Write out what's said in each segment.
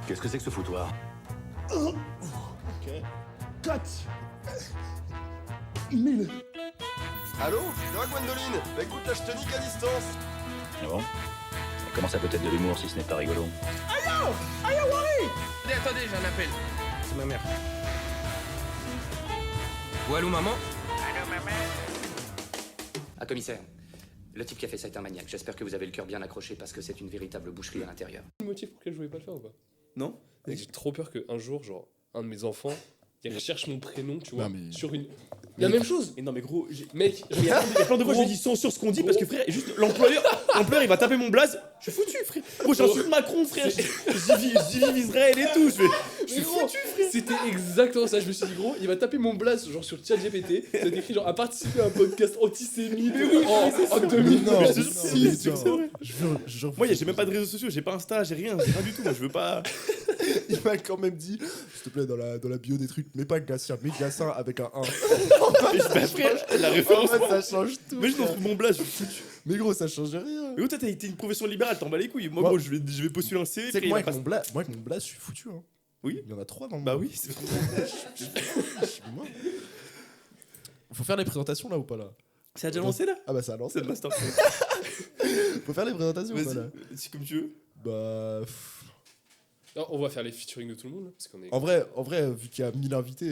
Qu'est-ce que c'est que ce foutoir? Ok. 4 1000. Allô? C'est vrai, Gwendoline? Bah écoute, là, je te nique à distance. Ah bon? Comment ça peut être de l'humour si ce n'est pas rigolo? Attendez, j'ai un appel. C'est ma mère. Ou allô, maman? Allô, maman? Ah, commissaire. Le type qui a fait ça est un maniaque. J'espère que vous avez le cœur bien accroché parce que c'est une véritable boucherie à l'intérieur. Le motif pour lequel je voulais pas le faire ou pas? Non? Mec, j'ai trop peur qu'un jour, genre, un de mes enfants, il recherche mon prénom, tu vois, Non, mais- sur une... La même chose. Et non, mais gros, Mec, il y a plein de fois, je dis censure ce qu'on dit parce que frère, juste l'employeur, il va taper mon blaze. Je suis foutu, frère. Gros, j'insulte Macron, frère. Je vive Israël et tout. Je suis foutu, frère. c'était exactement ça. Je me suis dit, gros, il va taper mon blast, genre sur ChatGPT. C'est écrit, genre, à participer à un podcast antisémite en 2000. Non, Mais je- non, si, mais c'est attends. vrai. Je jure, Moi, j'ai même pas de réseaux sociaux, j'ai pas Insta, j'ai rien du tout. Moi, je veux pas. il m'a quand même dit, s'il te plaît, dans la bio des trucs, mets pas Gatien, mets Gatien avec un 1. Bah, frère, la En référence. fait, ça change tout. Mais je trouve mon blaze, je suis foutu. Mais gros, ça change rien. Mais gros, toi, t'as été une profession libérale, t'en bats les couilles. Moi, Moi- gros, je vais postuler un CV. C'est que frère, moi, il avec va mon blaze, je suis foutu. Hein. Oui. Il y en a 3 dans le Bah monde. oui, c'est Je suis mort. Faut faire les présentations là ou pas là? Ça a déjà lancé là? Ah bah ça a lancé. C'est le master. Faut faire les présentations ou pas là? Vas-y, c'est comme tu veux. Bah. Non, on va faire les featuring de tout le monde, là, parce qu'on est... En vrai, vu qu'il y a 1000 invités.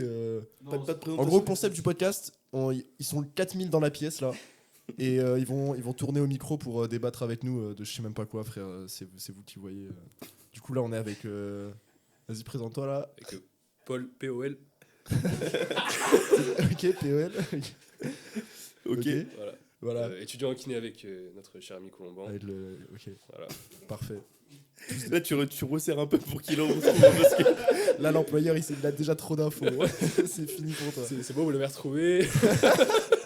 Pas de présentation. En gros, le concept du podcast, ils sont 4000 dans la pièce là. Et ils vont tourner au micro pour débattre avec nous de je sais même pas quoi, frère. C'est vous qui voyez. Du coup, là, on est avec. Vas-y, présente-toi là. Avec Paul, POL. Ok, POL. Ok. Voilà. Voilà. Étudiant en kiné avec notre cher ami Colomban. Avec le... Ok, Voilà. parfait. Là, tu resserres un peu pour qu'il en retrouve. Parce que... Là, l'employeur, il a déjà trop d'infos. C'est fini pour toi. C'est bon, vous l'avez retrouvé.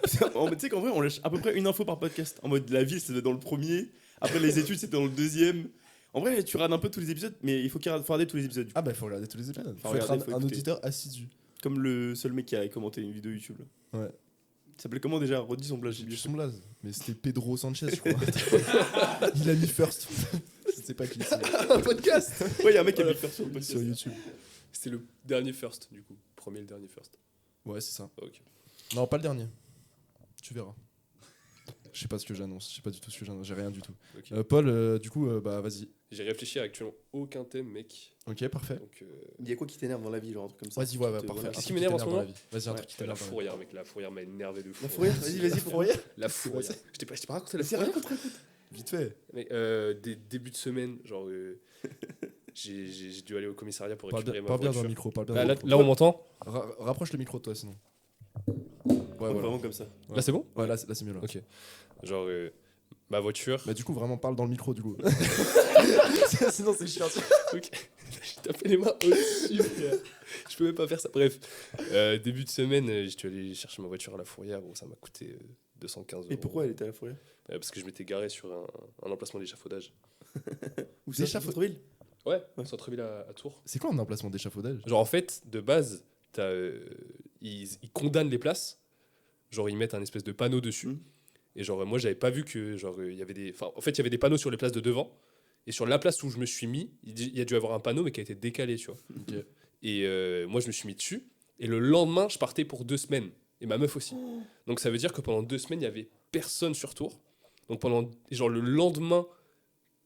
Tu sais qu'en vrai, on lâche à peu près une info par podcast. En mode, la ville, c'était dans le premier. Après, les études, c'était dans le deuxième. En vrai, tu regardes un peu tous les épisodes, mais il faut regarder tous les épisodes. Ah bah, il faut regarder tous les épisodes. Faut regarder, être faut un écouter. auditeur assidu. Comme le seul mec qui a commenté une vidéo YouTube. Là. Ouais. Il s'appelait comment déjà? Redis son blague. J'ai oublié son blaze. Mais c'était Pedro Sanchez, je crois. Il a mis first. Je sais pas qui c'est. Un podcast. Ouais, il y a un mec qui a pu le faire sur le podcast. Sur YouTube. C'était le dernier first, du coup. Premier, le dernier first. Ouais, c'est ça. Ok. Non, pas le dernier. Tu verras. Je sais pas ce que j'annonce. Je sais pas du tout ce que j'annonce. J'ai rien du tout. Ok. Paul, du coup, bah vas-y. J'ai réfléchi à actuellement aucun thème, mec. Ok, parfait. Donc, Il y a quoi qui t'énerve dans la vie, genre un truc comme ça? Vas-y, ouais, Qui te- parfait. voilà. Un Qu'est-ce truc qui m'énerve en ce t'énerve moment dans la vie. Vas-y, un Ouais. truc qui la t'énerve. dans la vie. fourrière, mec. La fourrière m'a énervé de fou. La fourrière? Vas-y, Fourrière. La fourrière. Je t'ai pas raconté la C'est fourrière? rien contre Vite fait. Mais, des débuts de semaine, genre, j'ai dû aller au commissariat pour Parle récupérer ma bien dans voiture. le micro. Parle bien Là, dans le là, micro. là, on m'entend? Rapproche le micro de toi, sinon. Ouais, voilà. Vraiment comme ça. Ouais. Là, c'est bon? Ouais, là, c'est mieux là. Ok. Genre, ma voiture. Bah, du coup, vraiment, parle dans le micro, du coup. Sinon, c'est chiant. Ok. J'ai tapé les mains au-dessus, frère. Je peux même pas faire ça. Bref, début de semaine, j'étais allé chercher ma voiture à la fourrière. Bon, ça m'a coûté 215 €. Et pourquoi elle était à la fourrière? Parce que je m'étais garé sur un emplacement d'échafaudage. Où Des ça? chafauds- Centre-ville? Ouais, centre-ville à Tours. C'est quoi un emplacement d'échafaudage? Genre, en fait, de base, ils condamnent les places. Genre, ils mettent un espèce de panneau dessus. Mm. Et genre, moi, j'avais pas vu que, genre, il y avait des. Enfin, en fait, il y avait des panneaux sur les places de devant. Et sur la place où je me suis mis, il y a dû avoir un panneau, mais qui a été décalé, tu vois. Ok. Et moi, je me suis mis dessus. Et le lendemain, je partais pour 2 semaines. Et ma meuf aussi. Donc, ça veut dire que pendant 2 semaines, il y avait personne sur Tours. Donc, genre, le lendemain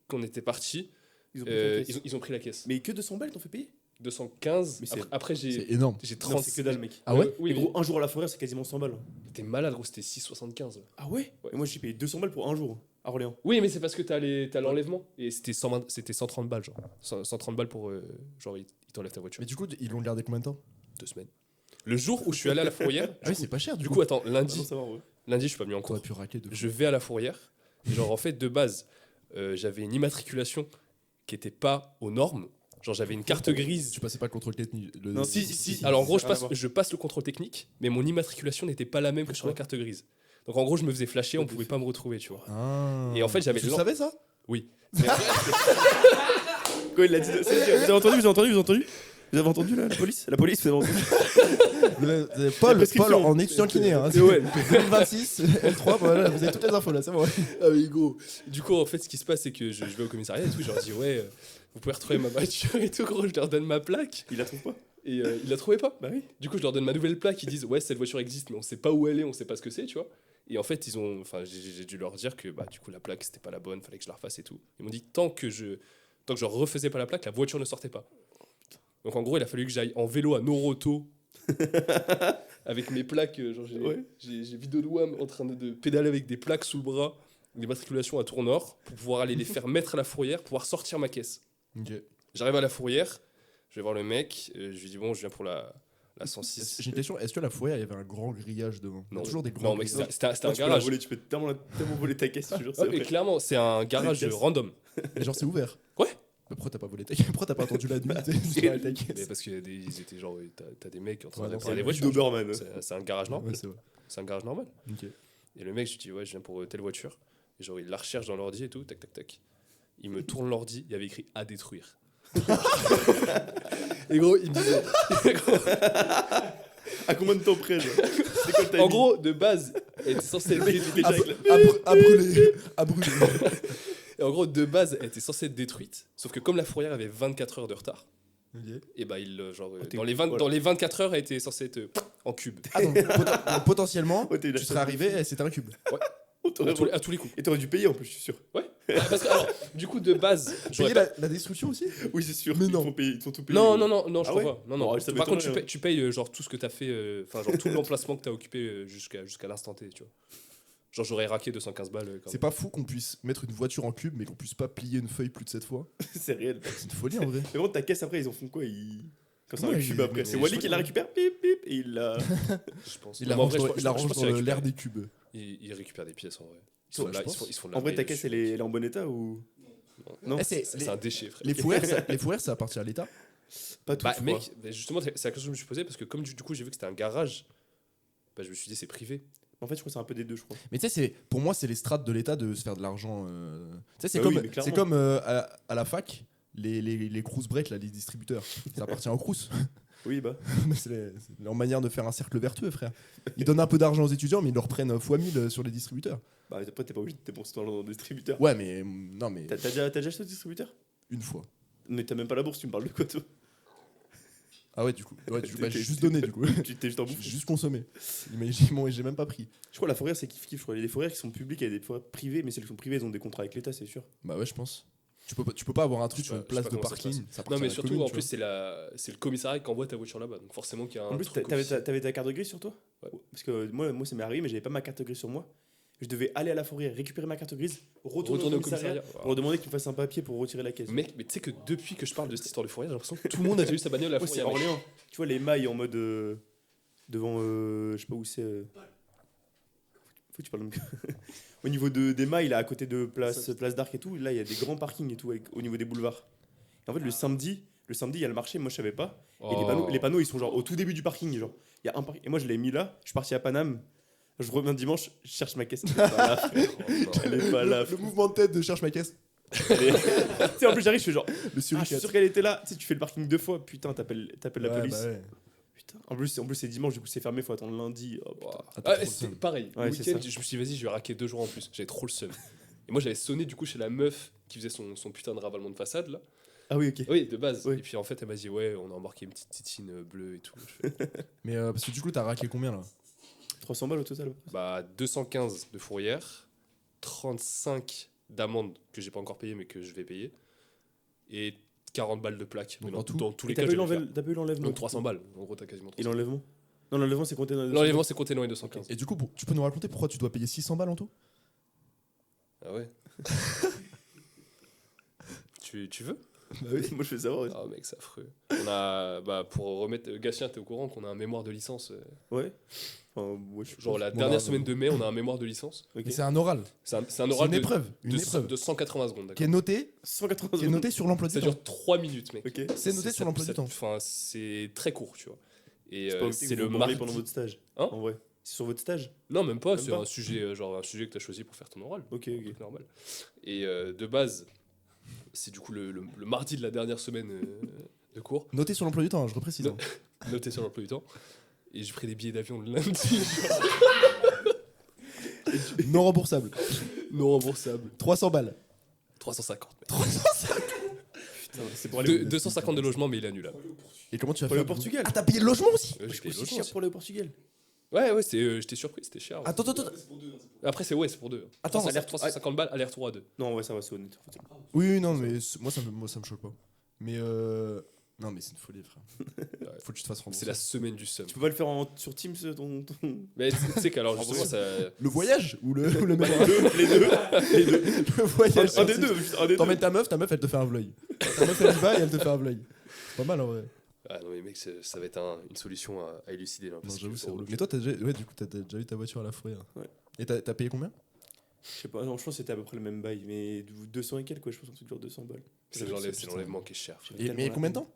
qu'on était parti, Ils ont pris ta caisse. ils ont pris la caisse. Mais que 200 balles, t'en fais payer? 215. Mais c'est- Après, C'est j'ai énorme. j'ai Non, 30. c'est que dalle, mec. Ah ouais? Oui, Et gros, un jour à la fourrière, c'est quasiment 100 balles. t'es malade, gros, c'était 6,75. Ah ouais? Ouais. Et moi, j'ai payé 200 balles pour un jour à Orléans. Oui, mais c'est parce que t'as l'enlèvement. Et c'était 130 balles, genre. 130 balles pour. Genre, ils t'enlèvent ta voiture. Mais du coup, ils l'ont gardé combien de temps? 2 semaines. Le jour où je suis allé à la fourrière. Ah oui, c'est pas cher, Du coup, attends, Ah lundi, non, ça va, ouais. lundi, je suis pas venu en cours. T'aurais pu raquer de fou. Je vais à la fourrière. Et genre, en fait, de base, j'avais une immatriculation qui était pas aux normes. Genre, j'avais une carte grise. Tu passais pas le contrôle technique. Non, si. Alors, en gros, ça a rien à voir. je passe le contrôle technique, mais mon immatriculation n'était pas la même que sur la carte grise. Donc, en gros, je me faisais flasher, on pouvait pas me retrouver, tu vois. Ah. Et en fait, j'avais Tu savais ça? Oui. Quoi, il l'a dit. Vous avez entendu? Vous avez entendu là, la police, vous avez entendu? Paul prescription. en étudiant kiné. Hein, Et ouais. 2026, L3, voilà, vous avez toutes les infos là, c'est bon. Ah oui, gros. Du coup, en fait, ce qui se passe, c'est que je vais au commissariat et tout. Je leur dis, ouais, vous pouvez retrouver ma voiture et tout, gros. Je leur donne ma plaque. Il la trouve pas? Et ils la trouvaient pas. Bah oui. Du coup, je leur donne ma nouvelle plaque. Ils disent, ouais, cette voiture existe, mais on sait pas où elle est, on sait pas ce que c'est, tu vois. Et en fait, j'ai dû leur dire que, bah, du coup, la plaque, c'était pas la bonne, fallait que je la refasse et tout. Ils m'ont dit, tant que je refaisais pas la plaque, la voiture ne sortait pas. Donc, en gros, il a fallu que j'aille en vélo à Noroto. Avec mes plaques, genre j'ai vidéo de WAM en train de pédaler avec des plaques sous le bras, des matriculations à Tournord, pour pouvoir aller les faire mettre à la fourrière, pouvoir sortir ma caisse. Ok. J'arrive à la fourrière, je vais voir le mec, je lui dis bon, je viens pour la 106. J'ai une question, est-ce que la fourrière, il y avait un grand grillage devant? Il y a Non, toujours des grands non, mec, grillages. c'était un Tu peux la garage. voler, tu peux tellement voler ta caisse, je te jure. Ouais, mais clairement, c'est un garage Caisse. random. Mais genre, c'est ouvert. Ouais. Mais pourquoi t'as pas volé ta caisse? Pourquoi t'as pas attendu la nuit tu sais, avec ta Mais caisse? parce qu'ils étaient genre, t'as des mecs en train Ouais, de non, réparer les C'est voitures. Doberman. C'est un garage normal. Ouais, c'est vrai. C'est un garage normal. Ok. Et le mec, je lui dis, ouais, je viens pour telle voiture. Et genre, il la recherche dans l'ordi et tout, tac, tac, tac. Il me tourne l'ordi, il y avait écrit à détruire. Et gros, il me disait. À combien de temps près, genre? C'est quoi le timing? En gros, de base, elle était censée être détruite. À brûler. À brûler. Et en gros, de base, elle était censée être détruite. Sauf que comme la fourrière avait 24 heures de retard, Ok. et bah, genre, t'es dans, les voilà. dans les 24 heures, elle était censée être en cube. Ah, donc, donc potentiellement, Ouais, t'as eu la tu serais arrivé et c'était un cube. Oh, t'aurais- À tous les coups. Et t'aurais dû payer en plus, je suis sûr. Ouais. Parce que, alors, du coup, de base, j'aurais Payer pas- la destruction aussi? Oui, c'est sûr. Mais Ils non. te font payer, ils te font tout payer. Non, je Ah crois ouais pas. Non. Ouais, ça Par contre, m'étonnerait, tu payes genre tout ce que t'as fait, enfin, genre tout l'emplacement que t'as occupé jusqu'à l'instant T, tu vois. Genre, j'aurais raqué 215 balles. Quand C'est même. pas fou qu'on puisse mettre une voiture en cube mais qu'on puisse pas plier une feuille plus de 7 fois? C'est réel. C'est une folie en vrai. Mais bon, ta caisse après, ils en font quoi? Quand c'est un Ouais, cube il- après. C'est mais- Wally qui la récupère, pip pip, et il la. Je pense. Il Mais la en range vrai, dans, je il la pense range qu'ils dans récupèrent- l'air des cubes. Ils récupèrent des pièces en vrai. Ouais, je pense. Ils se font de En vrai, laver ta caisse, elle est en bon état ou. Non, Eh, c'est- C'est un déchet, frère. Les fourrières, ça appartient à l'État? pas tout. Bah, je crois. mec, bah, justement, c'est la question que je me suis posée parce que comme du coup, j'ai vu que c'était un garage, bah, je me suis dit, c'est privé. En fait, je crois que c'est un peu des deux, je crois. Mais tu sais, pour moi, c'est les strates de l'État de se faire de l'argent. Tu sais, c'est Bah comme, oui, mais clairement. c'est comme à la fac, les Crous Break, là, les distributeurs. Ça appartient aux Crous. Oui, bah. C'est leur manière de faire un cercle vertueux, frère. Ils donnent un peu d'argent aux étudiants, mais ils leur prennent fois 1000 sur les distributeurs. Bah, après, t'es pas obligé de dépenser ton argent dans le distributeur. Ouais, mais non, mais T'as déjà acheté au distributeur? une fois. Mais t'as même pas la bourse, tu me parles de quoi, toi? Ah ouais, du coup. Ouais, T'es- j'ai juste donné, du coup. Tu t'es juste en bouffe. J'ai juste consommé. Mais j'ai même pas pris. Je crois que la fourrière, c'est kiff-kiff. Je crois. Il y a des fourrières qui sont publiques et des fourrières privées, mais celles qui sont privées, elles ont des contrats avec l'État, c'est sûr. Bah ouais, je pense. Tu peux pas avoir un truc Je sais sur une pas- je sais place pas de comment ça se parking. passe. Ça Non, appartient à mais la surtout, commune, en tu plus, c'est le commissariat qui envoie ta voiture là-bas. Donc forcément qu'il y a un En plus, truc t'avais officiel. ta carte grise sur toi? Ouais. Parce que moi ça m'est arrivé, mais j'avais pas ma carte grise sur moi. Je devais aller à la fourrière, récupérer ma carte grise, retourner au commissariat pour leur demander qu'ils me fassent un papier pour retirer la caisse. Mec, mais tu sais que depuis que je parle de cette histoire de fourrière, j'ai l'impression que tout le monde a déjà eu sa bagnole à la Ouais, c'est fourrière. mec. Orléans. Tu vois les mailles en mode devant, je sais pas où c'est. Faut que tu parles de... Au niveau des mailles, là, à côté de place d'Arc et tout, là, il y a des grands parkings et tout au niveau des boulevards. Et en fait, le samedi, il y a le marché, moi je savais pas. Et Oh. les panneaux, ils sont genre au tout début du parking. Genre, il y a un parking. Et moi, je l'ai mis là. Je suis parti à Paname. Je reviens dimanche, je cherche ma caisse. Elle est pas là, frère. Elle est pas là. Le mouvement de tête de cherche ma caisse. Elle est- Tu sais, en plus, j'arrive, je fais genre. Le Ah, je suis suricate. sûr qu'elle était là. Tu sais, tu fais le parking 2 fois. Putain, t'appelles la Ouais, police. bah ouais. Putain. En plus, c'est dimanche, du coup, c'est fermé. Faut attendre lundi. Oh, putain. Wow. Ah, t'as Ah, trop le c'est seum. pareil. Ouais, le c'est week-end, ça. je me suis dit, vas-y, je vais raquer 2 jours en plus. J'avais trop le seum. Et moi, j'avais sonné du coup chez la meuf qui faisait son putain de ravalement de façade là. Ah oui, ok. Oui, de base. Oui. Et puis en fait, elle m'a dit, ouais, on a embarqué une petite titine bleue et tout. Je fais, Mais parce que du coup, t'as raqué combien là? 300 balles au total. bah, 215 de fourrière, 35 d'amende que j'ai pas encore payé mais que je vais payer, et 40 balles de plaque. Donc Mais en tout- dans tous Et les t'as cas, pas je eu vais le faire. t'as pas eu l'enlèvement? Donc 300 balles. En gros, t'as quasiment Et 300. l'enlèvement? Non, l'enlèvement, c'est compté dans L'enlèvement, c'est compté dans les 215. Et du coup, tu peux nous raconter pourquoi tu dois payer 600 balles en tout? Ah ouais. tu veux? Bah oui, moi je fais savoir. Ah mec, c'est affreux. On a, bah, pour remettre, Gatien, t'es au courant qu'on a un mémoire de licence. Ouais. Enfin, ouais, je Genre la Bon, dernière bah, semaine de mai, on a un mémoire de licence. Ok. Mais c'est un oral. C'est un C'est oral une épreuve. Une épreuve. de 180 secondes, Qui est d'accord. notée 180 qui est notée sur l'emploi du Ça temps. dure 3 minutes, mec. Ok. C'est noté sur l'emploi du temps. Enfin, c'est très court, tu vois. Et C'est pas c'est le mardi mardi. pendant votre stage. Hein En vrai. C'est sur votre stage? Non, même pas. Même C'est pas un sujet, genre un sujet que t'as choisi pour faire ton oral. Ok, ok. Donc, normal. Et de base, c'est du coup le mardi de la dernière semaine de de cours. Notez sur l'emploi du temps, je reprécise. Non. Noté sur l'emploi du temps. Et j'ai pris des billets d'avion le lundi. Non remboursable. Non remboursable. 300 balles. 350. mec. Putain, c'est pour aller 250 de logement, mais il est annulable. Et comment tu vas Pour aller faire au Portugal. Ah, t'as payé le logement aussi? J'ai payé le C'est logement cher aussi. pour aller au Portugal. Ouais, j'étais surpris, c'était cher. Attends. Après, c'est pour deux. Attends, 350 balles, aller-retour à deux. Non, ouais, ça va, c'est honnête. Oui, non, mais moi ça me choque pas. Mais non, mais c'est une folie, frère. Faut que tu te fasses rembourser. C'est la semaine du seum. Tu peux pas le faire sur Teams, ton... Mais tu sais qu'alors, justement, ça. Le voyage ou le même les deux. Le voyage. Un des deux, juste un des deux. T'emmènes ta meuf elle te fait un vlog. Ta meuf elle y va et elle te fait un vlog. C'est pas mal en vrai. Ah non, mais mec, ça va être une solution à élucider là. Non, parce que j'avoue, c'est bon, relou. Mais toi, du coup, t'as déjà eu ta voiture à la fourrière. Ouais. Et t'as payé combien? Je sais pas, non, je pense que c'était à peu près le même bail, mais 200 et quelques, quoi, je pense, un truc genre 200 balles. c'est l'enlèvement qui est cher. frère. Et, mais combien de temps?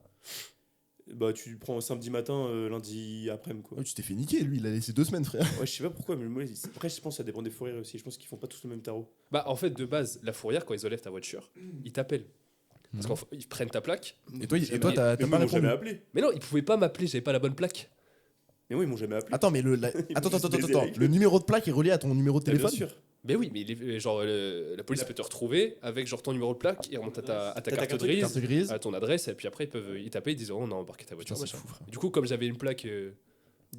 Bah, tu prends samedi matin, lundi après-midi, quoi. Oh, tu t'es fait niquer, lui, il a laissé 2 semaines, frère. Ouais, je sais pas pourquoi, mais moi, après, je pense que ça dépend des fourrières aussi. Je pense qu'ils font pas tous le même tarot. Bah, en fait, de base, la fourrière, quand ils enlèvent ta voiture, ils t'appellent. Parce qu'ils prennent ta plaque. Et toi, Jamais- t'as mais pas moi, ils m'ont jamais répondu. appelé. Mais non, ils pouvaient pas m'appeler, j'avais pas la bonne plaque. Mais oui, ils m'ont jamais appelé. Attends, mais attends. Le numéro de plaque est relié à ton numéro de Bah, bien téléphone? sûr. Mais oui, mais la police peut te retrouver avec genre ton numéro de plaque et remonte à ta carte grise, Carte grise. à ton adresse, et puis après ils t'appellent, ils disent oh, on a embarqué ta Putain, voiture. c'est machin. fou, frère. Du coup, comme j'avais une plaque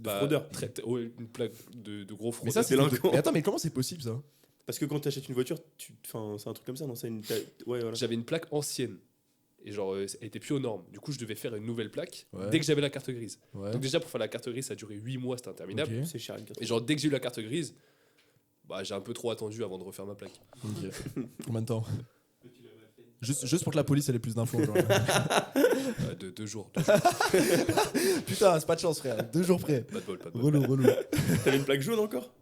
fraudeur. une plaque de gros Mais fraudeur. ça, c'est. délinquant. Mais attends, mais comment c'est possible ça? Parce que quand tu achètes une voiture, enfin, c'est un truc comme ça, non? C'est une. Ouais, voilà. J'avais une plaque ancienne. Et genre, elle était plus aux normes. Du coup, je devais faire une nouvelle plaque Ouais. dès que j'avais la carte grise. Ouais. Donc, déjà, pour faire la carte grise, ça a duré 8 mois, c'était interminable. Ok. C'est cher, une carte. Et genre, dès que j'ai eu la carte grise, bah, j'ai un peu trop attendu avant de refaire ma plaque. Ok. Combien de temps? Juste pour que la police ait plus d'infos. Genre. De 2 jours. Putain, c'est pas de chance, frère. 2 jours près. Pas de bol, pas de bol. Relou. T'avais une plaque jaune encore?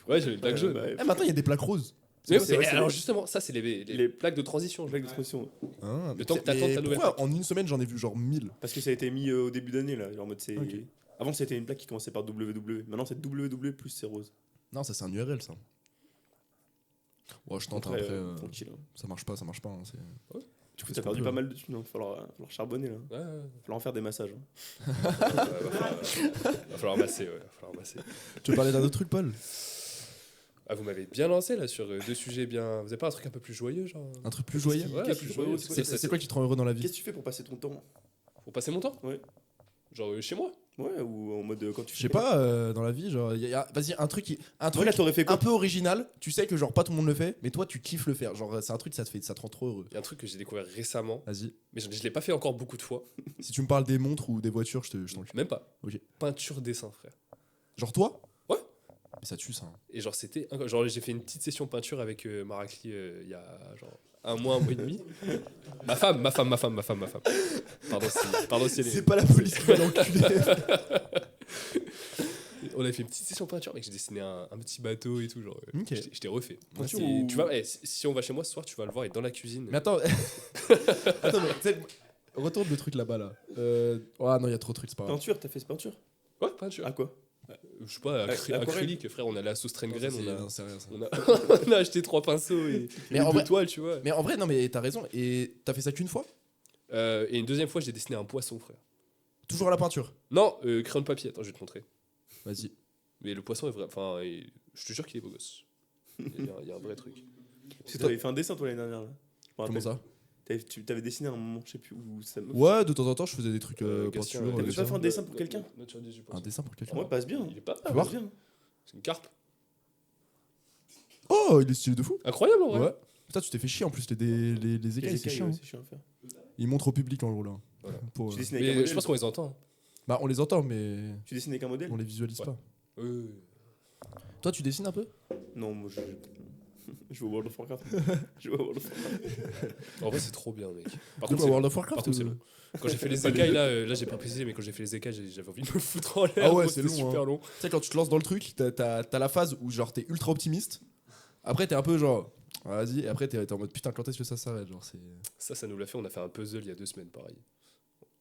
Ouais, j'avais une plaque jaune. Bah, Eh, maintenant, il y a des plaques roses. Mais c'est vrai, c'est alors les- justement, ça c'est les les- plaques de transition. plaque de transition. Hein, Le temps que t'attends mais ta nouvelle pourquoi en une semaine j'en ai vu genre 1000? Parce que ça a été mis au début d'année, là. Genre en mode c'est. Ok. Avant, c'était une plaque qui commençait par WW. Maintenant, c'est WW plus c'est rose. Non, ça c'est un URL ça. Ouais, je tente Après, après. tranquille. Hein. Ça marche pas. Hein, c'est... Du coup, t'as perdu pas mal de thunes. Il va falloir falloir charbonner, là. Ouais, ouais. Il va falloir en faire des massages. Hein. Va falloir masser, ouais. Va falloir masser. Tu veux parler d'un autre truc, Paul? Ah, vous m'avez bien lancé là sur 2 sujets bien. Vous avez pas un truc un peu plus joyeux, genre Un truc plus joyeux? Ouais, Qu'est-ce plus que- joyeux. C'est quoi qui te rend heureux dans la Qu'est-ce vie? que tu fais pour passer ton temps? Pour passer mon temps Ouais. Genre chez moi. Ouais, ou en mode quand tu Je sais pas, dans la vie, genre, vas-y, un truc Toi, là, t'aurais fait quoi? un peu original. Tu sais que genre pas tout le monde le fait, mais toi tu kiffes le faire. Genre, c'est un truc, ça te rend trop heureux. Il y a un truc que j'ai découvert récemment, Vas-y. mais je l'ai pas fait encore beaucoup de fois. Si tu me parles des montres ou des voitures, je t'en Même pas. Ok. Peinture dessin, frère. Genre toi? Ouais. Mais ça tue ça. Hein. Et genre genre j'ai fait une petite session peinture avec Maracli il y a genre un mois et demi. ma femme. Pardon si elle est- C'est pas la police qui va l'enculer. On a fait une petite session peinture, mec. J'ai dessiné un petit bateau et tout, genre. Ok. Je t'ai refait. Peinture C'est- ou- Tu vois, si on va chez moi ce soir, tu vas le voir, il est dans la cuisine. Mais attends, attends, mais, tu sais, retourne le truc là-bas là. Ah non, il y a trop de trucs, c'est pas grave. Peinture, t'as fait ce peinture? Ouais, peinture. À quoi? Je sais pas, aquarelle. acrylique, frère. On allait à Soustrengrain, Non, c'est rien ça. on a acheté 3 pinceaux et Mais et en 2 vrai- toiles, tu vois. Mais en vrai, non, mais t'as raison. Et t'as fait ça qu'une fois? Et une deuxième fois, j'ai dessiné un poisson, frère. Toujours à la peinture? Non, crayon de papier. Attends, je vais te montrer. Vas-y. Mais le poisson est vrai. Enfin, je te jure qu'il est beau gosse. Il y a un vrai truc. Parce que t'avais fait un dessin, toi, l'année dernière. Là. Je me Comment rappelle. ça? Tu t'avais dessiné à un moment, je sais plus où ça me. Ouais, de temps en temps, je faisais des trucs Gatien, peinture. T'avais ça. pas fait un dessin pour quelqu'un? Note sur 10, je pense. Un dessin pour quelqu'un? Ouais, passe bien. Il est pas Ah, voir passe bien. C'est une carpe. Oh, il est stylé de fou. Incroyable en vrai. Ouais. Putain, tu t'es fait chier en plus, les écailles, c'est chiant. ouais, Hein. c'est chiant à faire. Ils montrent au public en gros là. Voilà. Pour, Tu dessines avec un Mais modèle? je pense qu'on les entend. Bah, on les entend, mais Tu dessines avec un modèle? on les visualise Ouais. pas. Oui. Toi, tu dessines un peu? Non, moi je. Je joue au World of Warcraft. Je joue au World of Warcraft. En vrai, c'est trop bien, mec. Par De contre, quoi, World of Warcraft par contre, c'est ou- long. Quand j'ai fait les écailles, là j'ai pas précisé, mais quand j'ai fait les écailles, j'avais envie de me foutre en l'air. Ah ouais, gros, c'est c'était long, super hein. long. Tu sais, quand tu te lances dans le truc, t'as la phase où genre t'es ultra optimiste. Après, t'es un peu genre, ah, vas-y. Et après, t'es en mode putain, quand est-ce que ça s'arrête? Genre, c'est. Ça nous l'a fait. On a fait un puzzle il y a 2 semaines, pareil.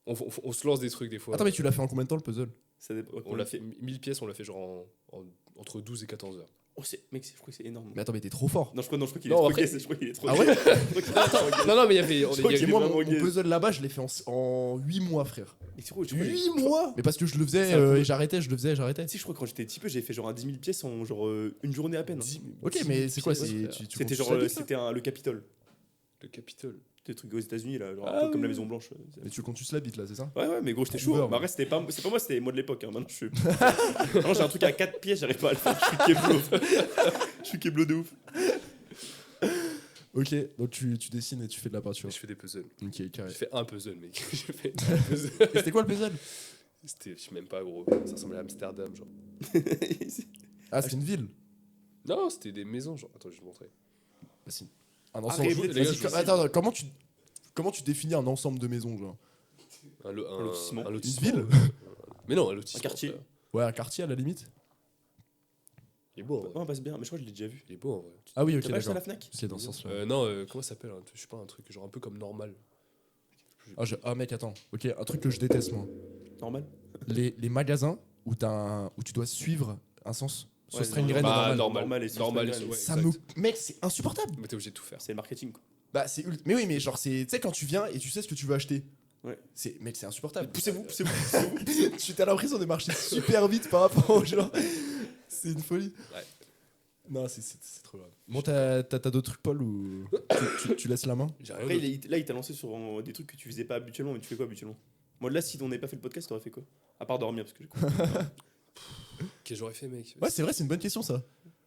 On se lance des trucs des fois. Attends, mais tu l'as fait en combien de temps le puzzle? Ça dépend. On l'a fait 1000 pièces, on l'a fait genre entre 12 et 14 heures. Oh, mec, je crois que c'est énorme. Mais attends, mais t'es trop fort. Non, je crois qu'il est Non, trop après- gaze. Je crois qu'il est trop Ah gaze. ouais Je crois qu'il est trop gaze. Non, mais il y avait. Je crois il y qu'il avait- est Moi, vraiment mon gaze. puzzle là-bas, je l'ai fait en 8 mois, frère. Mais c'est gros, je crois que- 8 mois Mais parce que je le faisais C'est un peu- et j'arrêtais, je le faisais et j'arrêtais. Tu sais, je crois que quand j'étais petit peu, j'ai fait genre un 10 000 pièces en genre une journée à peine. Ok, mais c'est quoi pièces, frère. tu C'était comptes genre sur la bite, là c'était le Capitole. Le Capitole. Des trucs aux États-Unis là, genre Ah un peu comme la oui. Maison Blanche. Mais tu comptes juste la bite là, c'est ça? Ouais, mais gros, j'étais chaud. Ouvert, Mais après, c'est pas moi, c'était moi de l'époque. Hein. Maintenant, je suis. Maintenant, j'ai un truc à 4 pièces, j'arrive pas à le faire. Je suis keblo. Je suis keblo de ouf. Ok, donc tu dessines et tu fais de la peinture. Je fais des puzzles. Ok, carré. J'ai fait un puzzle, mec. J'ai fait un puzzle. Et c'était quoi le puzzle? C'était, je sais même pas, gros. Ça ressemblait à Amsterdam, genre. Ah, c'est une ville. Non, c'était des maisons, genre. Attends, je vais te montrer. Bah, c'est un ensemble. Répète, Vas-y, les gars, je vous attends, comment tu définis un ensemble de maisons, genre? Un lotissement. Un Une lotissement. ville? Mais non, un lotissement. Un quartier. frère. Ouais, un quartier à la limite. Il est beau, en vrai. Ouais, on passe bien, mais je crois que je l'ai déjà vu. Il est beau, en vrai. Ah oui, ok, T'as pas acheté à d'accord. la Fnac? C'est dans ce sens-là. Non, comment ça s'appelle je sais pas, un truc genre un peu comme normal. Ah, mec, attends. Ok, un truc que je déteste, moi. Normal. Les magasins où tu dois suivre un sens. Ouais, Ce serait une graine bah, normal. normal et normal, sans ouais, Ça exact. Mec, c'est insupportable. Mais t'es obligé de tout faire. C'est le marketing quoi. Bah, mais oui, mais genre, tu sais, quand tu viens et tu sais ce que tu veux acheter. Ouais. Mec, c'est insupportable. Poussez-vous. Tu as l'impression de marcher super vite par rapport aux gens. C'est une folie. Ouais. Non, c'est trop grave. Bon, t'as d'autres trucs, Paul, ou tu laisses la main? J'ai rien Après, d'autre. là, il t'a lancé sur des trucs que tu faisais pas habituellement, mais tu fais quoi habituellement? Moi, là, si on n'avait pas fait le podcast, t'aurais fait quoi? À part dormir, parce que j'ai compris. Qu'est-ce que j'aurais fait, mec? Ouais, c'est vrai, c'est une bonne question, ça.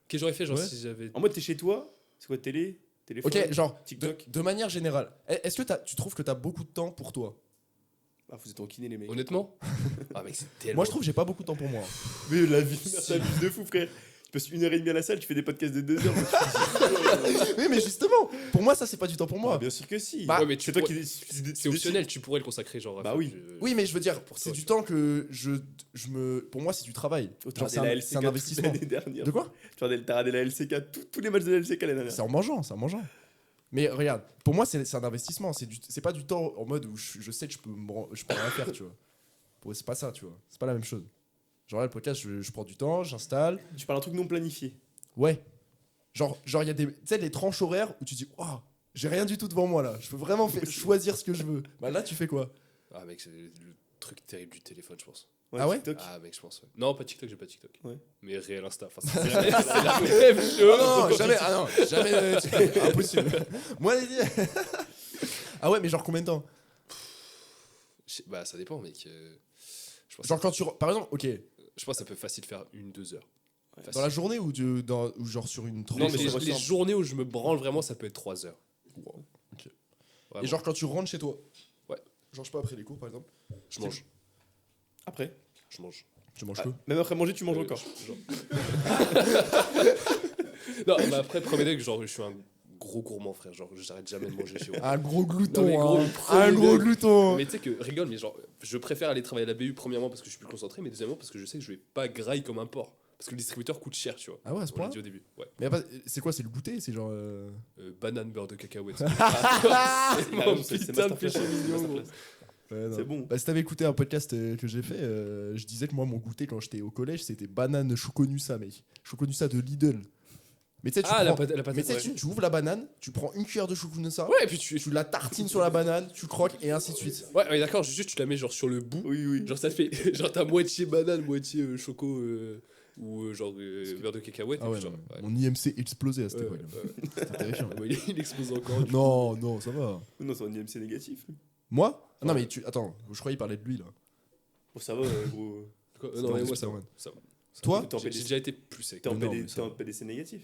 Qu'est-ce que j'aurais fait, genre, Ouais. si j'avais. En mode, t'es chez toi, c'est quoi, téléphone? Ok, genre, TikTok. de manière générale, est-ce que tu trouves que t'as beaucoup de temps pour toi? Ah, vous êtes enquinés, les mecs. Honnêtement? Ah, mec, c'est tellement. Moi, je trouve que j'ai pas beaucoup de temps pour moi. Mais la vie, t'abuses de fou, frère. Tu passes 1h30 à la salle, tu fais des podcasts de 2 heures. Oui, mais justement, pour moi, ça, c'est pas du temps pour moi. Ah, bien sûr que si. Bah, Ouais, mais c'est tu toi pourrais- qui C'est optionnel, tu pourrais le consacrer, genre. à Bah faire oui. Oui, mais je veux dire, Pour c'est toi, du tu temps que pour moi, c'est du travail. T'as Genre, c'est regardé la un, LCK c'est un toute investissement. l'année dernière. De quoi? T'as regardé la LCK, tous les matchs de la LCK l'année dernière. C'est en mangeant, c'est en mangeant. Mais regarde, pour moi, c'est un investissement. C'est pas du temps en mode où je sais que je peux rien faire, tu vois. Pour eux, c'est pas ça, tu vois. C'est pas la même chose. Genre là, le podcast, je prends du temps, j'installe. Tu parles d'un truc non planifié. Ouais. Genre il y a tu sais, les tranches horaires où tu dis, waouh, j'ai rien du tout devant moi là. Je peux vraiment choisir ce que je veux. Bah là, tu fais quoi? Ah, mec, c'est le truc terrible du téléphone, je pense. Ah ouais TikTok. Ah, mec, je pense, ouais. Non, pas TikTok, j'ai pas TikTok. Ouais. Mais réel Insta. Enfin, c'est la même chose. Non, jamais. Ah non, jamais. Impossible. Moi, ah ouais, mais genre combien de temps? Bah, ça dépend, mec. Je pense, Genre quand tu. Par exemple, ok, je pense que ça peut facile faire 1-2 heures. Facile. dans la journée ou ou genre sur une tranche? Non, mais ça les ressemble. journées où je me branle vraiment, ça peut être 3 heures. Ok. Vraiment. Et genre quand tu rentres chez toi? Ouais. Genre, je sais pas, après les cours par exemple. je mange. Après. Je mange. Tu manges Ah, quoi? même après manger, tu manges Euh, encore. genre- Non, mais après, premier deck, genre, je suis un gros gourmand, frère. Genre, j'arrête jamais de manger chez moi. Un gros glouton, Non, mais gros, hein. le premier Un gros deck. glouton. Mais tu sais que, rigole, mais genre, je préfère aller travailler à la BU, premièrement parce que je suis plus concentré, mais deuxièmement parce que je sais que je vais pas grailler comme un porc. Parce que le distributeur coûte cher, tu vois. Ah ouais, à ce On l'a point? dit au début. Ouais. Mais y a pas- c'est quoi? C'est le goûter? C'est genre. Banane, beurre de cacahuète. C'est Mon c'est putain de masterclass, péché mignon, gros. masterclass. Ouais, non. C'est bon. Bah, si t'avais écouté un podcast que j'ai fait, je disais que moi, mon goûter quand j'étais au collège, c'était banane choconussa, mec. Choconussa de Lidl. Mais tu sais, tu Ah, la prends- patate. mais tu sais, ouais. tu ouvres la banane, tu prends une cuillère de choconussa, Ouais, et puis tu. tu la tartines sur la banane, tu croques et ainsi de suite. Ouais, mais d'accord, juste tu la mets genre sur le bout. Oui, oui. Genre ça te fait. Genre t'as moitié banane, moitié choco ou genre beurre de cacahuète. Ah et ouais, puis genre, non, ouais. mon IMC explosait à cette Ouais, époque. ouais. C'était terrifiant. Ouais, il explose encore. du Non, non, ça va. Non, c'est un IMC négatif. Moi? Ah non, mais attends, je croyais qu'il parlait de lui là. Bon, ça va, gros. coup. Quoi C'était non, mais en moi ça va. Spider-Man. Ça va. Toi? T'es en J'ai PDC. déjà été plus sec. T'es en Non, mais PD ça t'es en va. PDC négatif.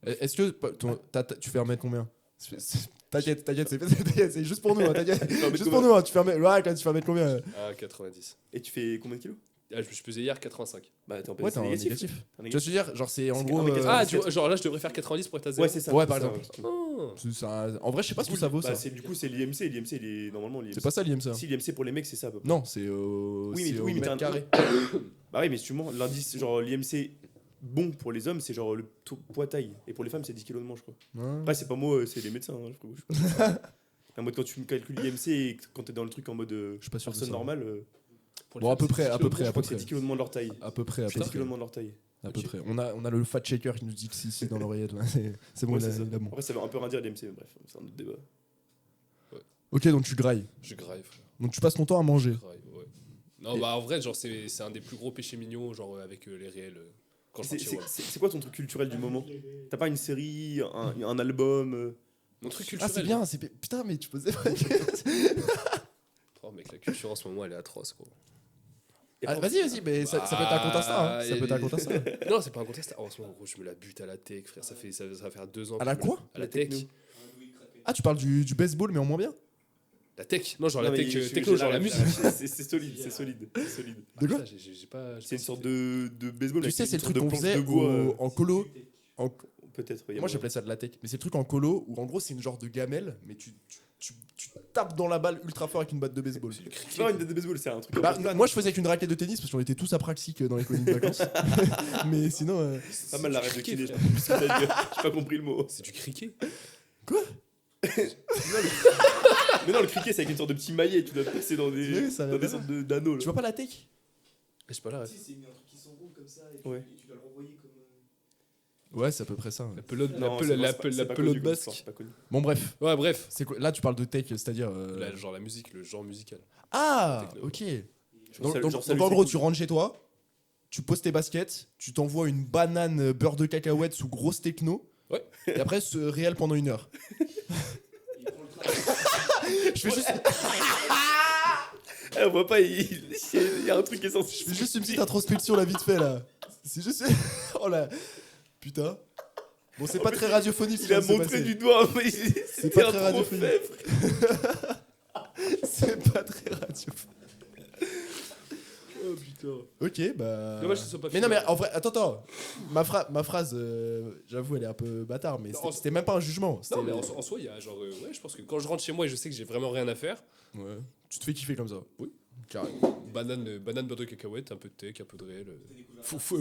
Est-ce que tu fais 1 mètre combien? T'inquiète, c'est juste pour nous, hein, t'inquiète. Juste pour nous, hein, tu fais 1 mètre. Ouais, quand tu fais 1 mètre combien? Ah, 90. Et tu fais combien de kilos? Ah, je me suis pesé hier 85. Bah, t'es en Ouais, PDC t'es en négatif. négatif. T'es en Tu négatif. veux dire, genre, c'est en C'est gros. un mec à Ah, 97. genre là je devrais faire 90 pour être à 0. Ouais, c'est ça. Ouais, c'est par ça, exemple. Oh. En vrai, je sais pas ce que ça vaut Bah, ça. du coup, c'est l'IMC. L'IMC, il est normalement l'IMC. C'est pas ça l'IMC. Si, l'IMC pour les mecs, c'est ça à peu près. Non, c'est Oui, c'est mais, au oui, mais t'as mètre un carré. Bah oui, mais justement, l'indice, genre l'IMC bon pour les hommes, c'est genre le poids taille. Et pour les femmes, c'est 10 kilos de moins, je crois. Ouais. Après, c'est pas moi, c'est les médecins. Hein, je crois. En mode, quand tu calcules l'IMC et quand t'es dans le truc en mode Je suis pas sûr de personne ça. normale, Bon, à peu près, je crois que c'est 10 kilos de moins de leur taille. À peu près, à C'est peu 10 près. kilos de moins de leur taille. À Ok. peu près. On a le fat shaker qui nous dit que si dans l'oreillette. Là. C'est bon, Ouais, il a- c'est ça. il a bon. Après, ça veut un peu rien dire l'IMC, mais bref, c'est un autre débat. Ok, donc tu grailles. Je graille, frère. Donc tu passes ton temps à manger. Je graille, ouais. Non, bah en vrai, genre, c'est un des plus gros péchés mignons, genre, avec les réels. Quand je C'est rentre chez moi. c'est quoi ton truc culturel du moment? T'as pas une série, un album Mon truc Ah, culturel. c'est bien. Putain, mais tu posais pas. Oh, mec, la culture en ce moment, elle est atroce, quoi. Ah, vas-y, mais ça peut être un compte Insta. Hein. Ça peut être un compte Insta. Non, c'est pas un contest. En ce moment, gros, je me la bute à la tech, frère. Ça va faire 2 ans. À la que je me- quoi À la tech. Ah, tu parles du baseball, mais en moins bien. La tech. Non, genre Non, la mais tech, je- techno, j'ai genre la ref, musique. C'est solide, c'est solide, c'est solide. De quoi Ah, putain, j'ai pas. C'est une sorte de baseball. Tu avec sais, une c'est le sorte truc de qu'on planche faisait de bois, en colo. Peut-être. Moi, j'appelais ça de la tech. Mais c'est le truc en colo où, en gros, c'est une genre de gamelle, mais tu tapes dans la balle ultra fort avec une batte de baseball. C'est pas une batte de baseball, c'est un truc. Bah, moi, je faisais avec une raquette de tennis parce qu'on était tous à Praxic dans les colonies de vacances. Mais sinon. pas mal la rêve de cricket, kiné, je frère. sais pas ce que t'as dit. J'ai pas compris le mot. C'est du cricket. Mais non, le cricket, c'est avec une sorte de petit maillet, tu dois te passer dans Oui, des, ça dans va des bien. sortes d'anneaux. Tu vois pas la tech Je sais pas là. C'est un truc qui s'enroule comme ça et, Ouais. tu dois le renvoyer comme. Ouais, c'est à peu près ça. La pelote, Non, la c'est pelote, pas- c'est la pas pelote connu comme sport, basque. c'est pas connu. Bon, bref. Ouais, bref. C'est quoi là, tu parles de tech, c'est-à-dire. Genre la musique, le genre musical. Ah, Techno. ok. Genre, Donc, genre, en c'est gros, cool. tu rentres chez toi, tu poses tes baskets, tu t'envoies une banane beurre de cacahuète sous grosse techno. Ouais. Et après, ce réel pendant 1 heure. Je fais juste. Eh, on voit pas, il y a un truc qui est censé. Je fais juste une petite introspection là vite fait là. C'est juste. Oh là. Putain. Bon, c'est pas très radiophonique ce qui Il a vient de se montré passer. du doigt, mais c'était pas un très trop radiophonique. faible. C'est pas très radiophonique. Oh putain. Ok, bah. Dommage que ce soit pas Mais non, mais fini. en vrai, attends. Ma phrase, j'avoue, elle est un peu bâtard, mais Non, c'était même pas un jugement. Non, c'était- mais en soi, il y a genre. Ouais, je pense que quand je rentre chez moi et je sais que j'ai vraiment rien à faire, Ouais. Tu te fais kiffer comme ça. Oui. Carrément. banane beurre de cacahuète, un peu de tech, un peu de réel.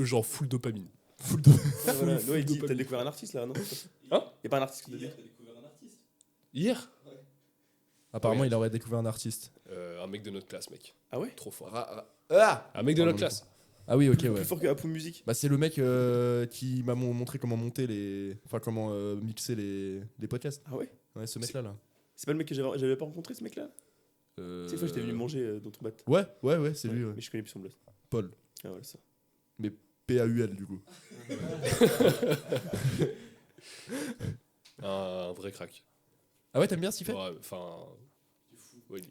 Genre full dopamine. Full de. Ouais, voilà. Full Ouais, il dit, dopamine. t'as découvert un artiste là, non? Hein? Y a pas un artiste que t'as dit? Hier, t'as découvert un artiste. Hier Apparemment, Ouais. il aurait découvert un artiste. Un mec de notre classe, mec. Ah ouais? Trop fort. Ah Un mec de Pardon, notre classe. Ah oui, ok, Plus ouais. fort que Apple Music. Bah, c'est le mec qui m'a montré comment monter les. Enfin, comment mixer les podcasts. Ah ouais? Ouais, ce mec-là, là. C'est pas le mec que j'avais pas rencontré, ce mec là? Euh, C'est une fois j'étais venu manger dans ton bat. Ouais, c'est lui, ouais. Mais je connais plus son blast. Paul. Ah voilà, ça. PAUL, du coup. Un vrai crack. Ah ouais, t'aimes bien ce qu'il fait Ouais, enfin. Ouais, ouais.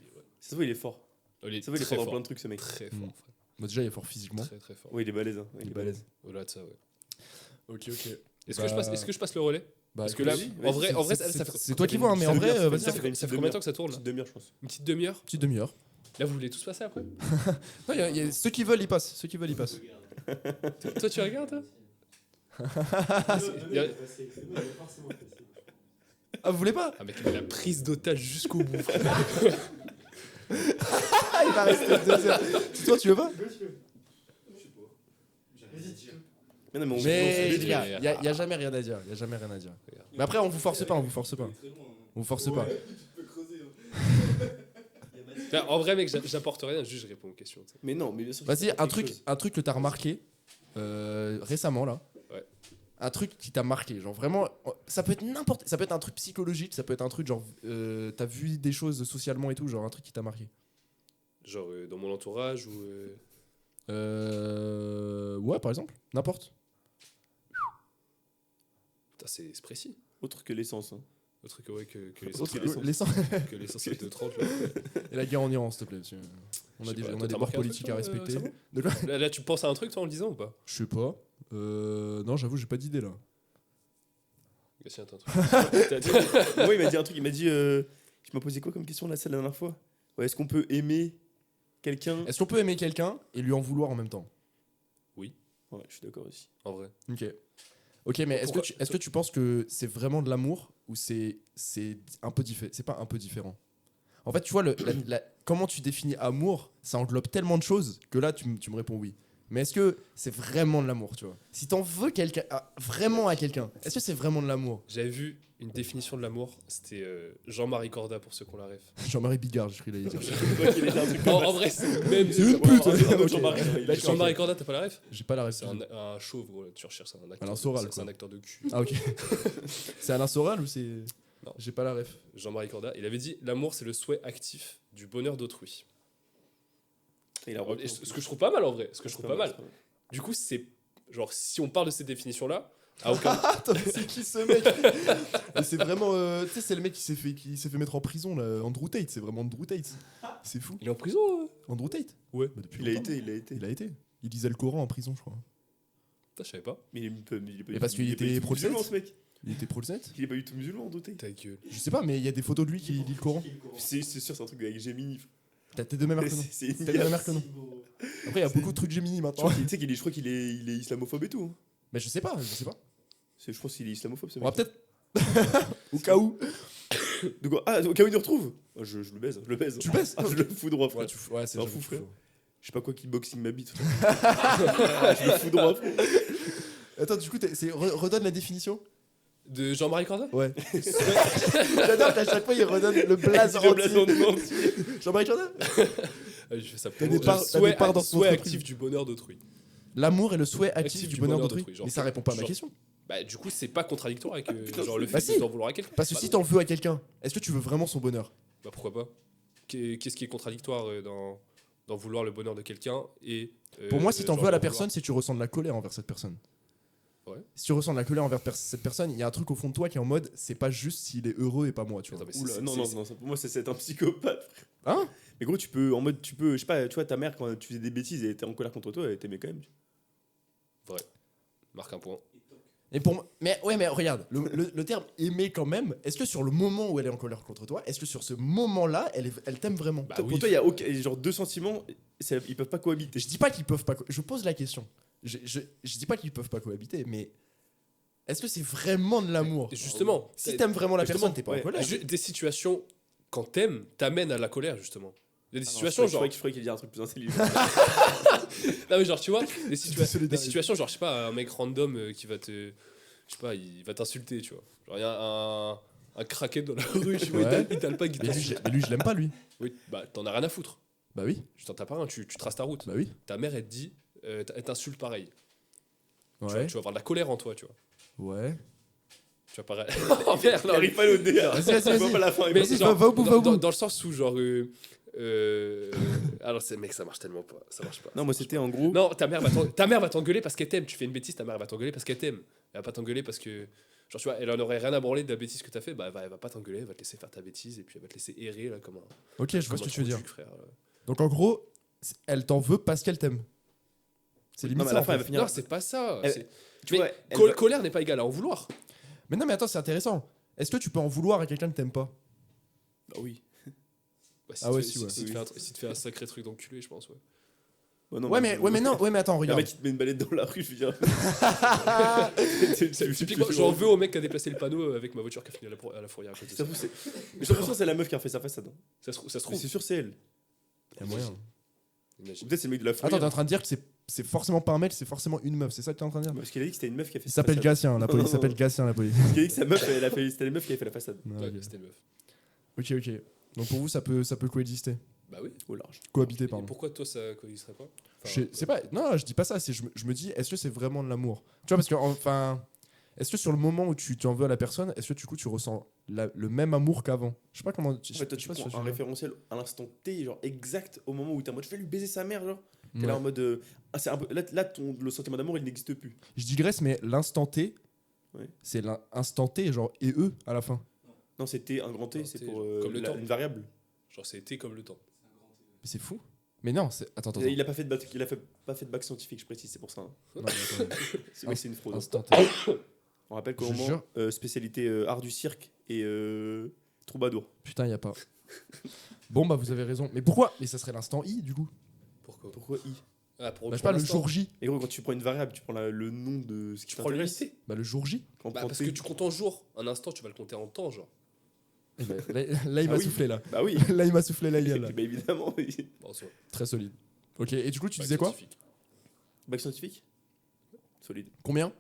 Ça se voit, il est fort. Il est Ça se voit, il est très fort dans fort. plein de trucs, ce mec. Très fort, Mm. frère. Bah, déjà, il est fort physiquement. Très très fort. Ouais, il est balèze. Hein. Il est balèze. Au-delà de ça, ouais. Ok, ok. Est-ce que je passe le relais Bah, Parce que là, vas-y, en vrai, c'est toi qui vois, hein, mais en vrai, Ça vas-y. fait ça une fait petite combien de temps que ça tourne là Petite demi-heure, je pense. Une petite demi-heure Petite demi-heure. Là, vous voulez tous passer après Non, ceux qui veulent, ils passent. Ceux qui veulent, ils passent. Toi, tu regardes, toi Il y a- Ah, vous voulez pas Ah, mec, il a la prise d'otage jusqu'au bout, frère. Ah, il va rester 2 heures. Toi, tu veux pas Mais non, mais on Mais on se les gars, détruit. y a jamais rien à dire. Y a jamais rien à dire. Mais après, on vous force pas, on vous force pas. On vous force pas. Enfin, en vrai, mec, j'apporte rien, juste je réponds aux questions. tu sais. Mais non, mais bien sûr. Vas-y, qu'il faut faire quelque chose. un truc que t'as remarqué récemment là. Ouais. Un truc qui t'a marqué, genre vraiment, ça peut être n'importe, ça peut être un truc psychologique, ça peut être un truc genre, t'as vu des choses socialement et tout, genre un truc qui t'a marqué. Genre dans mon entourage ou. Ouais, par exemple, n'importe. Putain, c'est précis. Autre que l'essence. Hein. Autre que, ouais, que Autre l'essence que l'essence. que l'essence de 30 là. Et la guerre en Iran, s'il te plaît. Parce que on Je a sais des, pas, on toi, a des t'as bords marqué un politiques truc, à respecter. récemment De quoi Là, tu penses à un truc, toi, en le disant ou pas Je sais pas. Non, j'avoue, j'ai pas d'idée là. Gatien, attends, un truc. T'as dit- Moi, il m'a dit un truc. Il m'a dit. Tu m'as posé quoi comme question là, celle la dernière fois? Ouais, est-ce qu'on peut aimer quelqu'un? Est-ce qu'on peut aimer quelqu'un et lui en vouloir en même temps? Ouais, je suis d'accord aussi. En vrai. Ok, mais Pourquoi est-ce que tu penses que c'est vraiment de l'amour ou c'est un peu différent? C'est pas un peu différent. En fait, tu vois, comment tu définis amour, ça englobe tellement de choses que là, tu me réponds oui. Mais est-ce que c'est vraiment de l'amour, tu vois? Si t'en veux quelqu'un, vraiment à quelqu'un, est-ce que c'est vraiment de l'amour? J'avais vu une définition de l'amour, c'était Jean-Marie Corda pour ceux qui ont la ref. Jean-Marie Bigard, j'ai cru qu'il allait dire. En vrai, c'est même. C'est une pute. Ok. Jean-Marie D'accord, Jean-Marie ok. Corda, t'as pas la ref? J'ai pas la C'est ref. un chauve, gros, tu recherches un acteur. Alain Soral, C'est quoi. un acteur de cul. Ah ok. C'est Alain Soral ou c'est. Non. J'ai pas la ref. Jean-Marie Corda, il avait dit l'amour, c'est le souhait actif du bonheur d'autrui. Il a Et ce que je trouve pas mal en vrai. Ce que je trouve pas mal. Du coup, c'est. Genre, si on parle de ces définitions-là, à aucun. Attends, mais c'est qui ce mec? Mais c'est vraiment. Tu sais, c'est le mec qui s'est fait mettre en prison là. Andrew Tate, c'est vraiment Andrew Tate. C'est fou. Il est en prison. Andrew Tate? Ouais. Bah, depuis Il a longtemps. été, il a été. Il a été. Il lisait le Coran en prison, je crois. Putain, je savais pas. Mais il est pas. Mais parce qu'il est pas était du tout pro de musulman, secte. ce mec. Il était pro le net. Il est pas du tout musulman, doté. Ta gueule. Je sais pas, mais il y a des photos de lui qui lit le Coran. C'est sûr, c'est un truc avec Gemini. T'as de même que non. C'est une T'as de même que non. Après, il y a beaucoup de trucs Gemini Je maintenant. crois qu'il- tu sais qu'il est, je crois qu'il est, il est islamophobe et tout. Hein. Mais je sais pas, je sais pas. Je pense qu'il est islamophobe, ce On va mec. peut-être. Au cas où. De quoi? Ah, au cas où il le retrouve. Oh, je le baise, je le baise. Tu baisses Je le fous droit, frère. Ouais, c'est un j'avoue fou, qu'il frère. faut. Je sais pas quoi kickboxing ma bite. Je le fous droit, frère. Attends, du coup, redonne la définition. De Jean-Marie Corda? Ouais. J'adore qu'à chaque fois, il redonne le blaze Le blason entier. de entier. Jean-Marie Jordan. Allez, je fais ça T'as pour des parts- t'as des parts dans son souhait entreprise. actif du bonheur d'autrui. L'amour est le souhait actif du bonheur d'autrui. genre. Mais ça répond pas à ma Genre. question. Bah, du coup, c'est pas contradictoire avec Putain, genre le bah fait si. d'en vouloir à quelqu'un. Parce que Bah si non. t'en veux à quelqu'un, est-ce que tu veux vraiment son bonheur? Bah, pourquoi pas? Qu'est-ce qui est contradictoire dans vouloir le bonheur de quelqu'un et. Pour moi, si t'en genre veux à la d'en vouloir- personne, c'est que tu ressens de la colère envers cette personne. Ouais. Si tu ressens de la colère envers cette personne, il y a un truc au fond de toi qui est en mode c'est pas juste s'il est heureux et pas moi, tu vois. Attends, mais Oula, c'est- non, c'est- non, c'est- non, ça, pour moi, c'est un psychopathe. Hein? Mais gros, tu peux, en mode, tu peux, je sais pas, tu vois, ta mère, quand tu faisais des bêtises et elle était en colère contre toi, elle t'aimait quand même. Marque un point. Et pour moi, mais ouais, mais regarde, le terme aimer quand même, est-ce que sur le moment où elle est en colère contre toi, est-ce que sur ce moment-là, elle t'aime vraiment? Bah Toi, oui. pour toi, il y a aucun, genre deux sentiments, ils peuvent pas cohabiter. Je dis pas qu'ils peuvent pas. Je pose la question. Je dis pas qu'ils peuvent pas cohabiter, mais est-ce que c'est vraiment de l'amour? Et justement, Si t'aimes vraiment la Justement, personne, t'es pas ouais. en colère. des situations, quand t'aimes, t'amènent à la colère, justement. Il y a des Ah non, situations, je genre. croyais qu'il y a un truc plus intelligent. Non, mais genre, tu vois, des solidarité. situations, genre, je sais pas, un mec random qui va te. Je sais pas, il va t'insulter, tu vois. Genre, il y a un craquet dans la rue, tu vois, Ouais. il t'alpague, il Mais lui, t'insulte. mais lui, je l'aime pas, lui. Oui, bah, t'en as rien à foutre. Bah oui, Tu t'en tapes pas un, tu traces ta route. bah oui. Ta mère, elle te dit, elle t'insulte pareil. Ouais, Tu vas avoir de la colère en toi, tu vois. ouais. Tu vas pas. Oh merde, Il non, arrive pas à le dire. Vas-y, vas-y, Il voit vas-y. pas la fin. il mais voit pas- Vas-y, genre, va au bout, va au bout. dans le sens où, genre. Alors, mec, ça marche tellement pas. Ça marche pas. Non, moi, c'était en gros. Non, ta mère va t'engueuler parce qu'elle t'aime. Tu fais une bêtise, ta mère va t'engueuler parce qu'elle t'aime. Elle va pas t'engueuler parce que. Genre, tu vois, elle en aurait rien à branler de la bêtise que t'as fait. Bah, elle va pas t'engueuler, elle va te laisser faire ta bêtise et puis elle va te laisser errer là comme un. Ok, je vois comme ce un que tu veux trou dire. de cul, frère. Donc en gros, elle t'en veut parce qu'elle t'aime. C'est limite Non, mais à ça. la en fin, fait. elle va finir. Non, c'est pas ça. Elle- c'est- Tu mais vois, elle va- colère n'est pas égale à en vouloir. Mais non, mais attends, c'est intéressant. Est-ce que tu peux en vouloir à quelqu'un que t'aimes pas? Bah oui. Bah, si Ah tu ouais, fais- si, ouais. si tu fais si tu fais un sacré truc d'enculé, je pense, ouais. non, Ouais, mais non, ouais, mais attends, Un regarde. mec qui te met une balette dans la rue, je veux dire. C'est typiquement, j'en veux au mec qui a déplacé le panneau avec ma voiture qui a fini à la fourrière à côté. Ça se trouve, c'est- Mais j'ai l'impression que c'est la meuf qui a fait sa façade. hein. Ça se Mais trouve. c'est sûr, c'est elle. Y a moyen. Ou Imagine. peut-être c'est le mec de la Attends, t'es fourrière. en train de dire que c'est forcément pas un mec, c'est forcément une meuf. C'est ça que t'es en train de dire? Parce qu'il a dit que c'était une meuf qui a fait Il sa s'appelle façade. Gatien, la police. Il Non, s'appelle non. Gatien, la police. Il a dit que sa meuf, c'était une meuf qui avait fait la façade. Ouais, Ouais, ok. c'était une meuf. Ok, ok. Donc pour vous, ça peut coexister. Bah oui. Au large. Cohabiter, Et pardon. pourquoi toi ça coexisterait pas? Enfin, C'est pas. Non, je dis pas ça. C'est je me dis, est-ce que c'est vraiment de l'amour? Tu vois, parce que enfin, est-ce que sur le moment où tu en veux à la personne, est-ce que du coup tu ressens le même amour qu'avant? Je sais pas comment. En fait, toi, tu sais pas si prends je un suis- référentiel à l'instant T, genre exact au moment où t'es en mode je vais lui baiser sa mère, genre. T'es Ouais. là en mode. C'est un peu, là le sentiment d'amour il n'existe plus. Je digresse, mais l'instant T, Ouais. c'est l'instant T, genre et eux à la fin. Non, c'était un grand T, Un c'est T, pour genre, comme le temps. une variable. genre c'est été comme le temps. Mais c'est fou. Mais non, c'est. Attends. Il a pas fait pas fait de bac scientifique, je précise, c'est pour ça. hein. Non, mais attends. C'est une fraude. hein. Instant T. On rappelle Je qu'au jure. moment spécialité art du cirque et troubadour. Putain, y a pas. Bon, bah vous avez raison. Mais pourquoi? Mais ça serait l'instant I du coup. Pourquoi? Pourquoi I Ah, pour Bah, je sais pas, le l'instant. jour J. Et gros, quand tu prends une variable, tu prends le nom de ce qui Tu prends t'intéresse. l'unité. Bah le jour J. Quand on Bah, prend parce T- que tu comptes en jours. Un instant, tu vas le compter en temps, genre. Eh ben, là, il Ah m'a oui. soufflé là. Bah oui. Là, il m'a soufflé la liane là. Bah évidemment. oui. Bon, c'est vrai. Très solide. Ok, et du coup, tu Bac disais quoi? scientifique. Bac scientifique Solide. Combien?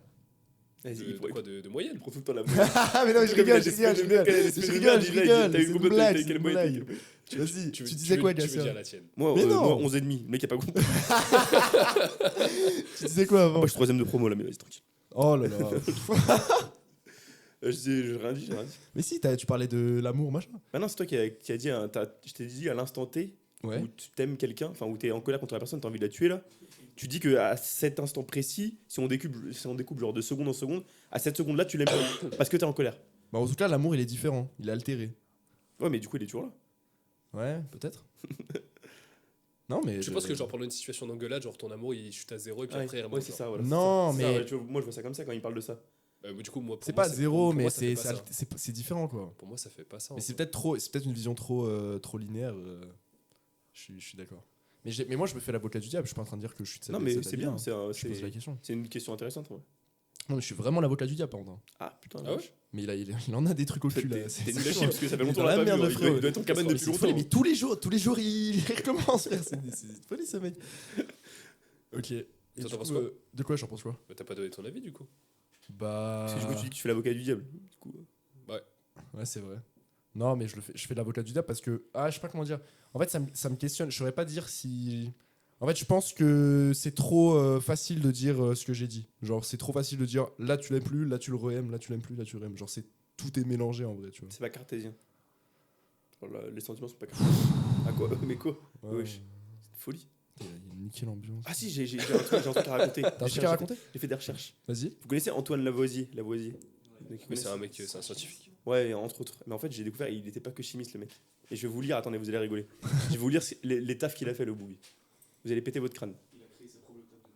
Vas-y, De il faut quoi de moyenne. prend tout le temps la Ah, mais non, je rigole, je rigole. T'as C'est eu une combien blague, t'as c'est quelle une moyenne blague. Vas-y, tu disais veux- quoi, Tu veux Gassia? dire la tienne. Moi, Mais non. moi 11,5. Le mec, il a pas compris. Tu disais quoi avant? Moi, je suis 3ème de promo là, mais vas-y, tranquille. Oh là là. J'ai rien dit, j'ai rien dit. Mais si, tu parlais de l'amour, machin. Bah non, c'est toi qui a dit, je t'ai dit à l'instant T, Ouais. où tu t'aimes quelqu'un, enfin où t'es en colère contre la personne, t'as envie de la tuer là. Tu dis que à cet instant précis, si on découpe genre de seconde en seconde, à cette seconde là, tu l'aimes pas parce que t'es en colère. Bah, en tout cas, l'amour, il est différent. Il est altéré. Ouais, mais du coup, il est toujours là. Ouais, peut-être. Non, mais. Tu penses que genre pendant une situation d'engueulade, genre ton amour il chute à 0 et puis Ouais, après il remonte, ouais, c'est genre. ça, voilà. Non, c'est ça, mais- ouais, tu vois, moi, je vois ça comme ça quand il parle de ça. Du coup, moi, pour C'est moi, pas zéro, pour mais moi, ça fait c'est pas ça. c'est différent, quoi. Pour moi, ça fait pas ça. Mais en c'est vrai. peut-être une vision trop linéaire. Je suis d'accord. Mais moi, je me fais l'avocat du diable. Je suis pas en train de dire que je suis de sa Non, de mais cet c'est avis, bien, hein. Je pose la question. c'est une question intéressante. Ouais. Non, mais je suis vraiment l'avocat du diable, par contre. Ah putain, Ah ouais vache. Mais il en a des trucs au cul, là. T'es nul à chier parce que ça fait Il est longtemps dans qu'on l'a la pas merde, vu. le Il frérot. doit être en cabane Mais depuis c'est longtemps. folie, mais tous les jours, il recommence. Frère. C'est une folie, ce mec. Ok. Et Toi, du t'en penses coup, quoi de quoi j'en pense quoi? Bah, t'as pas donné ton avis du coup. Bah. Parce que du coup, tu dis que tu fais l'avocat du diable. Du coup, Ouais, c'est vrai. Non, mais je fais l'avocat du diable parce que. Ah, je sais pas comment dire. En fait, ça me questionne. Je saurais pas dire si. En fait, je pense que c'est trop facile de dire ce que j'ai dit. Genre, c'est trop facile de dire là tu l'aimes plus, là tu le re-aimes, là tu l'aimes plus, là tu le re-aimes. Genre, tout est mélangé en vrai, tu vois. c'est pas cartésien. Genre, les sentiments sont pas cartésiens. Ah quoi? Mais quoi? Wesh. C'est une folie. Il a niqué l'ambiance. Ah si, j'ai un truc à raconter. T'as un truc à raconter? J'ai fait des recherches. Vas-y. Vous connaissez Antoine Lavoisier? Mais c'est un mec, c'est un scientifique. Ouais, entre autres. Mais en fait, j'ai découvert, il n'était pas que chimiste, le mec. Et je vais vous lire, attendez, vous allez rigoler. Je vais vous lire les tafs qu'il a fait, le boubi. Vous allez péter votre crâne. Il a créé sa propre table de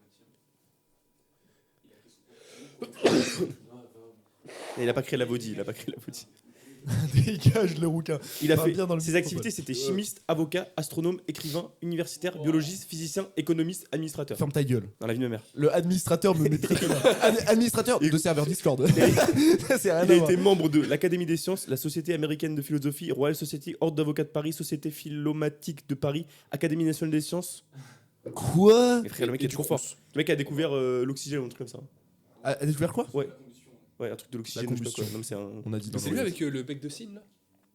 matière. Et il a pas créé la body, Dégage le rouquin. Il a Pas fait bien dans le ses micro, activités, Paul. c'était chimiste, avocat, astronome, écrivain, universitaire, biologiste, physicien, économiste, administrateur. Ferme ta gueule. Dans la vie de ma mère. Le administrateur me met très très bien. Administrateur de serveur Discord. C'est rien à Il a voir. été membre de l'Académie des sciences, la Société américaine de philosophie, Royal Society, Ordre d'avocats de Paris, Société philomatique de Paris, Académie nationale des sciences. Quoi? Et frère, le mec Et est du trop coup, fort. Le mec a découvert l'oxygène ou un truc comme ça. A découvert quoi? Ouais, un truc de l'oxygène. La je sais pas quoi. combustion. Non, mais c'est un. On a dit dans C'est lui avec le bec de cygne là.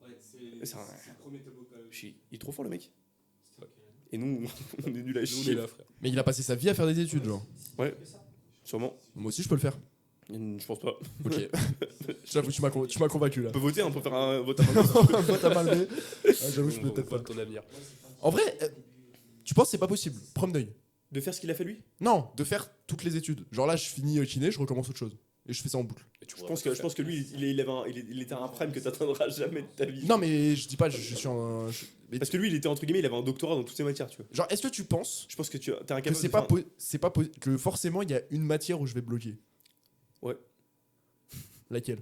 Ouais, C'est c'est un- le premier tableau pas. Il est trop fort le mec. Et nous, on est nuls à Nous on est chier. là, frère. Mais il a passé sa vie à faire des études, genre. Ouais, sûrement. Moi aussi, je peux le faire. Je pense pas. Ok. J'avoue, tu m'as convaincu là. On peut voter, on peut faire un vote à main. Moi, t'as mal levé. Ah, j'avoue, je peux On peut-être voit pas. ton avenir. En vrai, tu penses que c'est pas possible? Prendre d'œil. De faire ce qu'il a fait lui. Non, de faire toutes les études. Genre là, je finis kiné, je recommence autre chose. Et je fais ça en boucle. Mais tu Je pense que lui, il était à un prime que t'atteindras jamais de ta vie. Non, mais je dis pas, je suis en. Mais Parce que lui, il était entre guillemets, il avait un doctorat dans toutes ces matières, tu vois. genre, est-ce que tu penses Je pense que tu t'es incapable que c'est pas que forcément il y a une matière où je vais bloquer? Ouais. Laquelle?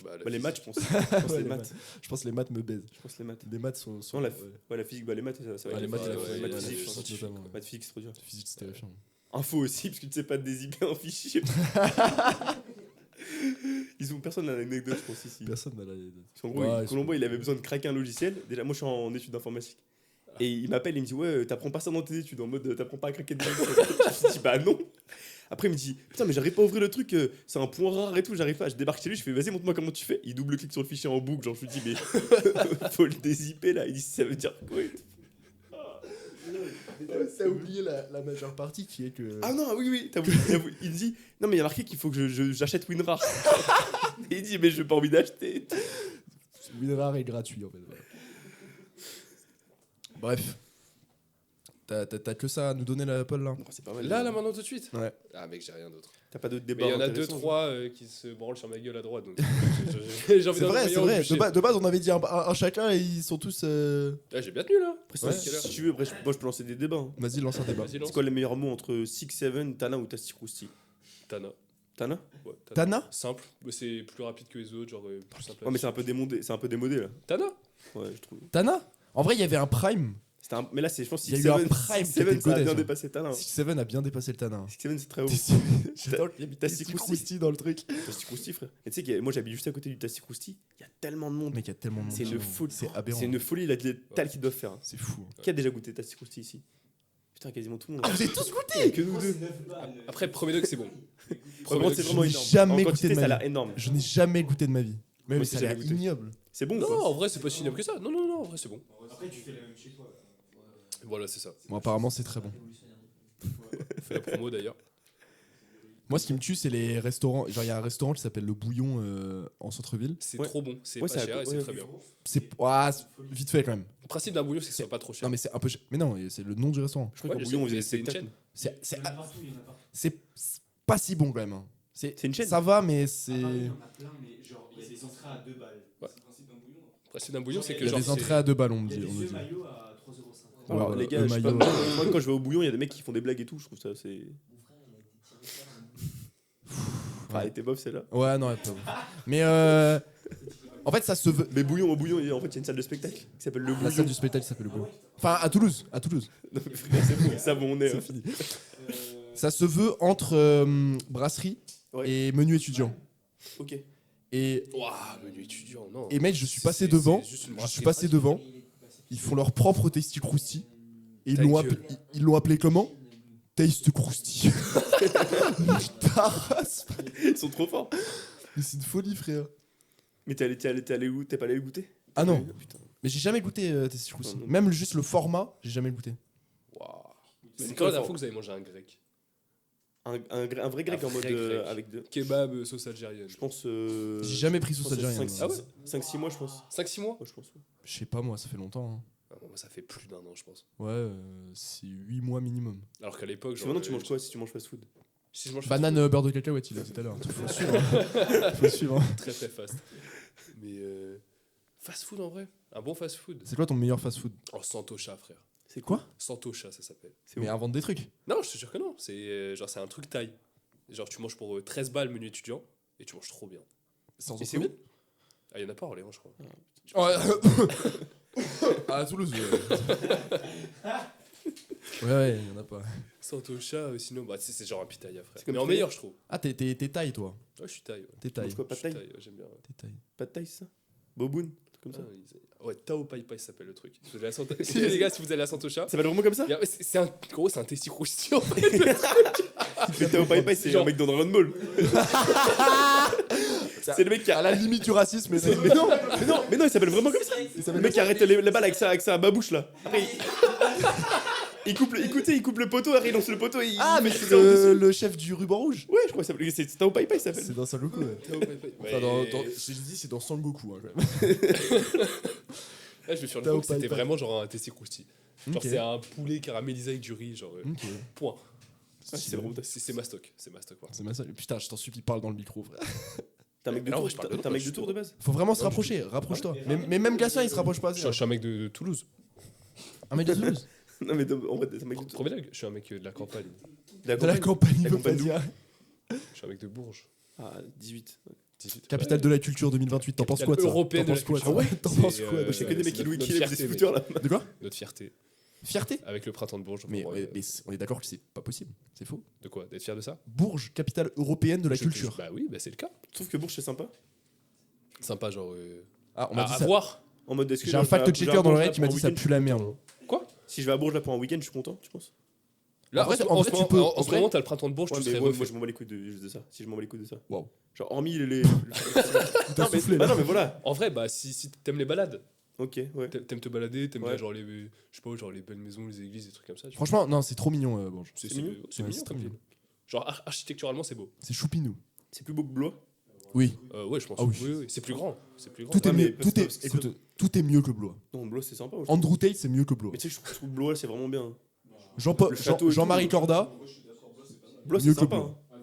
Bah, les maths, je pense. Je pense Ouais, les les maths. Je pense que les maths me baisent. Je pense les maths. Les maths sont. Non, la, ouais. ouais, la physique, les maths, ça va. Ah, les maths, ouais, maths ouais, physique, ouais, je pense. notamment, ouais. Maths physique, c'est trop dur. Physique, c'est terrifiant. Info aussi, parce que tu sais pas dézipper un fichier. Personne n'a l'anecdote, je pense, ici. Personne n'a la. Parce qu'en gros, Ouais, Colombo, il avait besoin de craquer un logiciel. Déjà, moi, je suis en études d'informatique. Et il m'appelle, il me dit, ouais, t'apprends pas ça dans tes études, en mode, t'apprends pas à craquer des logiciels. Je me dis, bah non. Après, il me dit, putain, mais j'arrive pas à ouvrir le truc, c'est un point rare et tout, j'arrive pas. Je débarque chez lui, je fais, vas-y, montre-moi comment tu fais. Il double-clique sur le fichier en boucle, genre, je lui dis, mais faut le dézipper là. Il dit, ça veut dire quoi et tout. T'as oublié la majeure partie qui est que. Ah non, oui, t'as oublié. Il dit, non, mais il y a marqué qu'il faut que j'achète WinRAR. Et il dit, mais j'ai pas envie d'acheter. WinRAR est gratuit en fait. Voilà. Bref. T'as que ça à nous donner la Paul là? C'est pas mal. Là, maintenant, tout de suite. Ouais. Ah, mec, j'ai rien d'autre. T'as pas d'autres Mais débats il y en a intéressants, 2-3 qui se branlent sur ma gueule à droite. Donc j'ai envie C'est d'en vrai, envoyer c'est un au vrai. bûcher. De base, on avait dit un chacun et ils sont tous. Ah, j'ai bien tenu là. Après, Ouais. si tu veux, après, moi je peux lancer des débats. Hein. Vas-y, lance un débat. Vas-y, lance. C'est quoi les meilleurs mots entre 6-7, Tana ou Tastikrousti? Tana. Tana? Ouais, Tana? Simple. Mais c'est plus rapide que les autres, genre plus simple. Ouais, mais c'est un peu démodé là. Tana. Ouais, je trouve. Tana? En vrai, il y avait un prime. Mais là, je pense que Il y a eu un 6-7, prime qui était 6-7, ça a godesse, bien hein. dépassé Tana. 6-7 a bien dépassé le Tana. 6-7, c'est très haut. J'adore qu'il y ait T'as Tastikrousti dans le truc. Tastikrousti, frère. Et tu sais que moi j'habite juste à côté du Tastikrousti. Il y a tellement de monde. Mec, il y a tellement de monde. C'est une folie. C'est aberrant. C'est une folie, il a des tales qu'ils doivent faire. hein. C'est fou. Qui a déjà goûté Tastikrousti ici? Putain, quasiment tout le monde. Ah, vous avez tous Il y goûté? a que nous deux. Après, premier degré, c'est bon. Vraiment, c'est Je vraiment n'ai énorme. jamais En goûté quantité, de ça ma a l'air vie. énorme. Je n'ai jamais goûté de ma vie. Mais Moi ça aussi, a l'air j'ai goûté. ignoble. C'est bon ou Non, pas en vrai, c'est pas si ignoble que ça. Non, non, non, en vrai, c'est bon. Après, tu fais la même chez toi. Voilà, c'est ça. Bon, apparemment, c'est très bon. On fait la promo d'ailleurs. Moi, ce qui me tue, c'est les restaurants. Genre, il y a un restaurant qui s'appelle Le Bouillon en centre-ville. C'est Ouais. trop bon, c'est Ouais, pas c'est cher et c'est ouais, très bien. C'est vite fait quand même. Le principe d'un bouillon, c'est que ça soit pas trop cher. Non, mais c'est un peu cher. Mais non, c'est le nom du restaurant. Je crois Ouais, qu'en je bouillon, sais, on faisait mais des c'est une spectacles. C'est Il y en a partout, il y en a partout. c'est pas si bon quand même. hein. C'est une chaîne. Ça va, mais À c'est. Paris, il y en a plein, mais genre, il y a des entrées à 2 balles. Ouais. C'est le principe d'un bouillon. Le principe d'un bouillon, c'est que Il y a genre. des entrées à 2 balles, on me Il y a dit. des on me œufs dit. maillots à 3,50 €. Alors, Ouais, les gars, le je sais pas, maillot. moi, quand je vais au bouillon, il y a des mecs qui font des blagues et tout. Je trouve ça, c'est. Ah, elle était bof celle-là. Ouais, non, pas bon. Mais en fait, ça se veut. Mais bouillon, au bouillon, en fait, il y a une salle de spectacle qui s'appelle le La bouillon. salle du spectacle s'appelle Le Bouillon. Enfin, à Toulouse. À Toulouse. Non, mais frère, c'est bon, ça, bon, on est. C'est fini. Ça se veut entre brasserie Ouais. et menu étudiant. Ok. Et, Waouh, menu étudiant, non. et mec, je suis C'est- passé c'est- devant. c'est juste une Je brasserie suis passé pratique. devant. Ils font leur propre Tasty Krusty. Et Ta gueule. ils l'ont appelé comment Taste Krusty. Ta race. Ils sont trop forts. Mais c'est une folie, frère. Mais t'es allé où? T'es pas allé le goûter? Ah non. Putain. Mais j'ai jamais goûté Tasty Krusty. Non, non. Même juste le format, j'ai jamais goûté. Waouh. C'est C'est quoi quand la le dernière fort fois que vous avez mangé un grec? Un vrai grec Un en mode vrai grec. avec de. Kebab, sauce algérienne. Je pense. J'ai jamais pris sauce algérienne. moi. Ah ouais 5-6 mois, je pense. 5-6 mois? Ouais, je pense. Je sais pas, moi, ça fait longtemps. hein. Ah, bon, ça fait plus d'un an, je pense. Ouais, c'est 8 mois minimum. Alors qu'à l'époque, Parce que maintenant, tu manges quoi si tu manges fast food? Si je mange Banane beurre de cacahuète, il a dit tout à l'heure. Faut suivre. hein. Faut suivre. hein. très très fast. Mais fast food en vrai? Un bon fast food? C'est quoi ton meilleur fast food Oh, Santocha, frère. C'est Quoi? Santocha, ça s'appelle. C'est Mais où? invente des trucs. Non, je te jure que non. C'est genre, c'est un truc taille. Genre, tu manges pour 13 balles menu étudiant et tu manges trop bien. Sans Et c'est où? Ah, il y en a pas à Orléans, je crois. À Toulouse. Ouais, il y en a pas. Santocha, sinon, bah, tu sais, c'est genre un pitaya, frère. C'est comme Mais en pitaya. meilleur, je trouve. Ah, t'es taille, toi. Ouais, je suis taille. Ouais. T'es Tu taille. manges quoi? Pas de Je suis taille? taille, ouais, j'aime bien. Ouais. T'es taille. Pas de taille, c'est ça? Boboon? Un truc comme ça. Ah, ouais, Tao Pai Pai, ça s'appelle le truc. Vous allez à les gars, si vous allez à Santocha, Ça s'appelle vraiment comme ça? c'est un gros, c'est un testis croustillant. Mais Tao Pai Pai, c'est Genre- un mec dans Dragon Ball. C'est le mec qui a. À la limite du racisme, mais Mais non, il s'appelle vraiment comme ça. Le mec qui arrête les balles avec sa babouche là. Après, il coupe le poteau, après il lance le poteau et il. Ah, mais il c'est fait ça au-dessus. le chef du ruban rouge. Ouais, je crois que ça s'appelle. C'est Tao Pai Pai, ça s'appelle. C'est dans Sangoku, ouais. Tao Pai Pai. Enfin, j'ai dit, c'est dans Sangoku, hein, quand même. Là, je me suis rendu Tao compte que Pai c'était Pai. vraiment genre un testis croustillant. Genre, Ok. c'est un poulet caramélisé avec du riz, genre. Ok. Point. Ah, c'est vraiment. C'est ma stock. C'est ma stock. C'est ma seule. Putain, je t'en supplie, parle dans le micro, frère. T'es un mec de Alors, tour, je parle t'es un mec de tour de base. Faut vraiment se Non, rapprocher, rapproche-toi. Mais même Gatien, il se rapproche pas assez. Je suis un mec de Toulouse. Un mec de Toulouse. Non, mais en vrai, t'es un mec de tour. Premier lag, je suis un mec de la campagne. De la campagne, il La veut campagne pas d'où dire. Je suis un mec de Bourges. Ah, 18. 18. Capitale de la culture 2028, t'en penses quoi de ça? européenne T'en de penses la quoi de ça? culture. T'en C'est, penses quoi de Moi, je sais ça? que des mecs c'est qui louent notre qui lèvent des fierté, scooters là. De quoi? Notre fierté. Fierté? Avec le printemps de Bourges. Mais, pour, on est d'accord que c'est pas possible, c'est faux. De quoi? D'être fier de ça? Bourges, capitale européenne de la culture. Bah oui, bah c'est le cas. Je trouve que Bourges c'est sympa. Sympa, genre. Ah, on m'a dit à ça. voir. En mode est-ce que J'ai un je vais à- je vais à fact-checker dans Bourges, l'oreille là, qui m'a pour dit un ça week-end, pue la merde. Si je vais à Bourges là pour un week-end, je suis content, tu penses? Là, En vrai, en ce tu moment- peux- en en ce vrai- moment, t'as le printemps de Bourges, Ouais, tu mais serais moi refait. je m'en bats les couilles de ça. Si je m'en bats les couilles de ça. Waouh. Genre hormis les. T'as Non, mais- soufflé bah là. non mais voilà. En vrai, bah si t'aimes les balades, Ok, ouais. t'aimes te balader, t'aimes Ouais. bien genre les, je sais pas, genre les belles maisons, les églises, des trucs comme ça. Franchement, non, c'est trop mignon, Bourges. c'est mignon. c'est Ouais, mignon c'est comme trop ville. mignon. Genre architecturalement, c'est beau. C'est choupinou. C'est plus beau que Blois. Oui. Ouais, je pense. Ah oui. Oui, oui, c'est plus grand. C'est plus grand. Tout est Ouais, mais mieux. parce que- parce que Écoute, tout est mieux que Blois. Non, Blois c'est sympa. aussi. Andrew Tate, c'est mieux que Blois. Mais tu sais, je trouve Blois c'est vraiment bien. Jean-Paul- le château et Jean-Marie tout. Corda. Blois Mieux c'est que sympa. Blois. hein.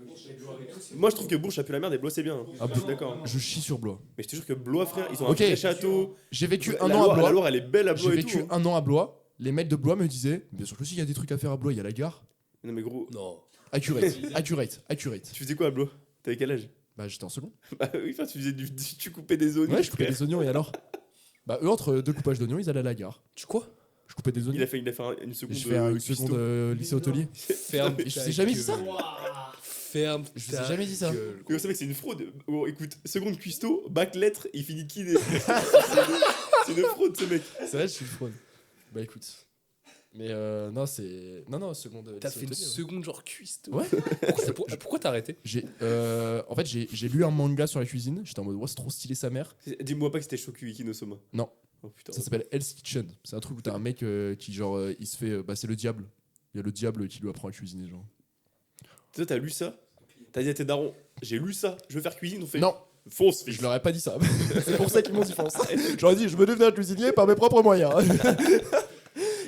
Moi je trouve que Bourges ça pue la merde et Blois c'est bien. Ah, Je suis d'accord. Je chie sur Blois. Mais je te jure que Blois frère, ils ont Ok. un vrai château. J'ai vécu La un an à Loire- La Blois. Loire elle est belle à J'ai Blois et vécu tout. hein. un an à Blois. Les mecs de Blois me disaient, bien sûr que si, il y a des trucs à faire à Blois, il y a la gare. Non mais gros, Non. Accurate. tu faisais quoi à Blois? T'avais quel âge? Bah, j'étais en second. Bah oui, enfin, tu faisais tu coupais des oignons. Ouais, je coupais frère. des oignons et alors? Bah, eux, entre deux coupages d'oignons, ils allaient à la gare. Tu quoi? Je coupais des Il oignons. a fait une seconde. Je fais une cuistot. seconde lycée hôtelier. Ferme. Et je t'ai jamais dit ça? Ferme. Je vous ai jamais dit ça. Mais vous savez que c'est une fraude. Oh, écoute, seconde cuistot, bac lettres, il finit kiné. C'est une fraude ce mec. C'est vrai, je suis une fraude. Bah, écoute. Mais non, c'est. Non, seconde. T'as lycée fait une hôtelier, ouais. seconde genre cuisse. toi. Ouais. Pourquoi t'as arrêté? En fait, j'ai lu un manga sur la cuisine. J'étais en mode, ouais, c'est trop stylé sa mère. Dis-moi pas que c'était Shokuiki no Soma. Non. Oh putain. Ça s'appelle Hell's Kitchen. C'est un truc où t'as un mec qui, genre, il se fait. Bah, c'est le diable. Il y a le diable qui lui apprend à cuisiner, genre. Toi, t'as lu ça? T'as dit à tes darons, j'ai lu ça, je veux faire cuisine, on fait. Non, Fonce, je leur ai pas dit ça. C'est pour ça qu'ils m'ont dit fonce. J'aurais dit, je veux devenir cuisinier par mes propres moyens.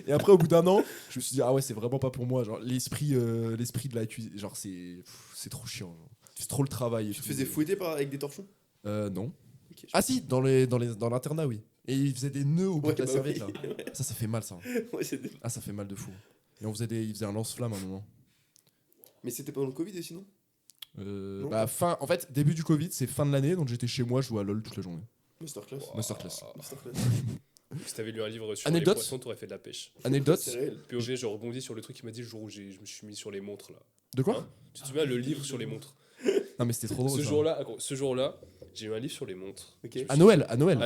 Et après, au bout d'un an, je me suis dit, ah ouais, c'est vraiment pas pour moi. Genre, l'esprit de la cuisine, genre, c'est trop chiant. Genre. C'est trop le travail. et Tu te tout. faisais fouetter avec des torchons? Non. Ok, je- Ah si, dans l'internat, oui. Et ils faisaient des nœuds au bout Ouais, de la bah serviette, oui. là. Ça fait mal, ça. Ouais, c'était- Ah, ça fait mal de fou. Et ils faisaient un lance-flamme à un moment. Mais c'était pendant le Covid et sinon? Non. En fait, début du Covid, c'est fin de l'année, donc j'étais chez moi, je jouais à LoL toute la journée. Masterclass. Masterclass. Masterclass. Si t'avais lu un livre sur Anecdote. les poissons, t'aurais fait de la pêche. Anecdote C'est réel. POV, je rebondis sur le truc qui m'a dit le jour où je me suis mis sur les montres là. de quoi Hein Tu te souviens le livre sur les montres? Non, mais c'était trop drôle. ça. Ce jour-là, j'ai eu un livre sur les montres. Ok. À Noël. À Noël.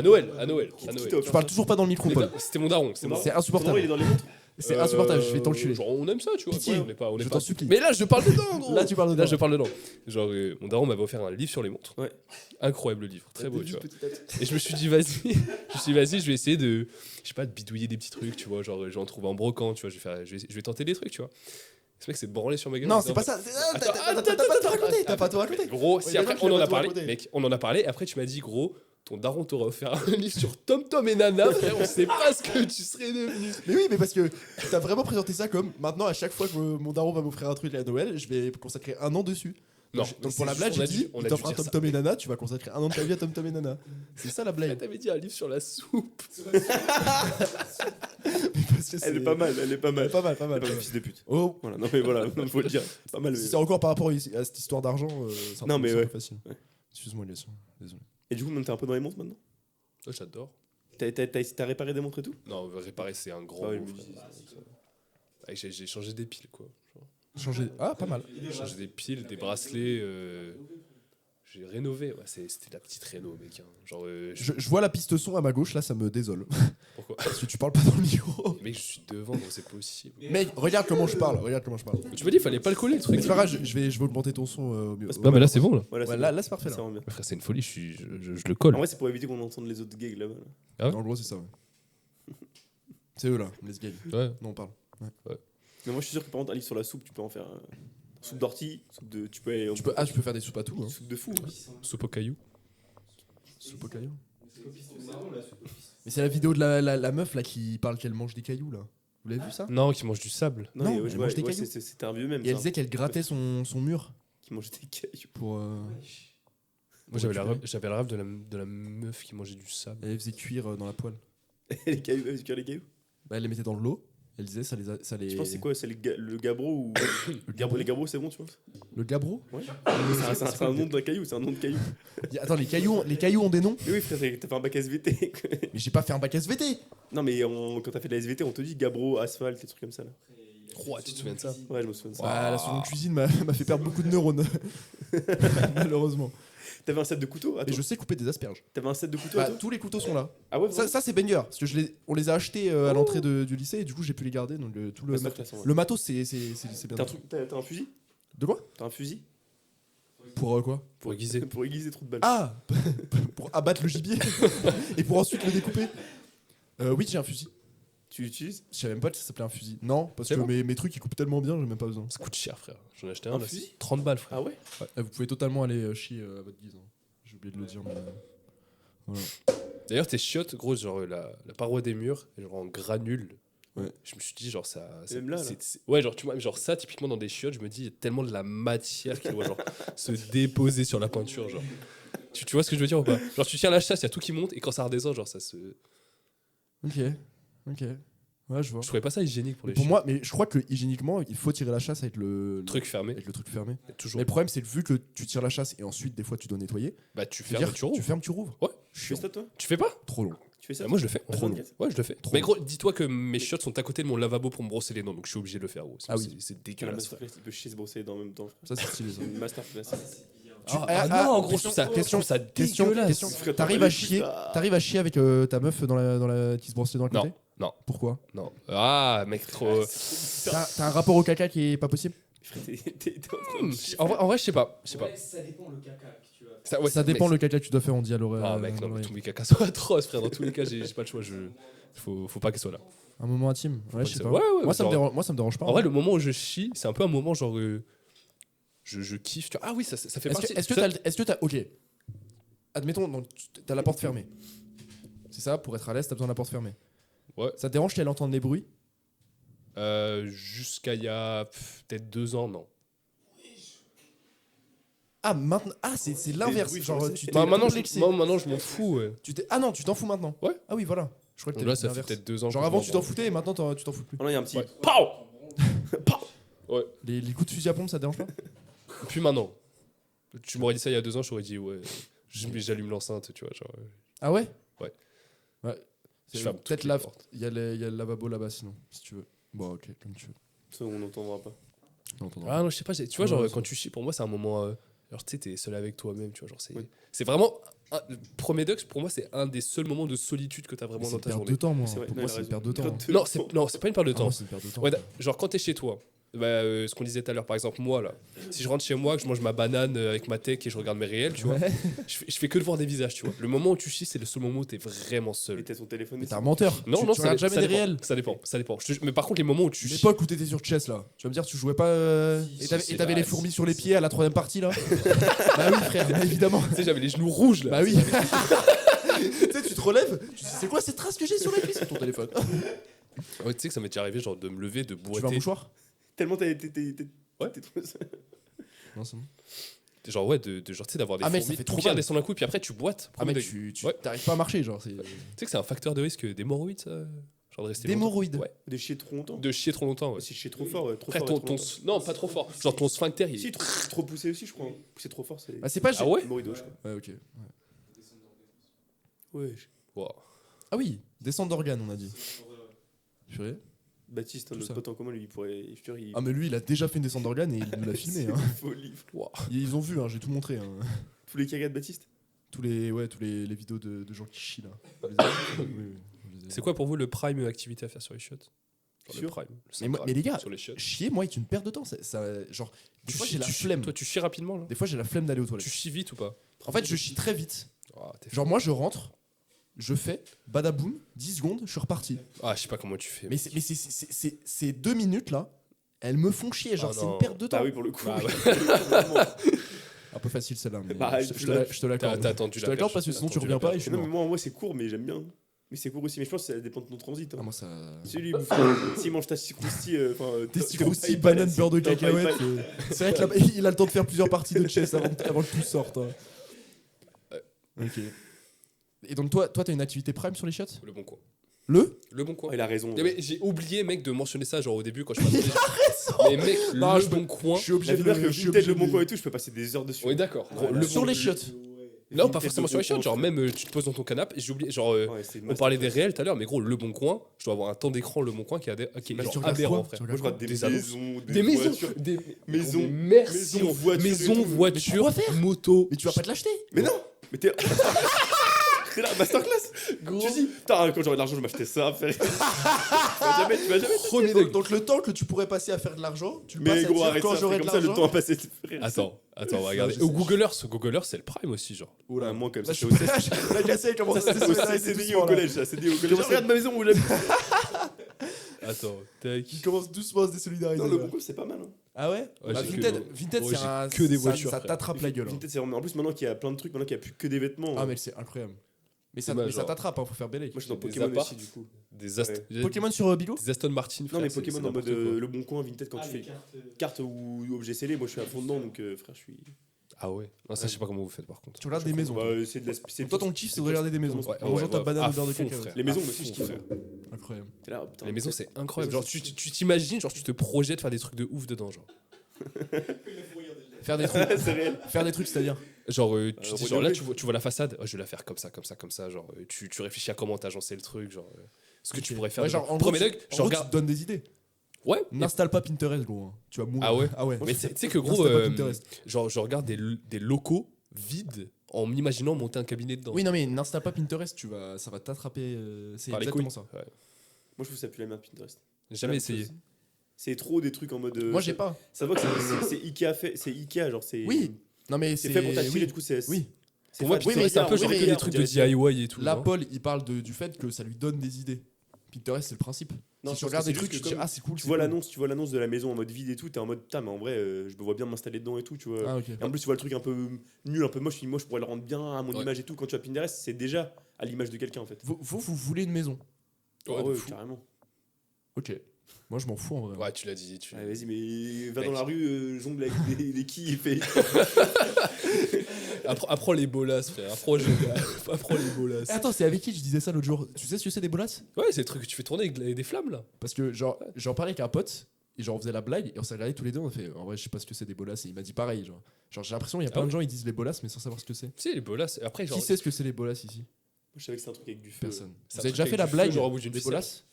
Tu parles toujours pas dans le micro, Paul. C'était mon daron. C'était mon C'est Ton nom, il est insupportable. dans les montres? C'est insupportable, je vais t'enculer. Genre, on aime ça, tu vois. Pitié, Ouais, on est je pas... t'en supplie. Mais là, je parle dedans, gros. Là, tu parles dedans. Là, je parle dedans. Genre, mon daron m'avait offert un livre sur les montres. Ouais. Incroyable livre, très beau, tu vois. Petit à petit. Et je me suis dit, vas-y, je vais essayer de, je sais pas, de bidouiller des petits trucs, tu vois. Genre, je vais en trouver en brocant, tu vois. Je vais tenter des trucs, tu vois. Ce mec s'est branlé sur ma gueule. Non, en c'est disant, pas ça. Attends, T'as pas tout raconté. T'as pas tout raconté. Gros, Ouais, si il y a après des gens on qui en l'ont a pas parlé, raconté. mec, on en a parlé. Après, tu m'as dit, gros, ton daron t'aura offert un livre sur Tom Tom et Nana, frère. On sait pas ce que tu serais devenu. Mais oui, mais parce que t'as vraiment présenté ça comme maintenant, à chaque fois que mon daron va m'offrir un truc à Noël, je vais consacrer un an dessus. Non, Donc pour la blague, j'ai dit, il t'offre un Tom Tom et Nana, tu vas consacrer un an de ta vie à Tom Tom et Nana. C'est ça la blague. T'avais dit un livre sur la soupe. Parce que Elle est pas mal, elle est pas mal. Pas mal, pas Elle mal. est pas mal, fils de pute. Oh, Voilà, non mais voilà, faut le dire. Pas mal. si c'est encore par rapport à cette histoire d'argent, c'est un Non, peu- mais c'est un peu ouais. facile. Ouais. Excuse-moi, Elias. Désolé. Et du coup, même t'es un peu dans les montres maintenant? Oh, j'adore. T'as réparé des montres et tout? Non, réparer, c'est un grand Ah oui, mot, mais frère. Ouais, j'ai changé des piles, quoi. Genre, Changer. Ah, pas mal. J'ai changé des piles, des bracelets. J'ai rénové. Ouais, c'était la petite réno, mec. Hein. Genre, Je vois la piste son à ma gauche, là, ça me désole. pourquoi? Parce que tu parles pas dans le micro. Mec, je suis devant, donc c'est possible. Mec, regarde comment je parle. Tu m'as dit, il fallait pas le coller, le truc. C'est pas grave, je vais augmenter ton son au mieux. Non, mais là, c'est bon, là. Voilà, Ouais, c'est là, bon. là, c'est parfait. Ça Là. rend bien. Frère, c'est une folie, je le colle. En vrai, c'est pour éviter qu'on entende les autres gags là-bas. là. Ah ouais En gros, c'est ça. Ouais. C'est eux là, les gays. Ouais. Non, on parle. Mais moi, je suis sûr que par contre, un livre sur la soupe, tu peux en faire. Soupe d'ortie, soupe de. Tu peux aller. Tu peux faire des soupes à tout. Hein. Soupe de fou. Hein. Soupe au caillou. Soupe aux cailloux. Mais c'est la vidéo de la meuf là qui parle qu'elle mange des cailloux là. Vous l'avez vu ça? Non, qui mange du sable. Non, Non, mais elle je mange des ouais, cailloux. c'était un vieux même. Et elle ça. disait qu'elle grattait son mur Qui mangeait des cailloux. pour. Moi, j'avais le rêve de la meuf qui mangeait du sable. Elle les faisait cuire dans la poêle. Les cailloux, elle cuire les cailloux. Bah, elle les mettait dans de l'eau. Elle disait ça les. Je pense que c'est quoi? C'est le gabbro ou. Les gabbros, c'est bon, tu vois? Le gabbro? Ouais. C'est un nom d'un caillou, c'est un nom de caillou. Attends, les cailloux ont des noms? Mais oui, frère, t'as fait un bac SVT. Mais j'ai pas fait un bac SVT! Non, mais quand t'as fait de la SVT, on te dit gabbro, asphalte, des trucs comme ça là. Tu te souviens de ça? Ouais, je me souviens de ça. Bah, la seconde cuisine m'a fait perdre beaucoup de neurones. Malheureusement. T'avais un set de couteaux? Mais Attends, je sais couper des asperges. t'avais un set de couteaux? Bah, toi tous les couteaux sont là. Ah ouais, Ça c'est banger, parce que on les a achetés à l'entrée du lycée et du coup j'ai pu les garder. Donc tout le, Masterclass, en vrai. le matos c'est bien. T'as un fusil? De quoi? T'as un fusil? Pour quoi? Pour aiguiser. Pour aiguiser trop de balles. Ah pour abattre le gibier et pour ensuite le découper. Oui, j'ai un fusil. Tu l'utilises? Je savais même pas que ça s'appelait un fusil. Non, parce C'est que bon. mes trucs ils coupent tellement bien, j'ai même pas besoin. Ça coûte cher, frère. J'en ai acheté Un un, là, fusil c'est 30 balles, frère. Ah ouais? Vous pouvez totalement aller chier à votre guise. Hein. J'ai oublié de le dire, mais. Voilà. D'ailleurs, tes chiottes, gros, genre la paroi des murs, est genre en granule. Ouais. Je me suis dit, genre, ça. Même là, là. Ouais, genre, tu vois, genre ça, typiquement dans des chiottes, je me dis, il y a tellement de la matière qui doit, genre, se déposer sur la peinture, genre. Tu vois ce que je veux dire ou pas? Genre, tu tiens la chasse, il y a tout qui monte, et quand ça redescend, genre, ça se. Ok. Ouais, je vois. Je trouvais pas ça hygiénique pour les Pour chiottes. moi, mais je crois que hygiéniquement, il faut tirer la chasse avec le Truc fermé, avec le truc fermé. toujours. Mais le problème, c'est que vu que tu tires la chasse et ensuite, des fois, tu dois nettoyer. Bah, tu je veux fermes, dire, tu rouvres. tu fermes, tu rouvres. Ouais. Tu fais ça toi? Tu fais pas? Trop long. Tu fais ça? Bah, moi, je le fais. Trop long. Ouais, je le fais. Trop Mais long. gros, dis-toi que mes chiottes sont à côté de mon lavabo pour me brosser les dents, donc je suis obligé de le faire, gros. Ah oui. C'est La dégueulasse. masterclass, il peut chier se brosser les dents en même temps. Ça, c'est stylé. Ça. C'est une masterclass. Il y a un Non, gros, question, ça question, ça question, dégueulasse. question. Frère, T'arrives t'as à pas les chier, couilles, là. t'arrives à chier avec ta meuf qui se brosse dans le Non. côté. Non. Pourquoi? Non. Ah, mec, trop. T'as un rapport au caca qui est pas possible? Frère, t'es en train de- En vrai, je sais pas. Je sais pas. Ouais, ça dépend le caca que tu vas. Ouais, Ça dépend mec, le caca que tu dois faire, on dit à l'oreille. Ah, mec, non, dans mais l'oreille. tous mes cacas sont atroces, frère. Dans tous les cas, j'ai pas le choix. Faut pas qu'elle soit là. Un moment intime. Ouais, je sais pas. Ouais, ouais, Moi, ça me genre- dérange, moi, ça me dérange pas. En vrai, le moment où je chie, c'est un peu un moment genre. Je kiffe. Tu vois. Ah oui, ça fait partie. Est-ce que t'as. Ok. Admettons, donc, t'as la porte fermée. C'est ça, pour être à l'aise, t'as besoin de la porte fermée. Ouais. Ça te dérange qu'elle entende les bruits? Jusqu'à il y a peut-être 2 ans, non. Ah, maintenant. Ah, c'est l'inverse. bruits, Genre, je tu sais. t'es Maintenant, complexé. maintenant, je m'en fous. Ouais. Ah non, tu t'en fous maintenant? Ouais. Ah oui, voilà. Je crois que Donc t'es là, ça fait l'inverse. peut-être 2 ans. Genre que avant, je tu m'en t'en foutais et maintenant, tu t'en fous plus. Oh non, il y a un petit. Ouais. Pow Ouais. Les coups de fusil à pompe, ça te dérange pas? Puis maintenant. Tu m'aurais dit ça il y a 2 ans, j'aurais dit ouais. J'allume l'enceinte, tu vois. Genre, Ah ouais? Ouais. Ouais. Je ferme Peut-être toutes les là. portes. Il y a le lavabo là-bas sinon, si tu veux. Bon, ok, comme tu veux. Ça, on n'entendra pas. Non, attends, Ah non, je sais pas. Tu vois, Ouais, genre, ouais, quand tu chies, pour moi, c'est un moment. Genre, tu sais, t'es seul avec toi-même, tu vois. Genre, Oui. c'est vraiment. Premier Dux, pour moi, c'est un des seuls moments de solitude que t'as Mais vraiment c'est dans une ta perte journée. de temps, moi. C'est vrai, Pour non, moi, il a c'est une raison. perte de temps. Perte de- Non, c'est pas une perte de Ah, temps. moi, c'est une perte de temps. Ouais, genre quand t'es chez toi, ce qu'on disait tout à l'heure, par exemple, moi là, si je rentre chez moi, que je mange ma banane avec ma tech et je regarde mes réels, tu vois, Ouais. je fais que de voir des visages, tu vois. Le moment où tu chies, c'est le seul moment où t'es vraiment Et seul. t'as ton téléphone. Mais aussi. t'es un menteur. Non, tu, non, tu ça regardes jamais des dépend, réels. Ça dépend, ça dépend. Mais par contre, les moments où tu chies. L'époque où t'étais sur Chess là, tu vas me dire tu jouais pas et t'avais si, et t'avais bah, les fourmis sur les pieds à la 3ème partie là. Bah oui frère, bah, évidemment. Tu sais, j'avais les genoux rouges là. Bah oui. Tu sais, tu te relèves, tu sais c'est quoi cette trace que j'ai sur les cuisses sur ton téléphone? Ouais, tu sais que ça m'est déjà arrivé, genre de me lever, de Tu veux un boiter. mouchoir? Tellement t'es. Ouais. T'es trop. Non, c'est bon. Genre, ouais, genre, tu sais, d'avoir des Ah, mais ça fourmis, fait tout trop bien mal. descendre un coup, puis après tu boites. Ah mais Premier degré. tu Ouais. t'arrives pas à marcher genre c'est Tu sais que c'est un facteur de risque d'hémorroïdes, ça. Genre de rester D'hémorroïdes. longtemps. Ouais. De chier trop longtemps. De chier trop longtemps, ouais. Si je chie trop fort, trop Après, fort. ton, et trop longtemps. non, pas trop fort. Genre ton sphincter, il Si, trop poussé aussi, je crois. Pousser trop fort, c'est. Ah c'est pas Ah ouais. Morido, je crois. Ouais, OK. Ouais. Wow. Ah oui, descente d'organes on a dit. Purée. Baptiste, Tout notre ça. pote en commun, lui, il pourrait. Je suis sûr, il. Ah mais lui il a déjà fait une descente d'organes et il nous l'a filmé hein. Folie. Ils ont vu hein, j'ai tout montré hein. Tous les cagas de Baptiste. Tous les les vidéos de gens qui chient là. Vous les avez vus? Oui, oui, je les ai. C'est quoi pour vous le prime activité à faire sur les shots? Genre le Sûr. prime. Le Mais, saint moi- prime mais les gars, sur les shots. chier moi est une perte de temps. Genre des fois j'ai la flemme. Toi, tu chies rapidement là? Des fois j'ai la flemme d'aller aux toilettes. Tu chies vite ou pas? En fait je chie très vite. Ah, t'es Genre moi je rentre, je fais badaboum, 10 secondes, je suis reparti. Ah, je sais pas comment tu fais. Mais ces 2 minutes là, elles me font chier. Genre Ah c'est non. une perte de temps. Bah oui, pour le coup. Bah oui. Un peu facile celle-là. Mais Bah, je te l'accorde. T'as attendu Je te la l'accorde perche. parce que sinon T'as tu attendu reviens la pas et perche. je suis Non, mort. mais moi, en vrai, c'est court, mais j'aime bien. Mais c'est court aussi, mais je pense que ça dépend de ton transit. Ah Hein. moi ça. Si lui, s'il mange ta croustille, Des croustilles, banane, beurre de cacahuète. C'est vrai qu'il a le temps de faire plusieurs parties de chess avant que tout sorte. hein. Ok. Et donc toi t'as une activité prime sur les shots? Le bon coin. Le Le bon coin. Il a raison. Mais j'ai oublié, mec, de mentionner ça genre au début quand je parlais. Mais mec, Non, le je peux- bon coin. Je suis obligé J'avais peur que je suis Vintage, le obligé bon de- coin et tout, je peux passer des heures dessus. Oui, d'accord. Ouais, Le Sur bon- les shots. Non, pas Vintage, forcément le sur les bon shots, coin, genre même tu te poses dans ton canapé, j'ai oublié, genre Ouais, c'est une on parlait des masterclass. réels tout à l'heure, mais gros, le bon coin, je dois avoir un temps d'écran, le bon coin qui est, qui est Mais genre tu regardes aberrant, quoi frère. Tu Moi, je regarde des Des annonces. maisons, Des maisons, voitures. des Maisons, mais merci, maisons, voitures et maisons, tout. voitures, Mais tu vas faire motos. Mais tu vas pas te l'acheter. Mais non. Mais t'es. C'est là, masterclass. Gros. Tu dis, putain, quand j'aurai de l'argent, je vais m'acheter ça. Frère. Tu vas jamais. Premier degré. Donc le temps que tu pourrais passer à faire de l'argent, tu le Mais passes à gros, dire arrête quand ça. j'aurai Comme de ça, le l'argent. temps a passé. frère. Attends, regardez. je sais. Au Google Earth, c'est le prime aussi, genre. Oula, moi, quand même. Là, Ça, je c'est suis la cassée commence à se au désolider CDI doucement, au là. collège. Ça, CDI au collège. Comment ça Regarde ma maison où j'habite. Attends, tac. Il commence doucement à se désolidariser. Non, le là. bon coup, c'est pas mal. Hein. Ah ouais, Ouais, bah, j'ai que Vinted, des- Vinted, ouais, c'est j'ai un que des ça- voitures, ça frère. t'attrape la gueule. hein. Vinted, c'est vraiment. En plus, maintenant qu'il y a plein de trucs, maintenant qu'il n'y a plus que des vêtements. Ah mais c'est incroyable. Mais ça, Dommage, mais ça genre. t'attrape, hein, faut faire bélé. Moi, je suis dans Des Pokémon apparts. aussi, du coup. Des Pokémon sur Bigo. Des Aston Martin, frère. Non, mais c'est Pokémon en n'importe mode quoi. le bon coin, Vinted, quand tu fais carte ou objet scellé, moi je suis à fond dedans, donc frère, je suis. Ah ouais. Non, ça, je sais pas comment vous faites par contre. Tu regardes des maisons. Bah, c'est de la. C'est Toi ton kiff c'est de regarder des maisons. Ouais, En mangeant ta banane à au beurre de fond, cacahuète. frère. Les maisons, À moi aussi, je fond, kiffe. frère. Incroyable. T'es là, putain, Les maisons, c'est incroyable. Les Genre, tu t'imagines, genre, tu te projettes faire des trucs de ouf dedans, genre. Faire des trucs. c'est réel. Faire des trucs, c'est-à-dire. Genre, tu dis, genre là, rénover. tu vois la façade, oh, je vais la faire comme ça, comme ça, comme ça. Genre, tu réfléchis à comment t'agencer le truc, genre, ce que tu pourrais faire. Ouais, dedans. genre, en gros, Premier degré, en je gros, tu regarde. te donnes des idées. Ouais. N'installe pas Pinterest, gros. Hein. Tu vas mourir. Ah ouais. Ah ouais. Mais tu sais que gros, N'installe pas Pinterest. genre je regarde des locaux vides en m'imaginant monter un cabinet dedans. Oui, non, mais n'installe pas Pinterest, ça va t'attraper. C'est Par les exactement couilles. ça. Ouais. Moi, je trouve ça pue la merde, Pinterest. J'ai jamais La essayé. chose. C'est trop des trucs en mode. Moi, j'ai pas. Ça voit que c'est Ikea fait. C'est Ikea, genre c'est. Oui. Non, mais C'est fait pour t'attirer, oui. du coup, c'est. Oui. C'est Pour moi, fait- oui, mais c'est un peu oui, genre mais que des trucs de DIY et tout. Là, non Paul, il parle du fait que ça lui donne des idées. Pinterest, c'est le principe. Non, Si je tu pense regardes que des c'est trucs, juste tu que te dis, comme ah, c'est cool. Tu vois l'annonce de la maison en mode vide et tout, t'es en mode putain, mais en vrai, je me vois bien m'installer dedans et tout, tu vois. Ah, ok. Et en plus, tu vois le truc un peu nul, un peu moche, moi je pourrais le rendre bien à mon Ouais. image et tout. Quand tu as Pinterest, c'est déjà à l'image de quelqu'un en fait. Vous voulez une maison. Ouais, Ah de ouais, fou. carrément. Ok. Moi, je m'en fous en vrai. Ouais, tu l'as dit. Ouais, vas-y, mais va Mec. dans la rue, jongle avec des quilles et fais. Apprends les bolas, frère. Apprends les bolas. Eh, attends, c'est avec qui je disais ça l'autre jour? Tu sais ce que c'est des bolas? Ouais, c'est le truc que tu fais tourner avec des flammes là. Parce que genre j'en parlais avec un pote et genre on faisait la blague et on s'est regardé tous les deux, on a fait en vrai je sais pas ce que c'est des bolas et il m'a dit pareil genre j'ai l'impression il y a plein Ah de ouais. gens ils disent les bolas mais sans savoir ce que c'est. Tu sais, les bolas. Après, genre. Qui sait ce que c'est les bolas ici? Moi, je savais que c'était un truc avec du feu. Personne. c'est Vous un avez truc déjà avec fait la du feu, blague genre au bout d'une des ficelle. bolas?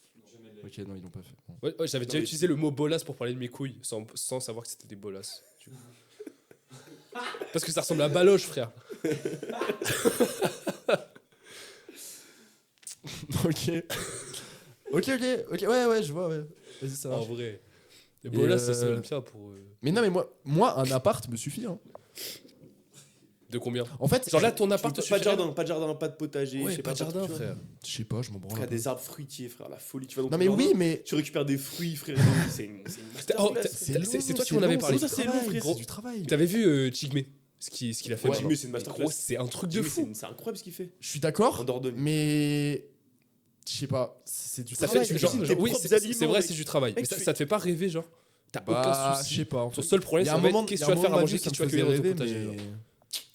Ok non ils l'ont pas fait. Bon. Ouais, j'avais déjà Non, mais utilisé le mot bolas pour parler de mes couilles sans savoir que c'était des bolas. du coup. Parce que ça ressemble à baloche, frère. Ok. Ok ouais je vois ouais. Vas-y ça En marche. vrai. Les Et, bolas, ça sonne bien pour. Mais non mais moi un appart me suffit hein. De combien? En fait Genre là, ton appart te Pas de suffirait? jardin, pas de potager, Ouais, je sais pas de jardin, tu vois. frère. je sais pas je m'en branle. Frère, un peu. des arbres fruitiers, frère, la folie. Tu vas dans Non ton mais jardin, oui mais tu récupères des fruits, frère. C'est une Oh, masterclass. c'est toi qui m'en avais parlé. Ça, c'est long, frère. C'est du travail. T'avais vu Chigme ce qu'il a fait Ouais, là-bas. Chigme, c'est une masterclass. Gros, c'est un truc de Jimmy, fou. c'est incroyable ce qu'il fait. Je suis d'accord En Dordogne. mais je sais pas c'est du Ça travail. fait, tu genre, cuisines genre, tes oui, propres c'est aliments, vrai, mec. c'est du travail. Mec, Mais tu ça te fait pas rêver, genre? T'as aucun Bah, je souci. sais pas. En Ton fait. seul problème, Il y c'est a un en fait moment, qu'est-ce il que y a tu un vas faire à moment de ma manger, vie, qu'est-ce que tu ça vas me cueillir dans faisait ton rêver, potager. mais- genre.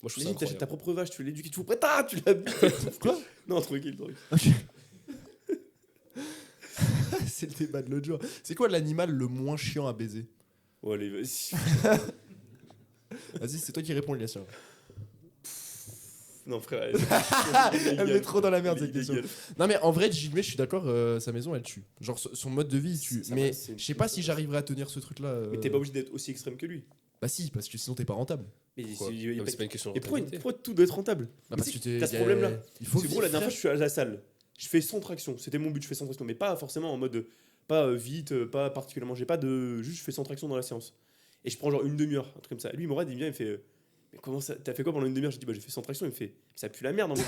Moi, je trouve ça Imagine, t'achètes ta incroyable. propre vache, tu l'éduques, tu fais pas, tu l'habites. Quoi? Non, tranquille, tranquille. C'est le débat de l'autre jour. C'est quoi l'animal le moins chiant à baiser? Oh, allez, vas-y. Vas-y, c'est toi qui réponds, Elias. Non, frère. Elle met trop dans la merde Il est cette question. illégal. Non mais en vrai, Jigme, je suis d'accord, sa maison elle tue. Genre son mode de vie il tue. Ça Mais va, c'est- je sais pas si j'arriverai à tenir ce truc là. Mais t'es pas obligé d'être aussi extrême que lui. Bah si, parce que sinon t'es pas rentable. Mais Quoi il y a Non, pas- c'est pas une question de Et pourquoi rentabilité. tout doit être rentable? Bah, Mais parce tu que sais, t'as ce problème-là. Il faut C'est gros, la vivre, dernière fois, frère. je suis à la salle. Je fais 100 tractions. C'était mon but, je fais 100 tractions. Mais pas forcément en mode. Pas vite, pas particulièrement. J'ai pas de. Juste, je fais 100 tractions dans la séance. Et je prends genre une demi-heure, un truc comme ça. Lui, Morad, il vient, il me fait. Mais comment ça? T'as fait quoi pendant une demi-heure? Je dis, bah, j'ai fait 100 tractions. Il me fait. Ça pue la merde, en mode.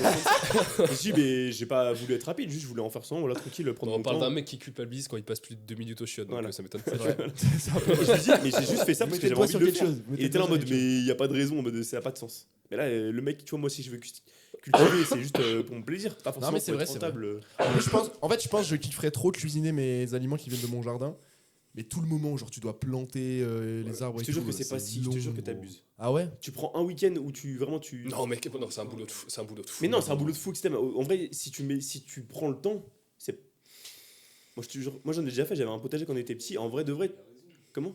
Je dis, mais j'ai pas voulu être rapide, juste, je voulais en faire 100, voilà, tranquille, prendre On mon parle temps. d'un mec qui culpabilise quand il passe plus de 2 minutes au chiottes, donc Voilà. ça m'étonne pas. C'est vrai. C'est un peu- Et je lui dis, mais j'ai juste fait ça parce que Mettez le j'avais doigt envie sur de le quelque faire. chose. Il était là en mode, mais il y a pas de raison, en mode, ça a pas de sens. Mais là, le mec, tu vois, moi, si je veux cultiver, c'est juste pour mon plaisir, pas forcément mais c'est pour vrai, être c'est rentable. En fait, je pense que je kifferais trop cuisiner mes aliments qui viennent de mon jardin. Mais tout le moment, genre tu dois planter les arbres Je et te jure tout, que c'est pas si, je te jure que t'abuses. Ah ouais? Tu prends un week-end où tu vraiment tu. Non, mec, non, c'est un boulot de fou. C'est un boulot de fou. Mais non, c'est un boulot de fou extrême. En vrai, si tu prends le temps, c'est. Moi, je te jure, moi j'en ai déjà fait. J'avais un potager quand on était petit. En vrai, de vrai. Comment?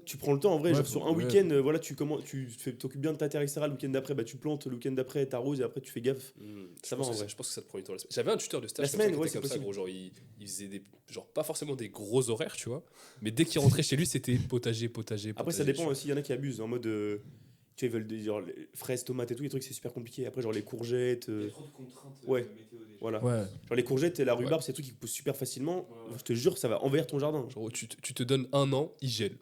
Tu prends le temps en vrai, Ouais, genre sur un ouais. week-end, voilà, t'occupes bien de ta terre, etc. Le week-end d'après, bah, tu plantes, le week-end d'après, t'arroses et après tu fais gaffe. Ça va, en vrai. Je pense que ça te prend du temps la semaine. J'avais un tuteur de stage La comme ça, semaine, qui ouais, était c'est comme ça, possible. gros. Genre, il faisait des. Genre, pas forcément des gros horaires, tu vois. Mais dès qu'il rentrait chez lui, c'était potager. Après, ça dépend aussi, il y en a qui abusent en mode. Tu sais, ils veulent genre les fraises, tomates et tout, les trucs c'est super compliqué. Après, genre les courgettes. Trop de contraintes ouais. météo déjà. Voilà. Ouais. Genre les courgettes et la rhubarbe, c'est des trucs qui poussent super facilement. Je te jure, ça va envahir ton jardin. Genre, tu te donnes 1 an, il gèle.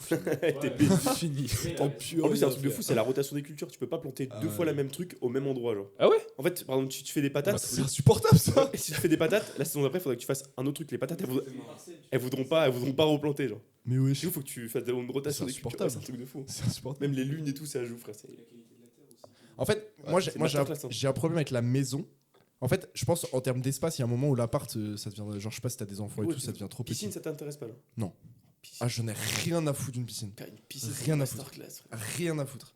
T'es baisé. Fini. T'en plus En plus, c'est un rien truc de faire. fou, c'est la rotation des cultures. Tu peux pas planter Ah deux ouais. fois la même truc au même endroit. Genre. Ah ouais? En fait, par exemple, tu fais des patates. C'est insupportable ça! Et si tu fais des patates, la saison d'après, il faudrait que tu fasses un autre truc. Les patates, elles voudront pas replanter. Genre. Mais oui, Du coup, faut que tu fasses une rotation C'est des cultures. insupportable. Ouais, c'est un truc de fou. c'est insupportable. Même les lunes et tout, ça joue, frère. En fait, moi, c'est j'ai masterclass, hein. un problème avec la maison. En fait, je pense en termes d'espace, il y a un moment où l'appart, ça devient. Genre, je sais pas si t'as des enfants et Ouais, tout, ça devient trop petit. Piscine, ça t'intéresse pas là? Non. Piscine. Ah, j'en ai rien à foutre d'une piscine. Putain, une piscine, Rien c'est à foutre. masterclass, frère. Rien à foutre.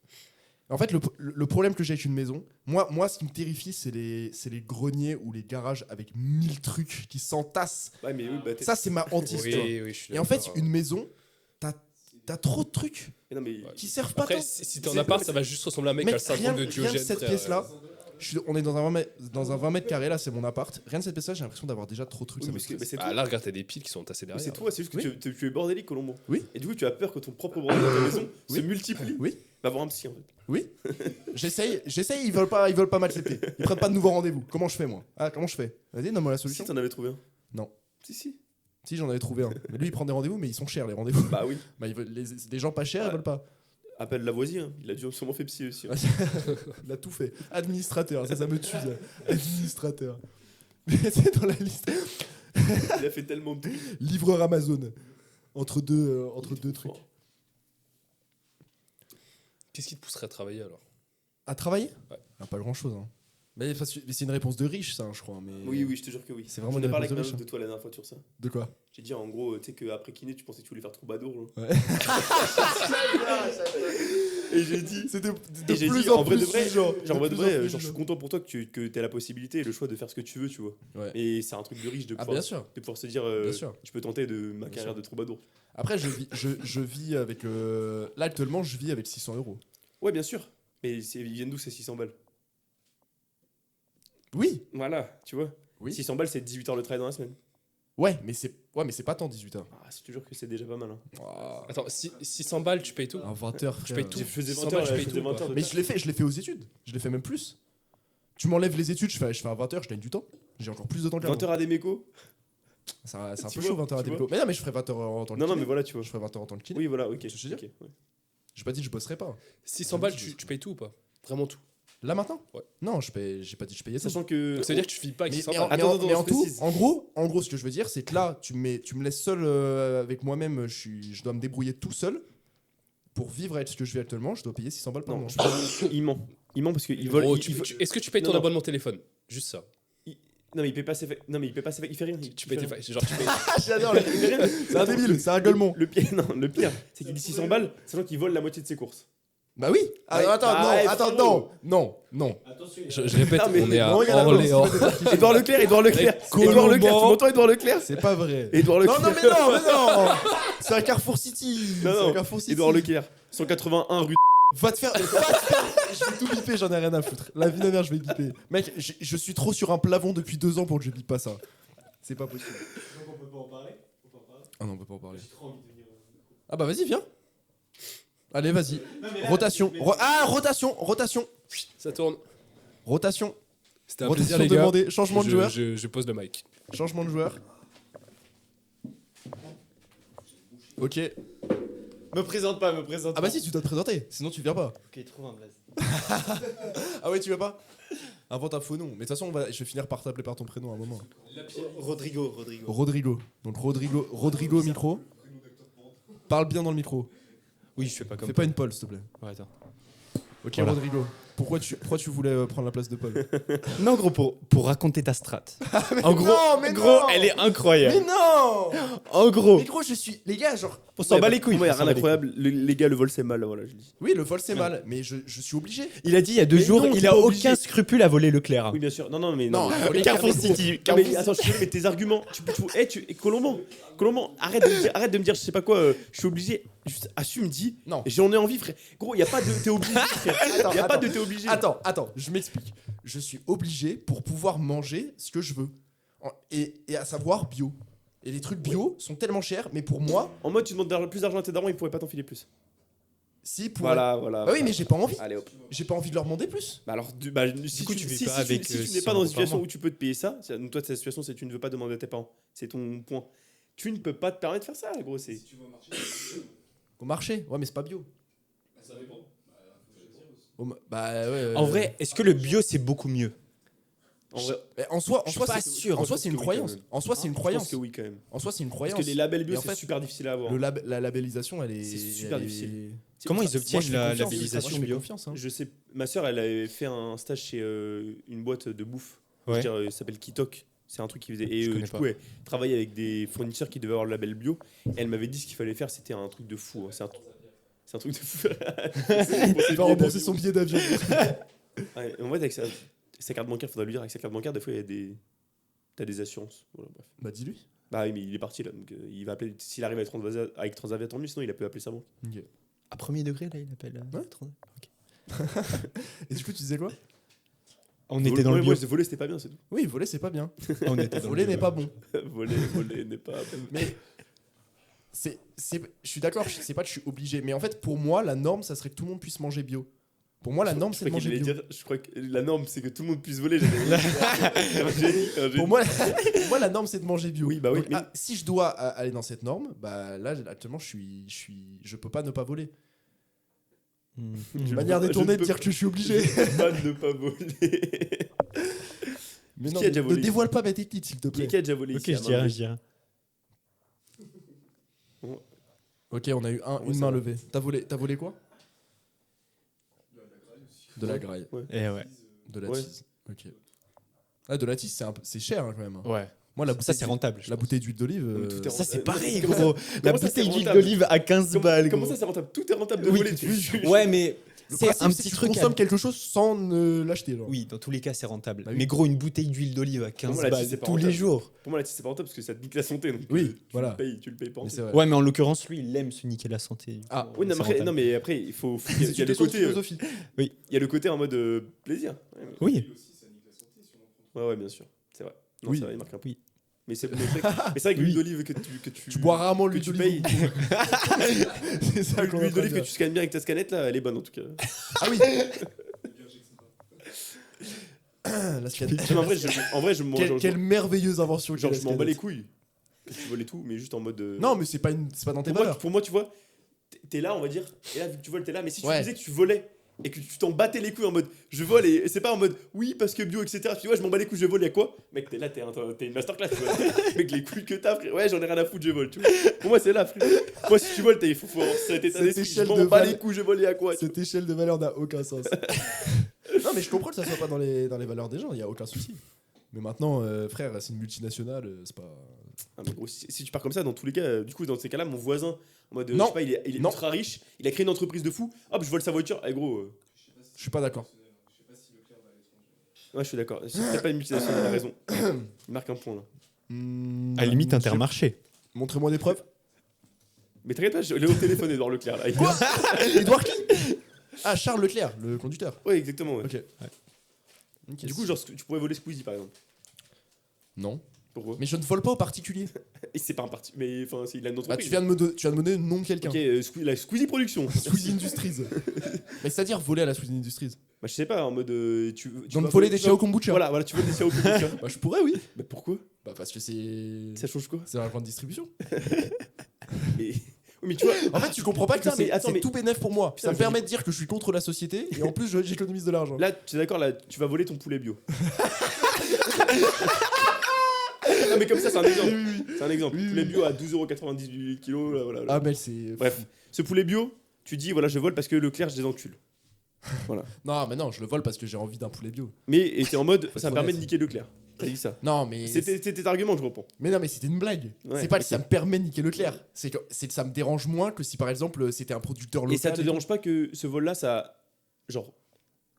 En fait, le problème que j'ai avec une maison, moi, ce qui me terrifie, c'est les greniers ou les garages avec 1000 trucs qui s'entassent. Ouais, mais oui, bah, Ça, c'est ma hantise. tu vois. Oui, oui, je suis Et en fait, d'accord. une maison, t'as trop de trucs mais non, mais qui servent pas Après, tant. si t'es en appart, ça va juste ressembler à un mec qui a Mec, le syndrome de rien que Diogène. cette frère. pièce-là, On est dans un 20 mètres carrés là, c'est mon appart. Rien de cette pièce là, j'ai l'impression d'avoir déjà trop de trucs. Oui, ça me parce que stresse. c'est Ah, toi. là, regarde, t'as des piles qui sont tassées Mais derrière. c'est toi, c'est juste que tu es bordélique, Colombo. Oui. Et du coup, tu as peur que ton propre bordel dans ta maison se Oui. multiplie. Oui. Va voir un psy en fait. Oui. J'essaye, ils veulent pas m'accepter. Ils prennent pas de nouveaux rendez-vous. Comment je fais moi? Ah, comment je fais? Vas-y, donne-moi la Si solution. t'en avais trouvé un. Non. Si. Si, j'en avais trouvé un. Mais lui, il prend des rendez-vous, mais ils sont chers les rendez-vous. Bah oui. Bah, les gens pas chers, ils Ouais. veulent pas. Appelle Lavoisier, hein. Il a dû sûrement fait psy aussi. hein. Il a tout fait. Administrateur, ça me tue. Ça. Administrateur. Mais c'est dans la liste. Il a fait tellement de trucs. Livreur Amazon. Entre deux trucs. Qu'est-ce qui te pousserait à travailler alors? À travailler? Ouais. Ah, pas grand chose. Hein. Mais c'est une réponse de riche, ça, je crois. Mais... Oui, je te jure que oui. C'est vraiment J'en ai une parlé réponse avec de ma riche, meuf de toi la dernière fois sur ça. De quoi? J'ai dit en gros, tu sais qu'après kiné, tu pensais que tu voulais faire troubadour. Genre. Ouais. Et j'ai dit. C'était Et j'ai dit, en vrai de vrai, genre Genre, en mode vrai, genre, je suis content pour toi que tu aies la possibilité et le choix de faire ce que tu veux, tu vois. Ouais. Et c'est un truc de riche de Ah, pouvoir, bien sûr. de pouvoir se dire, Bien sûr. tu peux tenter de ma Bien carrière sûr. de troubadour. Après, je vis avec le. Là, actuellement, je vis avec 600 €. Ouais, bien sûr. Mais ils viennent d'où ces 600 balles? Oui. Voilà, tu vois. Oui. 600 balles, c'est 18 heures de travail dans la semaine. Ouais, mais c'est pas tant 18 heures. Ah, c'est toujours que c'est déjà pas mal. Hein. Attends, 600 balles, tu payes tout? À 20 heures, Tu frère. payes tout. Je faisais 600 20 balles, heures, je je paye faisais tout, 20 quoi. heures de Mais je l'ai fait aux études. Je l'ai fait même plus. Tu m'enlèves les études, je fais à 20 heures, je gagne du temps. J'ai encore plus de temps qu'avant. 20 heures à des mécos. C'est un Tu peu vois, chaud 20 heures à tu débuter. Mais non, mais je ferai 20 heures en tant que Non, kiné. mais voilà, tu vois. Je ferai 20 heures en tant que kiné. Oui, voilà, ok. C'est ce que je veux ok, ouais. J'ai pas dit que je bosserais pas. 600 balles, tu payes tout ou pas? Vraiment tout. Là maintenant? Ouais. Non, j'ai pas dit que je payais ça. Sachant que. Donc ça veut dire que tu vis pas avec Mais, 600 mais balles. en, mais Attends, en- attends, mais en je tout, précise. en gros, ce que je veux dire, c'est que là, tu me laisses seul avec moi-même. Je dois me débrouiller tout seul pour vivre avec ce que je vis actuellement. Je dois payer 600 balles par Non, mois. je pense qu'il ment. Il ment parce qu'il vole. Gros, il vole- est-ce que tu payes ton Non, non. abonnement téléphone? Juste ça. Non, mais il paye pas ses Non, mais il paye pas ses Il fait rien. Tu payes tes Genre, tu payes. Ah, j'adore. C'est un débile, c'est un gueulement. Le pire, non, le pire, c'est qu'il dit 600 balles, sachant qu'il vole la moitié de ses courses. Bah oui. Ah, Ouais. attends, Ah, ouais, attends, frérot. non. Attention, Je répète, Non, mais on est à non, regarde, Orléans. Édouard Leclerc. Édouard Leclerc, Colombo. tu m'entends, Édouard Leclerc? C'est pas vrai. Édouard Non, Leclerc. non, mais non. C'est un Carrefour City. Non, C'est non. un Carrefour City. Édouard Leclerc, 181 rue. Va te faire. Je vais tout biper, j'en ai rien à foutre. La vie de ma mère, je vais biper. Mec, je suis trop sur un plafond depuis 2 ans pour que je bip pas ça. C'est pas possible. Donc on peut pas en parler. Ah non, on peut pas en parler. J'ai trop envie de venir. Ah bah vas-y, viens. Allez, vas-y. Non, mais là, Rotation. mais- Rotation. Ça tourne. Rotation. C'était un Rotation plaisir, les gars. demandée. Changement de joueur. Je pose le mic. Changement de joueur. Ok. Me présente pas. Ah bah si, tu dois te présenter. Sinon, tu viens pas. Ok, trouve un blaze. Ah ouais, tu viens pas? Invente un faux nom. Mais de toute façon, je vais finir par t'appeler par ton prénom à un moment. Rodrigo. Rodrigo. Donc Rodrigo au micro. Parle bien dans le micro. Oui, je fais pas comme. Fais pas une Paul, s'il te plaît. Ouais, attends. Ok, Voilà. Rodrigo. Pourquoi tu voulais prendre la place de Paul? Non, gros, pour raconter ta strat. En gros, non, mais gros, non. elle est incroyable. Mais non! En gros, Mais gros, je suis. Les gars, genre. on s'en bat les couilles. Moi, y a on s'en rien bat les d'incroyable. Les gars, le vol, c'est mal, voilà, je dis. Oui, le vol c'est mal, mais je suis obligé. couilles. Il a dit il y a 2 Mais jours, non, il t'es a pas aucun obligé. scrupule à voler Leclerc. Oui, bien sûr. Non, mais. Non, mais- Carrefour mais gros. City. Non, mais attends, je suis mais tes arguments. Colombo, arrête de me dire, je sais pas quoi, je suis obligé. Juste assume, dis. Non. J'en ai envie, frère. Gros, y a pas de. T'es obligé, frère. Y a pas de t'es obligé. Attends, je m'explique. Je suis obligé pour pouvoir manger ce que je veux. Et à savoir bio. Et les trucs bio sont tellement chers, mais pour moi, En mode, tu demandes plus d'argent à tes darons, ils pourraient pas t'en filer plus. si pour. Voilà. Bah oui, mais j'ai pas envie. Allez hop. J'ai pas envie de leur demander plus. Bah alors, si coup, tu tu vis si- pas si avec, tu n'es 600 pas dans une euros par situation mois. où tu peux te payer ça, donc toi, ta situation, c'est que tu ne veux pas demander à tes parents. C'est ton point. Tu ne peux pas te permettre de faire ça, gros. C'est. Au marché. Ouais, mais c'est pas bio. Bah ouais. En vrai, est-ce que le bio c'est beaucoup mieux? En vrai, Mais en soi, je suis pas sûr. En soi, c'est une Je pense que oui, croyance. quand même. En soi, c'est une je pense croyance. que oui, quand même. En soi, c'est une Parce croyance. que les labels bio, Et en c'est fait, super difficile à avoir. La labellisation, elle est. C'est super elle est- difficile. Comment ils Moi, obtiennent je fais la confiance. labellisation Moi, je fais bio? confiance, hein. Je sais, ma soeur, elle avait fait un stage chez une boîte de bouffe. Ouais. Je veux dire, ça s'appelle Kitok. C'est un truc qui faisait. Et Je connais du pas. coup, elle travaillait avec des fournisseurs qui devaient avoir le label bio. Et elle m'avait dit ce qu'il fallait faire, c'était un truc de fou. Hein. C'est un truc de fou. Il va rembourser son billet d'avion. Ouais, en fait, avec sa carte bancaire, faudrait lui dire, avec sa carte bancaire, des fois, il y a des. T'as des assurances. Voilà, bref. Bah dis-lui. Bah oui, mais il est parti là. Donc, il va appeler. S'il arrive avec Transavia, tant mieux. Sinon, il a pu appeler sa banque. À premier degré, là, il appelle. Ouais. Et du coup, tu disais quoi? On était dans le bio. Moi, voler, c'était pas bien, c'est tout. Oui, voler, c'est pas bien. On était dans le Voler bio. n'est pas bon. Voler n'est pas. Mais je suis d'accord, c'est pas que je suis obligé. Mais en fait, pour moi, la norme, ça serait que tout le monde puisse manger bio. Pour moi, la norme, c'est de manger bio. Je crois que la norme, c'est que tout le monde puisse voler. Un génie. Pour moi, pour moi, la norme, c'est de manger bio. Oui, bah oui, Donc, mais- si je dois aller dans cette norme, bah là, actuellement, je peux pas ne pas voler. Une manière détournée de dire que je suis obligé. Je peux pas ne pas voler. Mais Qui non, a déjà ne volé dévoile pas ma technique, s'il te plaît. Qui a déjà volé Ok, ici je dirais, je dirais. Ok, on a eu une main levée. T'as volé quoi? De la graille. Et ouais. De la Ouais. tise. Ok. Ah, de la tise, c'est cher hein, quand même. Ouais. Moi, la Ça, bouteille c'est rentable. je La pense. bouteille d'huile d'olive. Tout est Ça, c'est rentable. pareil, Comment ça- gros. La comment ça, c'est bouteille d'huile rentable d'olive à 15 balles. Comment gros. ça, c'est rentable? Tout est rentable de Oui, voler. Ouais, mais Le c'est principe, un c'est petit que tu truc. consommes quelque chose sans l'acheter. Genre. Oui, dans tous les cas, c'est rentable. Bah oui. Mais gros, une bouteille d'huile d'olive à 15 Comment la balles tisse, c'est pas tous les rentable jours. Pour moi, la tisse, c'est pas rentable parce que ça te nique la santé. Donc, Oui, voilà. Tu le payes pas en Mais tout. c'est vrai. Ouais, mais en l'occurrence, lui, il aime se niquer la santé. Ah, Oui, non, C'est mais après, rentable. non, mais après, il faut. Il y a C'est le une question de côté. philosophie. Il y a le côté en mode plaisir. Oui. Ouais, bien sûr. C'est vrai. Non, Oui. c'est vrai, il marque un peu. Oui. Mais c'est vrai que l'huile d'olive que tu. Tu bois rarement que l'huile tu d'olive. payes. C'est ça qu'on est en L'huile train de d'olive que dire. tu scannes bien avec ta scannette là, elle est bonne en tout cas. Ah oui. La scanette. Non, en vrai, je mange. Quelle merveilleuse invention. Genre, qu'est la je m'en bats les scanette. couilles. Que tu voles et tout, mais juste en mode. Non, mais c'est pas dans tes valeurs. Pour moi, tu vois, t'es là, on va dire, et là, vu que tu voles, t'es là, mais si tu Ouais. disais que tu volais et que tu t'en battais les couilles en mode je vole et c'est pas en mode oui parce que bio etc. Tu dis ouais, je m'en bats les couilles, je vole, y'a quoi? Mec, t'es là, t'es une masterclass, tu vois. Mec, les couilles que t'as, frère, ouais, j'en ai rien à foutre, je vole, tu vois. Pour moi, c'est là, frère. Moi, si tu voles, il faut avoir cet état Cette d'esprit, je échelle m'en de bats val- les couilles, je vole, y'a quoi? Cette échelle de valeur n'a aucun sens. Non, mais je comprends que ça soit pas dans les valeurs des gens, il y a aucun souci. Mais maintenant, frère, c'est une multinationale, c'est pas. Ah, mais gros, si tu pars comme ça, dans tous les cas, du coup, dans ces cas-là, mon voisin, en mode, Non. je sais pas, il est Non. ultra riche, il a créé une entreprise de fou, hop, je vole sa voiture, eh gros. Je suis pas d'accord. Ouais, je suis d'accord. C'est peut-être pas une multinationale, il a raison. Il marque un point là. Hmm, À la limite, Intermarché. Montrez-moi des preuves. Mais t'inquiète pas, je l'ai au téléphone, Edouard Leclerc là. Quoi Edouard qui? Ah, Charles Leclerc, le conducteur. Ouais, exactement. Ouais. Ok. Ok. Du coup, genre, tu pourrais voler Squeezie par exemple. Non. Pourquoi? Mais je ne vole pas au particulier. Et c'est pas un parti. Mais enfin, il a une Bah, entreprise. tu viens de me donner le nom de quelqu'un. Ok, la Squeezie Production. Squeezie Industries. Mais c'est-à-dire voler à la Squeezie Industries. Bah, je sais pas, en mode. Tu Donc vas voler des tu Xiao vas- Kombucha. Voilà, tu voles des Xiao Kombucha. Bah, je pourrais, oui. Bah, pourquoi? Bah, parce que c'est. Ça change quoi? C'est la grande distribution. Mais. Oui, mais tu vois. En fait, tu comprends pas que Putain, mais c'est attends, c'est mais- tout bénef pour moi. Putain, Ça me je permet de dire que je suis contre la société et en plus, j'économise de l'argent. Là, tu es d'accord, là, tu vas voler ton poulet bio. Non, mais comme ça, c'est un exemple. C'est un exemple. Oui, Poulet oui. bio à 12,98€ du kilo. Là, voilà, Ah, mais c'est. Bref, ce poulet bio, tu dis, voilà, je vole parce que Leclerc, je les encule. Voilà. Non, mais non, je le vole parce que j'ai envie d'un poulet bio. Mais et t'es en mode, Faut ça être me permet de honnête. niquer Leclerc. T'as dit ça. Non, mais. C'était tes arguments, je reprends. Mais non, mais c'était une blague. Ouais, c'est pas ok. que ça me permet de niquer Leclerc. C'est que ça me dérange moins que si par exemple c'était un producteur local. Et ça te tout. dérange pas que ce vol-là, ça, genre,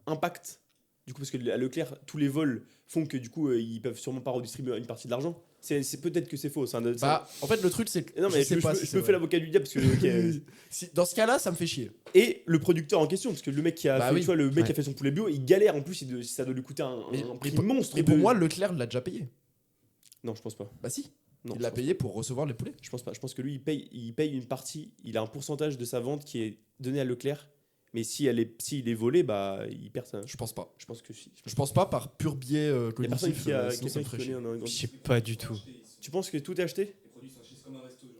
impacte. Du coup, parce que à Leclerc, tous les vols font que du coup, ils peuvent sûrement pas redistribuer une partie de l'argent. C'est peut-être que c'est faux. Bah, en fait, le truc c'est que. non, mais sais pas si je c'est me vrai. fais l'avocat du diable parce que. ok, Dans ce cas-là, ça me fait chier. Et le producteur en question, parce que le mec qui a Bah fait, oui. tu vois, le mec Ouais. qui a fait son poulet bio, il galère en plus, ça doit lui coûter un Mais- prix mais- monstre. Et pour de- moi, Leclerc l'a déjà payé. Non, je pense pas. Bah si. Non, Il je l'a pense payé pour recevoir les poulets. pas. Je pense pas. Je pense que lui, il paye une partie. Il a un pourcentage de sa vente qui est donné à Leclerc. Mais s'il est volé, bah, il perd ça. Je pense pas. Je pense que si. Je pense pas par pur biais Il y a personne cognitif. qui a Sinon, ça quelqu'un me qui ferait connaît chier. un exemple. Je sais pas du tout. Tu penses que tout est acheté?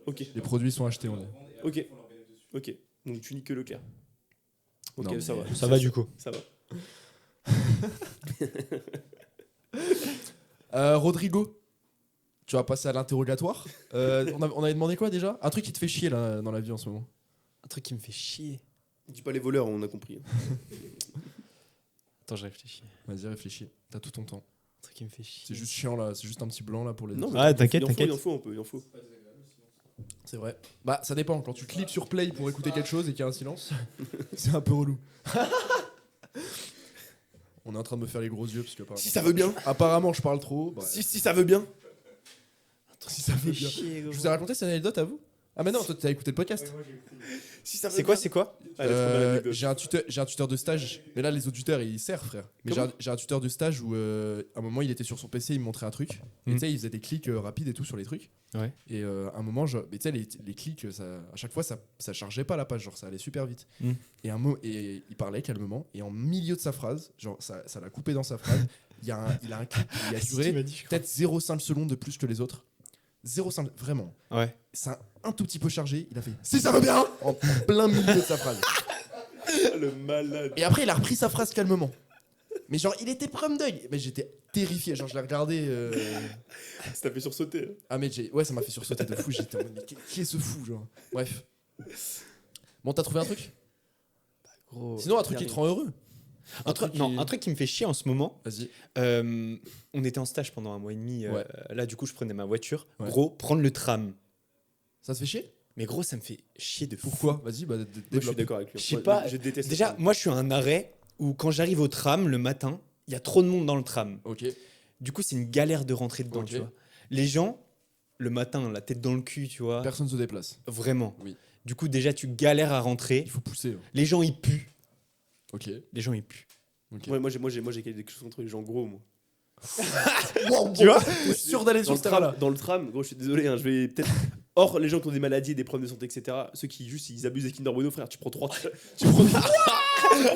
Ok. Les produits sont achetés, on dit. Ok. Ok. Donc tu niques que Leclerc. Ok, Non, ça mais- va. Ça va du coup. Ça va. Rodrigo, tu vas passer à l'interrogatoire. On avait demandé quoi déjà? Un truc qui te fait chier là, dans la vie en ce moment. Un truc qui me fait chier. Dis pas les voleurs, on a compris. Attends, je réfléchis. Vas-y, réfléchis. T'as tout ton temps. Un truc qui me fait chier. C'est juste chiant là. C'est juste un petit blanc là pour les. Non, Ah, t'inquiète, il en faut, t'inquiète. Il en faut un peu, il en faut. C'est vrai. Bah, ça dépend. Quand tu cliques sur play pour écouter quelque chose et qu'il y a un silence, c'est un peu relou. On est en train de me faire les gros yeux parce que Si ça veut bien. apparemment je parle trop. Bah, Si ça veut bien. si ça veut bien. Je vous ai raconté cette anecdote à vous? Ah mais non, toi t'as écouté le podcast. Si ça va C'est quoi, bien. c'est quoi Ah, la première anecdote. J'ai un tuteur de stage, mais là les auditeurs ils servent frère. Mais Comment j'ai un tuteur de stage où à un moment il était sur son PC, il me montrait un truc. Et Mm. tu sais, il faisait des clics rapides et tout sur les trucs. Ouais. Et à un moment, mais tu sais, les clics, à chaque fois ça chargeait pas la page, genre ça allait super vite. Mm. Et il parlait calmement, et en milieu de sa phrase, genre ça l'a coupé dans sa phrase. Il a un clic qui a duré peut-être 0,5 secondes de plus que les autres. 0,5, vraiment. Ouais. Ça a un tout petit peu chargé, il a fait si ça va bien en plein milieu de sa phrase. Ah, le malade. Et après, il a repris sa phrase calmement. Mais genre, il était prime d'œil. Mais j'étais terrifié. Genre, je l'ai regardé. Ça t'a fait sursauter. Hein. Ah, mais ouais, ça m'a fait sursauter de fou. J'étais en mode, mais qui est ce fou, genre. Bref. Bon, t'as trouvé un truc Gros. Sinon, un truc qui te rend heureux. Un truc, non, un truc qui me fait chier en ce moment. Vas-y. On était en stage pendant 1 mois et demi. Ouais. Là, du coup, je prenais ma voiture. Ouais. Gros, prendre le tram. Ça te fait chier Mais gros, ça me fait chier de fou. Pourquoi Vas-y, bah, Moi, je suis développe. d'accord avec lui. Je sais Moi, pas. Je déteste. Déjà, ça. moi, je suis à un arrêt où quand j'arrive au tram le matin, il y a trop de monde dans le tram. Ok. Du coup, c'est une galère de rentrer dedans, Ok. tu vois. Les gens, le matin, la tête dans le cul, tu vois. Personne se déplace. Vraiment. Oui. Du coup, déjà, tu galères à rentrer. Il faut pousser. hein. Les gens, ils puent. Ok. Les gens, ils puent. Ok. Ouais, moi, j'ai quelque chose contre les gens gros, moi. Tu vois T'es sûr d'aller Dans sur le ce terrain-là tram, gros, je suis désolé, hein, je vais peut-être. Or, les gens qui ont des maladies, des problèmes de santé, etc., ceux qui juste ils abusent des Kinder Bueno, frère, tu prends 3.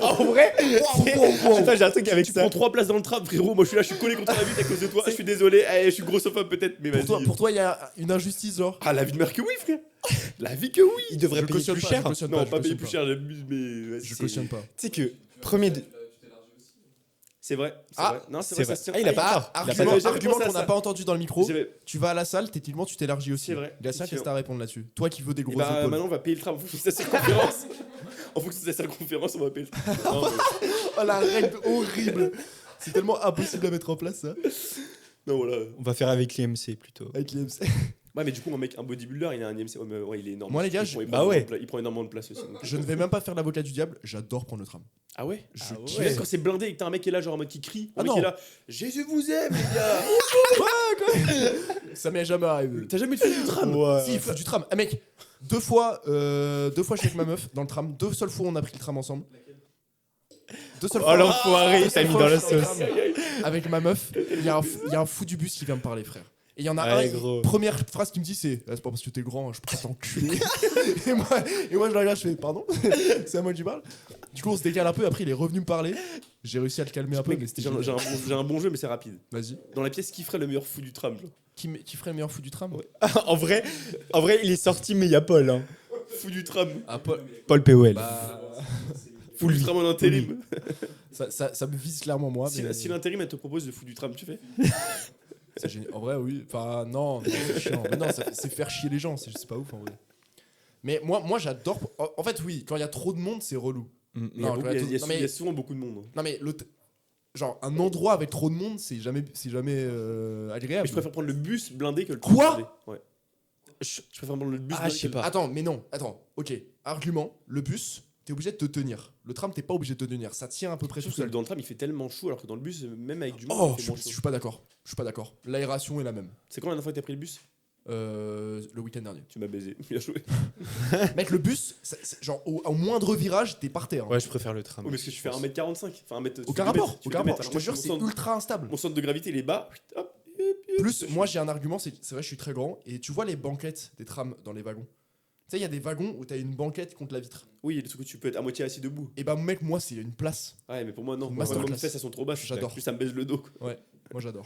En vrai Attends, j'ai un truc avec Tu ça. prends 3 places dans le tram, frérot. Moi, je suis là, je suis collé contre la vitre à cause de toi. Je suis désolé, je suis grossophobe peut-être, mais vas-y. Pour toi, il y a une injustice, genre Ah, la vie de mère que oui, frère. La vie que oui. Ils devraient Je payer cautionne plus pas, cher. je cautionne Non, je pas payer cautionne plus cher, j'abuse, mais. vas-y, Je c'est- cautionne pas. Tu sais que, premier. C'est vrai. Ah, vrai. Non, c'est c'est vrai. vrai. ça se tient. Ah, il a pas tort. Ah, Il a Argument, pas tort. argument J'avais qu'on pensé à n'a ça. pas entendu dans le micro. J'avais- Tu vas à la salle, techniquement, tu t'élargis aussi. C'est vrai. Gastien, qu'est-ce que t'as à répondre là-dessus Toi qui veux des Et grosses bah, épaules. maintenant, on va payer le tram. En fonction de sa circonférence. En fonction de sa circonférence, on va payer le tram. Non, mais- Oh la règle horrible. C'est tellement impossible à mettre en place ça. non, voilà. On va faire avec l'IMC plutôt. Avec l'IMC. Ouais, mais du coup, un bodybuilder, il a un IMC. Ouais, mais ouais, il est énorme. Moi, les gars, Il prend- il bah prend ouais. énormément de pla- Il prend énormément de place aussi. donc. Je ne vais même pas faire l'avocat du diable, j'adore prendre le tram. Ah ouais Je Ah kiffe. ouais. Même quand c'est blindé et que t'as un mec qui est là, genre en mode qui crie, Ah un mec non. qui est là, Jésus vous aime, les gars. Ça m'est jamais arrivé. T'as jamais fait du tram? Si, il faut du tram. Ah mec, deux fois je suis avec ma meuf dans le tram. 2 seules fois on a pris le tram ensemble. 2 seules Oh fois. l'enfoiré, il t'a mis dans la je suis sauce. avec ma meuf, il y a un fou du bus qui vient me parler, frère. Et il y en a Ouais, un, gros. première phrase qu'il me dit c'est c'est pas parce que t'es grand, je peux t'enculer. et moi je la regarde, je fais pardon, c'est à moi que tu parles. Du coup on se décale un peu, après il est revenu me parler. J'ai réussi à le calmer un peu, mais c'était J'ai un bon jeu, mais c'est rapide. Vas-y. Dans la pièce, qui ferait le meilleur fou du tram, genre? Qui ferait le meilleur fou du tram Ouais. en vrai, il est sorti, mais il y a Paul. Hein. Fou du tram. Ah, Paul. Paul POL. Bah, Fou du tram en intérim. ça me vise clairement moi. mais- Si l'intérim, elle te propose le fou du tram, tu fais? C'est génial. En vrai, oui. Enfin, non, c'est chiant. Mais non, c'est faire chier les gens. C'est pas ouf en vrai. Mais moi j'adore. En fait, oui, quand il y a trop de monde, c'est relou. Non, Il y a beaucoup- quand il y a il y a non, mais- il y a souvent beaucoup de monde. Non, mais genre, un endroit avec trop de monde, c'est jamais Mais agréable. je préfère prendre le bus blindé que le Quoi tram blindé. Ouais. Je préfère prendre le bus Ah, blindé je sais que- pas. Attends, mais non. Attends, ok. Argument le bus, t'es obligé de te tenir. Le tram, t'es pas obligé de te tenir. Ça tient à peu près tout Sauf que seul. dans le tram, il fait tellement chaud, alors que dans le bus, même avec du monde, Oh, il fait je moins chaud. suis pas d'accord. Je suis pas d'accord. L'aération est la même. C'est quand la dernière fois que t'as pris le bus? Le week-end dernier. Tu m'as baisé. Bien joué. Mec, le bus, genre, au moindre virage, t'es par terre. hein. Ouais, je préfère le tram. Oh, mais parce que je fais 1m45. Enfin, 1m. Aucun rapport. Aucun rapport. Je te jure, mon c'est centre- ultra instable. Mon centre de gravité, il est bas. Hop. Plus, moi j'ai un argument, c'est vrai, je suis très grand. Et tu vois les banquettes des trams dans les wagons. Tu sais, il y a des wagons où t'as une banquette contre la vitre. Oui, il y a des trucs où tu peux être à moitié assis debout. Et bah, mec, moi, c'est une place. Ouais, mais pour moi, non. Masterclass. Moi, mes fesses, elles sont trop basses. J'adore. Plus ça me baisse le dos. Quoi. Moi, j'adore.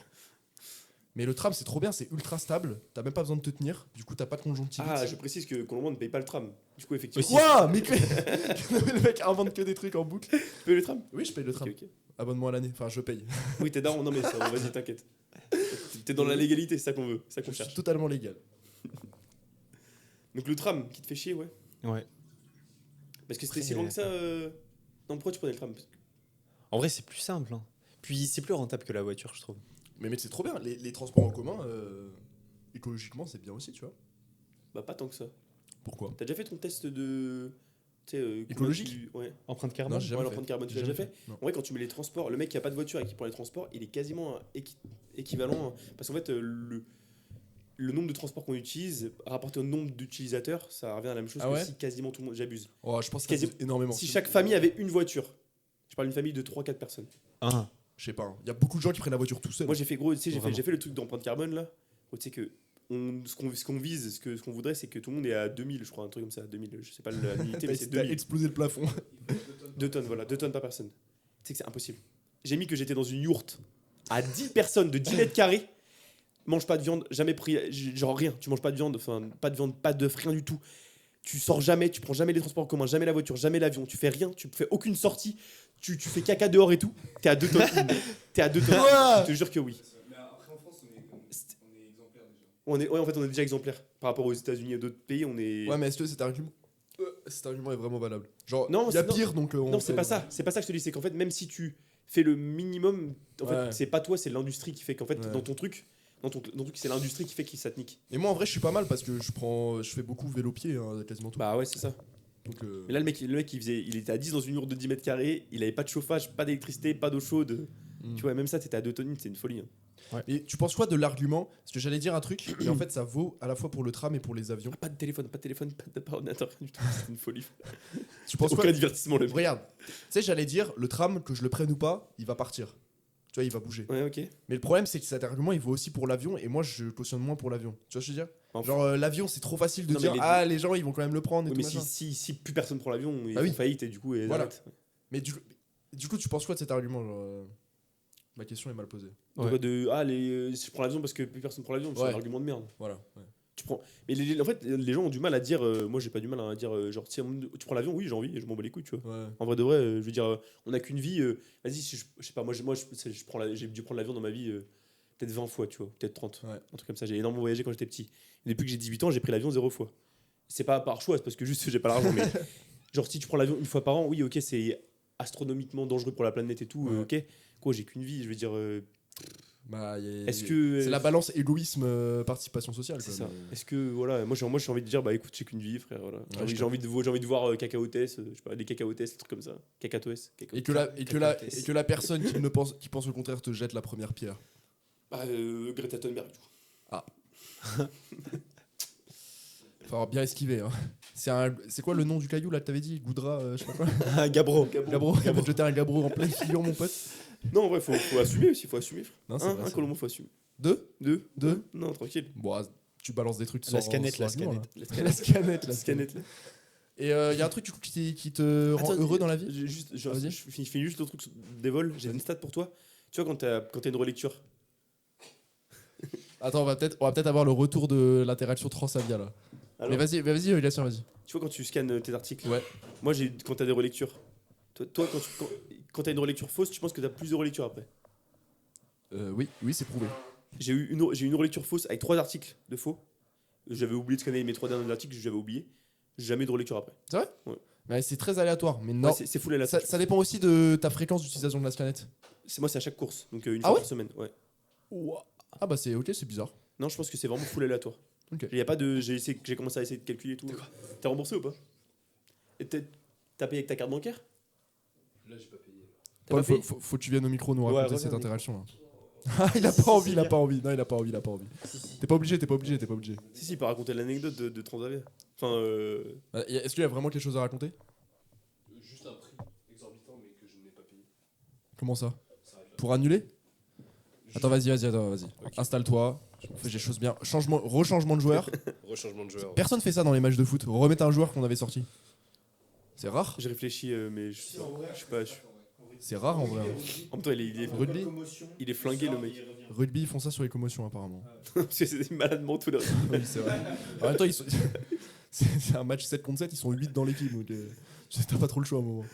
Mais le tram, c'est trop bien, c'est ultra stable. T'as même pas besoin de te tenir. Du coup, t'as pas de conjonctivite. Ah, je précise que Colombo ne paye pas le tram. Du coup, effectivement. Quoi Mais le mec invente que des trucs en boucle. Tu payes le tram? Oui, je paye le tram. Ok, ok. Abonnement à l'année. Enfin, je paye. Oui, t'es daron. Non, mais ça, vas-y, t'inquiète. T'es dans la légalité, c'est ça qu'on veut. C'est ça Je qu'on suis cherche. totalement légal. Donc, le tram qui te fait chier, ouais. Ouais. Parce que c'était Après, si long que ça. Non, pourquoi tu prenais le tram? En vrai, c'est plus simple. Hein. Puis c'est plus rentable que la voiture, je trouve. Mais c'est trop bien. Les transports en commun, écologiquement, c'est bien aussi, tu vois. Bah, pas tant que ça. Pourquoi T'as déjà fait ton test de. Tu sais, Écologique Ouais. Empreinte Non, carbone. j'ai Ouais, jamais l'empreinte fait. carbone, tu l'as J'ai déjà jamais fait? Non. En vrai, quand tu mets les transports, le mec qui a pas de voiture et qui prend les transports, il est quasiment équivalent. Parce qu'en fait, le nombre de transports qu'on utilise, rapporté au nombre d'utilisateurs, ça revient à la même chose Ah que ouais si quasiment tout le monde. J'abuse. Oh, je pense que Quasi- ça coûte énormément. Si chaque famille avait une voiture, je parle d'une famille de 3-4 personnes. Ah. Je sais pas, hein. Il y a beaucoup de gens qui prennent la voiture tout seul. Moi j'ai fait gros, tu sais, Vraiment. j'ai fait le truc d'empreinte carbone là. Où tu sais que ce qu'on vise, ce qu'on voudrait, c'est que tout le monde est à 2000, je crois, un truc comme ça, 2000, je sais pas l'unité, mais c'est T'as 2000. explosé le plafond. 2 tonnes, voilà, 2 tonnes par personne. Tu sais que c'est impossible. J'ai mis que j'étais dans une yourte à 10 personnes de 10 mètres carrés. Mange pas de viande, jamais pris, genre rien. Tu manges pas de viande, pas d'œuf, rien du tout. Tu sors jamais, tu prends jamais les transports en commun, jamais la voiture, jamais l'avion. Tu fais rien, tu fais aucune sortie. Tu fais caca dehors et tout. T'es à 2 tonnes. T'es à 2 tonnes. Je te jure que oui. Mais après, en France, on est exemplaire déjà. Ouais, en fait, on est déjà exemplaire. Par rapport aux États-Unis et d'autres pays, on est. Ouais, mais est-ce que cet argument est vraiment valable? Genre, Non, il y a c'est- pire, donc. Non, c'est pas ça. C'est pas ça que je te dis. C'est qu'en fait, même si tu fais le minimum, en fait, Ouais. c'est pas toi, c'est l'industrie qui fait qu'en fait, Ouais. dans ton truc, c'est l'industrie qui fait que ça te nique. Et moi, en vrai, je suis pas mal parce que je fais beaucoup vélo-pied, hein, quasiment tout. Bah ouais, c'est ça. Donc, Mais là, le mec, il était à 10 dans une yourte de 10 mètres carrés, il avait pas de chauffage, pas d'électricité, pas d'eau chaude. Mm. Tu vois, même ça, t'étais à 2 tonnes, c'est une folie. Hein. Et tu penses quoi de l'argument? Parce que j'allais dire un truc, mais en fait, ça vaut à la fois pour le tram et pour les avions. Ah, pas de téléphone, pas d'ordinateur, rien du tout. C'est une folie. Tu penses quoi? Aucun divertissement, le mec. Regarde, tu sais, j'allais dire, le tram, que je le prenne ou pas, il va partir. Tu vois, il va bouger. Ouais, ok. Mais le problème, c'est que cet argument, il vaut aussi pour l'avion, et moi, je cautionne moins pour l'avion. Tu vois ce que je veux dire? Enfin, Genre, l'avion, c'est trop facile de Non, mais dire, les- ah, les gens, ils vont quand même le prendre et Ouais, tout mais machin. si plus personne prend l'avion, ils Bah font oui. faillite et du coup, ils Voilà. arrêtent. Mais du coup, tu penses quoi de cet argument genre, ma question est mal posée. De quoi de je prends l'avion parce que plus personne prend l'avion, c'est Ouais. un argument de merde. Voilà. Ouais. Tu prends mais en fait les gens ont du mal à dire moi j'ai pas du mal à dire genre si tu prends l'avion oui j'ai envie et je m'en bats les couilles tu vois. Ouais. En vrai de vrai je veux dire on n'a qu'une vie vas-y si je sais pas j'ai dû prendre l'avion dans ma vie peut-être 20 fois tu vois peut-être 30 Ouais. un truc comme ça j'ai énormément voyagé quand j'étais petit et depuis que j'ai 18 ans j'ai pris l'avion 0 fois. C'est pas par choix c'est parce que juste j'ai pas l'argent mais genre si tu prends l'avion une fois par an oui OK c'est astronomiquement dangereux pour la planète et tout Ouais. OK quoi j'ai qu'une vie je veux dire Bah, est-ce que c'est la balance égoïsme participation sociale c'est quoi, ça. mais- Est-ce que voilà, moi j'ai envie de dire bah écoute, j'ai qu'une vie frère voilà. je J'ai envie de voir cacaotès, je sais pas des cacaotès, des trucs comme ça. Cacatoès. et que la personne qui pense au contraire te jette la première pierre. Bah Greta Thunberg du coup. Faut bien esquiver hein. C'est quoi le nom du caillou là que t'avais dit? Goudra je sais pas quoi. Ah, Gabro. Gabro, il va te jeter un gabro en pleine figure mon pote. Non, en vrai, faut assumer aussi, faut assumer frère. Non, c'est Un vrai, c'est Colombo faut assumer. Deux? 2 Deux Non, tranquille. Bon, tu balances des trucs La sans- scanette, sans la argument, scanette. là. La scanette, La scanette là. Et il y a un truc du coup qui te rend Attends, heureux dans la vie? Je Vas-y. finis juste le truc des vols, j'ai une stat pour toi. Tu vois quand t'as une relecture. Attends, on va peut-être avoir le retour de l'interaction Transavia là. Alors, Mais vas-y, Gastien, vas-y. tu vois quand tu scannes tes articles. Ouais. Moi quand t'as des relectures. Toi quand t'as une relecture fausse, tu penses que t'as plus de relecture après. Oui, c'est prouvé. J'ai eu une relecture fausse avec 3 articles de faux. J'avais oublié de scanner mes 3 derniers articles, j'avais oublié. J'ai jamais eu de relecture après. C'est vrai? Ouais. Mais c'est très aléatoire. Mais non, Ouais, c'est full aléatoire. ça dépend aussi de ta fréquence d'utilisation de la scanette. Moi, c'est à chaque course, donc une Ah fois ouais par semaine. Ouais. Ah bah c'est ok, c'est bizarre. Non, je pense que c'est vraiment full aléatoire. Ok. Il y a pas de. J'ai commencé à essayer de calculer tout. T'es remboursé ou pas? Et t'as payé avec ta carte bancaire? Là, j'ai pas payé. T'as Paul, pas payé faut que tu viennes au micro nous Ouais, raconter reviens, cette micro. interaction là. Ah, il a pas envie. Non, il a pas envie. T'es pas obligé. Si, il peut raconter l'anecdote de Transavia. Enfin, Est-ce qu'il y a vraiment quelque chose à raconter? Juste un prix exorbitant, mais que je n'ai pas payé. Comment ça? Ça arrive là. Pour annuler? Juste Attends, vas-y. Ok. Installe-toi. On fait les choses bien. Rechangement de joueur. Rechangement de joueur. Personne fait ça dans les matchs de foot. Remettre un joueur qu'on avait sorti. C'est rare. j'ai réfléchi, mais je sais pas. C'est rare en vrai. En même temps, il Rugby. est flingué le mec. Rugby, ils font ça sur les commotions apparemment. Parce que c'est des malades mentaux les rugby. Oui, c'est vrai. En même temps, c'est un match 7 contre 7, ils sont 8 dans l'équipe. Donc t'as pas trop le choix à un moment.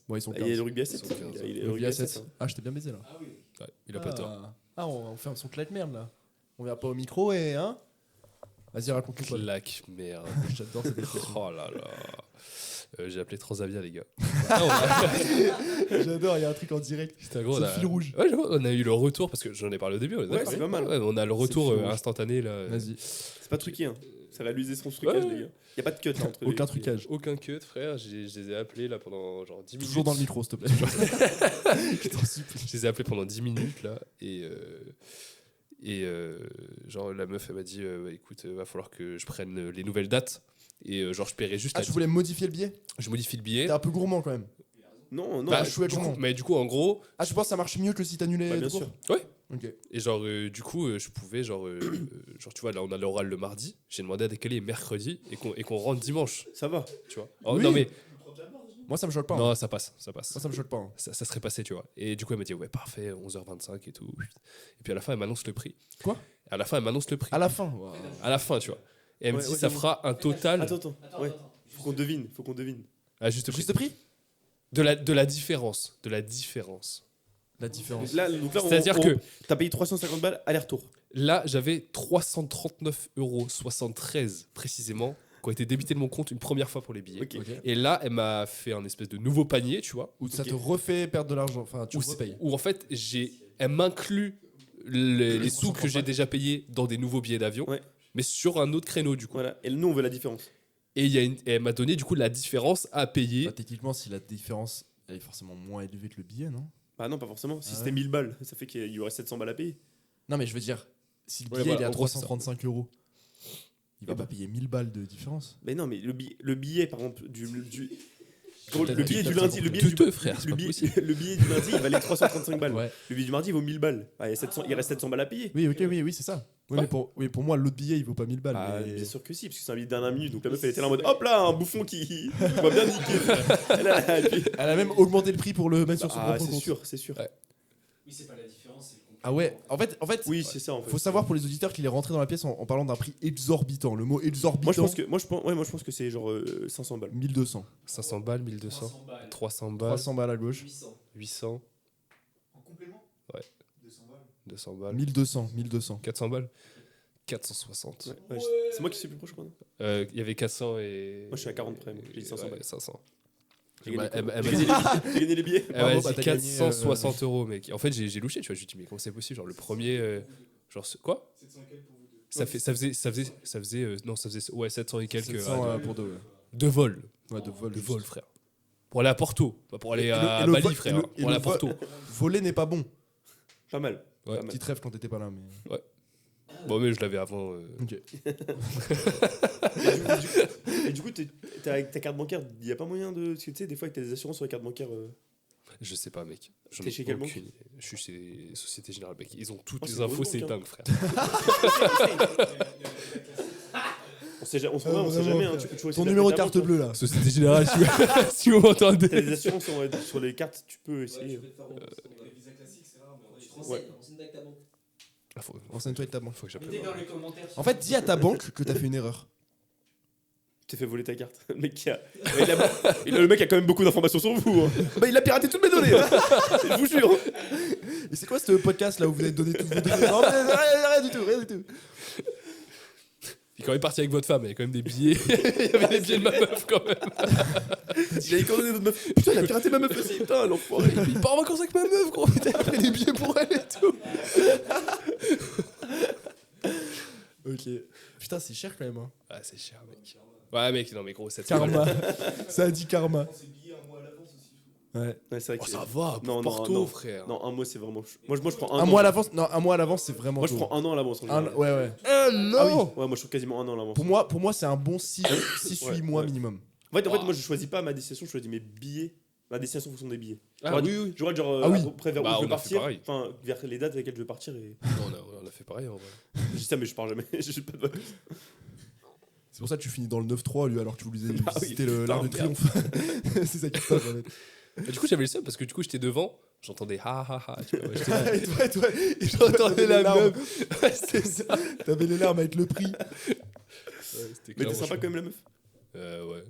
Bon, ils sont Ah, il y a 15. le rugby à 7. Ils sont 15. Il y a Le le rugby à hein. 7. Ah, je t'ai bien baisé là. Ouais, il a pas tort. Ah, on fait un son claque merde là. On vient pas au micro et hein. Vas-y, raconte-nous Paul. Claque, merde. J'adore cette expression. Oh là là. J'ai appelé Transavia, les gars. J'adore, il y a un truc en direct. Putain, gros, C'est on le a... fil rouge. Ouais, j'avoue, on a eu le retour parce que j'en ai parlé au début. On est Ouais, d'accord. c'est pas mal. Ouais, on a le retour le fil rouge. instantané là. Vas-y. C'est pas truqué, hein. Ça réalisé son trucage, Ouais. les gars. Y a pas de cut là, entre les- Aucun trucage. Aucun cut, frère. Je les ai appelés là pendant genre 10 minutes. Toujours dans le micro, s'il te plaît. Je t'en supplie. Je les ai appelés pendant 10 minutes là Et genre, la meuf, elle m'a dit bah, écoute, va falloir que je prenne les nouvelles dates. Et genre, je paierai juste Ah, la tu voulais modifier le billet? Je modifie le billet. T'es un peu gourmand quand même. Non, non. Bah, je suis du gourmand. coup, mais du coup, en gros, Ah, tu penses que ça marche mieux que si t'annulais Bah, bien tout court? sûr. ouais. Ok. Et genre, du coup, je pouvais, genre, tu vois, là, on a l'oral le mardi. J'ai demandé à décaler mercredi et qu'on rentre dimanche, Ça va. tu vois. Oh, Oui. non, mais Moi, ça me choque pas. hein. non, ça passe, ça passe. Moi, ça me choque pas. hein. Ça serait passé, tu vois. Et du coup, elle m'a dit, ouais, parfait, 11h25 et tout. Et puis à la fin, elle m'annonce le prix. Quoi? À la fin, elle m'annonce le prix. À la fin. Wow. À la fin, tu vois. Et elle me Ouais, dit, ouais, ça j'avoue. fera un total. Attends. Ouais. Faut qu'on devine. Faut qu'on devine. À juste prix. Juste prix? De la différence. De la différence. La différence. Donc là, C'est-à-dire que t'as payé 350 balles aller-retour. là, j'avais 339,73 € précisément, qui ont été débités de mon compte une première fois pour les billets. Ok. Ok. Et là, elle m'a fait un espèce de nouveau panier, tu vois. Ou ça Ok. te refait perdre de l'argent. Enfin, tu Où, repayes. où en fait, elle m'inclut les sous que j'ai déjà payés dans des nouveaux billets d'avion, Ouais. mais sur un autre créneau, du coup. Voilà. Et nous, on veut la différence. Et elle m'a donné, du coup, la différence à payer. Bah, techniquement, si la différence elle est forcément moins élevée que le billet, non? Bah non, pas forcément. Si Ah c'était ouais. 1000 balles, ça fait qu'il y aurait 700 balles à payer. Non, mais je veux dire, si le Ouais, billet voilà, il est à en gros, c'est ça. 335 €, il va Ah pas bah. payer 1000 balles de différence. Mais non, mais le billet, par exemple, Peut-être le billet que du t'as lundi, ça le pour billet Douteux, du frère, c'est le pas billet, possible. le billet du lundi, il valait 335 balles. Ouais. Le billet du mardi, il vaut 1000 balles. Ah, il reste 700 balles à payer. Oui, ok, oui, c'est ça. Oui, Ouais. mais pour moi, l'autre billet, il vaut pas 1000 balles. Ah, mais- bien sûr que si, parce que c'est un billet de dernière minute. Donc la meuf, elle était là en mode hop là, un bouffon qui va bien niquer. Et puis- Elle a même augmenté le prix pour le mettre sur son Ah, propre c'est compte. sûr, c'est sûr. Ouais. Oui, c'est pas la différence, c'est le complément. Ah ouais, en fait, Oui, c'est ça en fait. faut savoir pour les auditeurs qu'il est rentré dans la pièce en parlant d'un prix exorbitant. Le mot exorbitant, Moi, je pense que c'est genre 500 balles. 1200. 500 balles, 1200, 300 balles. 300 balles, 300 balles à gauche. 800. 800, En complément Ouais. 200 balles. 200 balles, 1200. 400 balles, 460. Ouais, c'est moi qui suis plus proche, je crois. Il y avait 400 et. Moi, je suis à 40 près, moi. J'ai dit 500 balles. 500. J'ai Elle m'a- gagné elle quoi m'a dit- J'ai gagné les billets. Elle Bravo, m'a bah, dit t'as gagné, 460 €, mec. En fait, j'ai louché, tu vois. Je lui ai dit, mais comment c'est possible? Genre, le premier. Genre, quoi? 700 et quelques pour vous deux. Ça faisait. Non, ça faisait. Ouais, 700 et quelques. 700 pour deux. Ouais. De vol. Ouais, de vol. De juste. vol, frère. Pour aller à Porto. Pas pour aller Et le- à et le Bali, vol- frère. et le- Pour et aller le à Porto. Voler n'est pas bon. Pas mal. Ouais. Pas mal. Petite rêve quand t'étais pas là. Mais... Bon, mais je l'avais avant. Ok. Et du coup, avec ta carte bancaire, il n'y a pas moyen de. Parce que tu sais, des fois, avec tes assurances sur les cartes bancaires. Je sais pas, mec. J'en T'es ai chez quelle banque aucune idée. Je suis chez Société Générale, mec. Ils ont toutes Oh, les c'est une infos, grosse c'est banque, hein. dingue, frère. On sait jamais, vraiment, hein, tu peux toujours essayer Ton d'appeler numéro de ta carte banque, bleue là. Société Générale, si vous m'entendez. T'as des assurances sur les cartes, tu peux Ouais, essayer. tu peux te faire rembourser. Les visas classiques, c'est rare, mais tu te Ouais. renseignes avec ta banque. Ah, faut Renseigne-toi avec ta banque. que j'appelle. Mettez dans les commentaires. En fait, dis à ta banque que t'as fait une erreur. Tu t'es fait voler ta carte. Le mec, le mec a quand même beaucoup d'informations sur vous. Hein. Bah, il a piraté toutes mes données. Hein. Je vous jure. Et c'est quoi ce podcast là où vous avez donné toutes vos données? Non, mais rien du tout, rien du tout. Il est quand même parti avec votre femme, il y a quand même des billets. Il y avait des billets de ma meuf quand même. Il a coordonné notre meuf. Putain, il a piraté ma meuf aussi. Putain, l'enfoiré. Il part en vacances avec ma meuf, gros. Putain, il a pris des billets pour elle et tout. Ok. Putain, c'est cher quand même. Hein. Ah, c'est cher, mec. Ouais, mec, non, mais gros, cette Karma. Ça a dit karma. C'est billet un mois à l'avance aussi. Ouais. Ouais, c'est vrai Oh, que ça va, pour Non, non, Porto, non. frère. Non, un mois, c'est vraiment. Moi, je prends Un mois à l'avance. Non, un mois à l'avance, c'est vraiment. Moi, je tôt. prends un an à l'avance. en Un- général. ouais, ouais. non Ah oui. Ouais, moi, je trouve quasiment un an à l'avance. Pour moi, c'est un bon 6-8 Ouais, mois ouais. minimum. En fait, moi, je choisis pas ma destination, je choisis mes billets. Ma destination en fonction des billets. Ah oui, oui. Je regarde genre Ah oui. après vers Bah, où je on veux a fait partir, pareil. enfin vers les dates avec lesquelles je veux partir et On a fait pareil, en vrai. je dis ça mais je pars jamais. Je sais pas de- C'est pour ça que tu finis dans le 9-3, lui, alors que tu voulais Ah oui, visiter putain, l'Arc de merde. Triomphe. C'est ça qui se passe, en fait. Et du coup, j'avais le seum parce que du coup, j'étais devant, j'entendais ha ha ha. Tu vois, ouais, j'étais là. Et toi, et J'entendais t'avais la les larmes. meuf. Ouais, c'est ça. T'avais les larmes avec le prix. Ouais, c'était Mais t'es clairement sympa chaud. quand même la meuf. Ouais.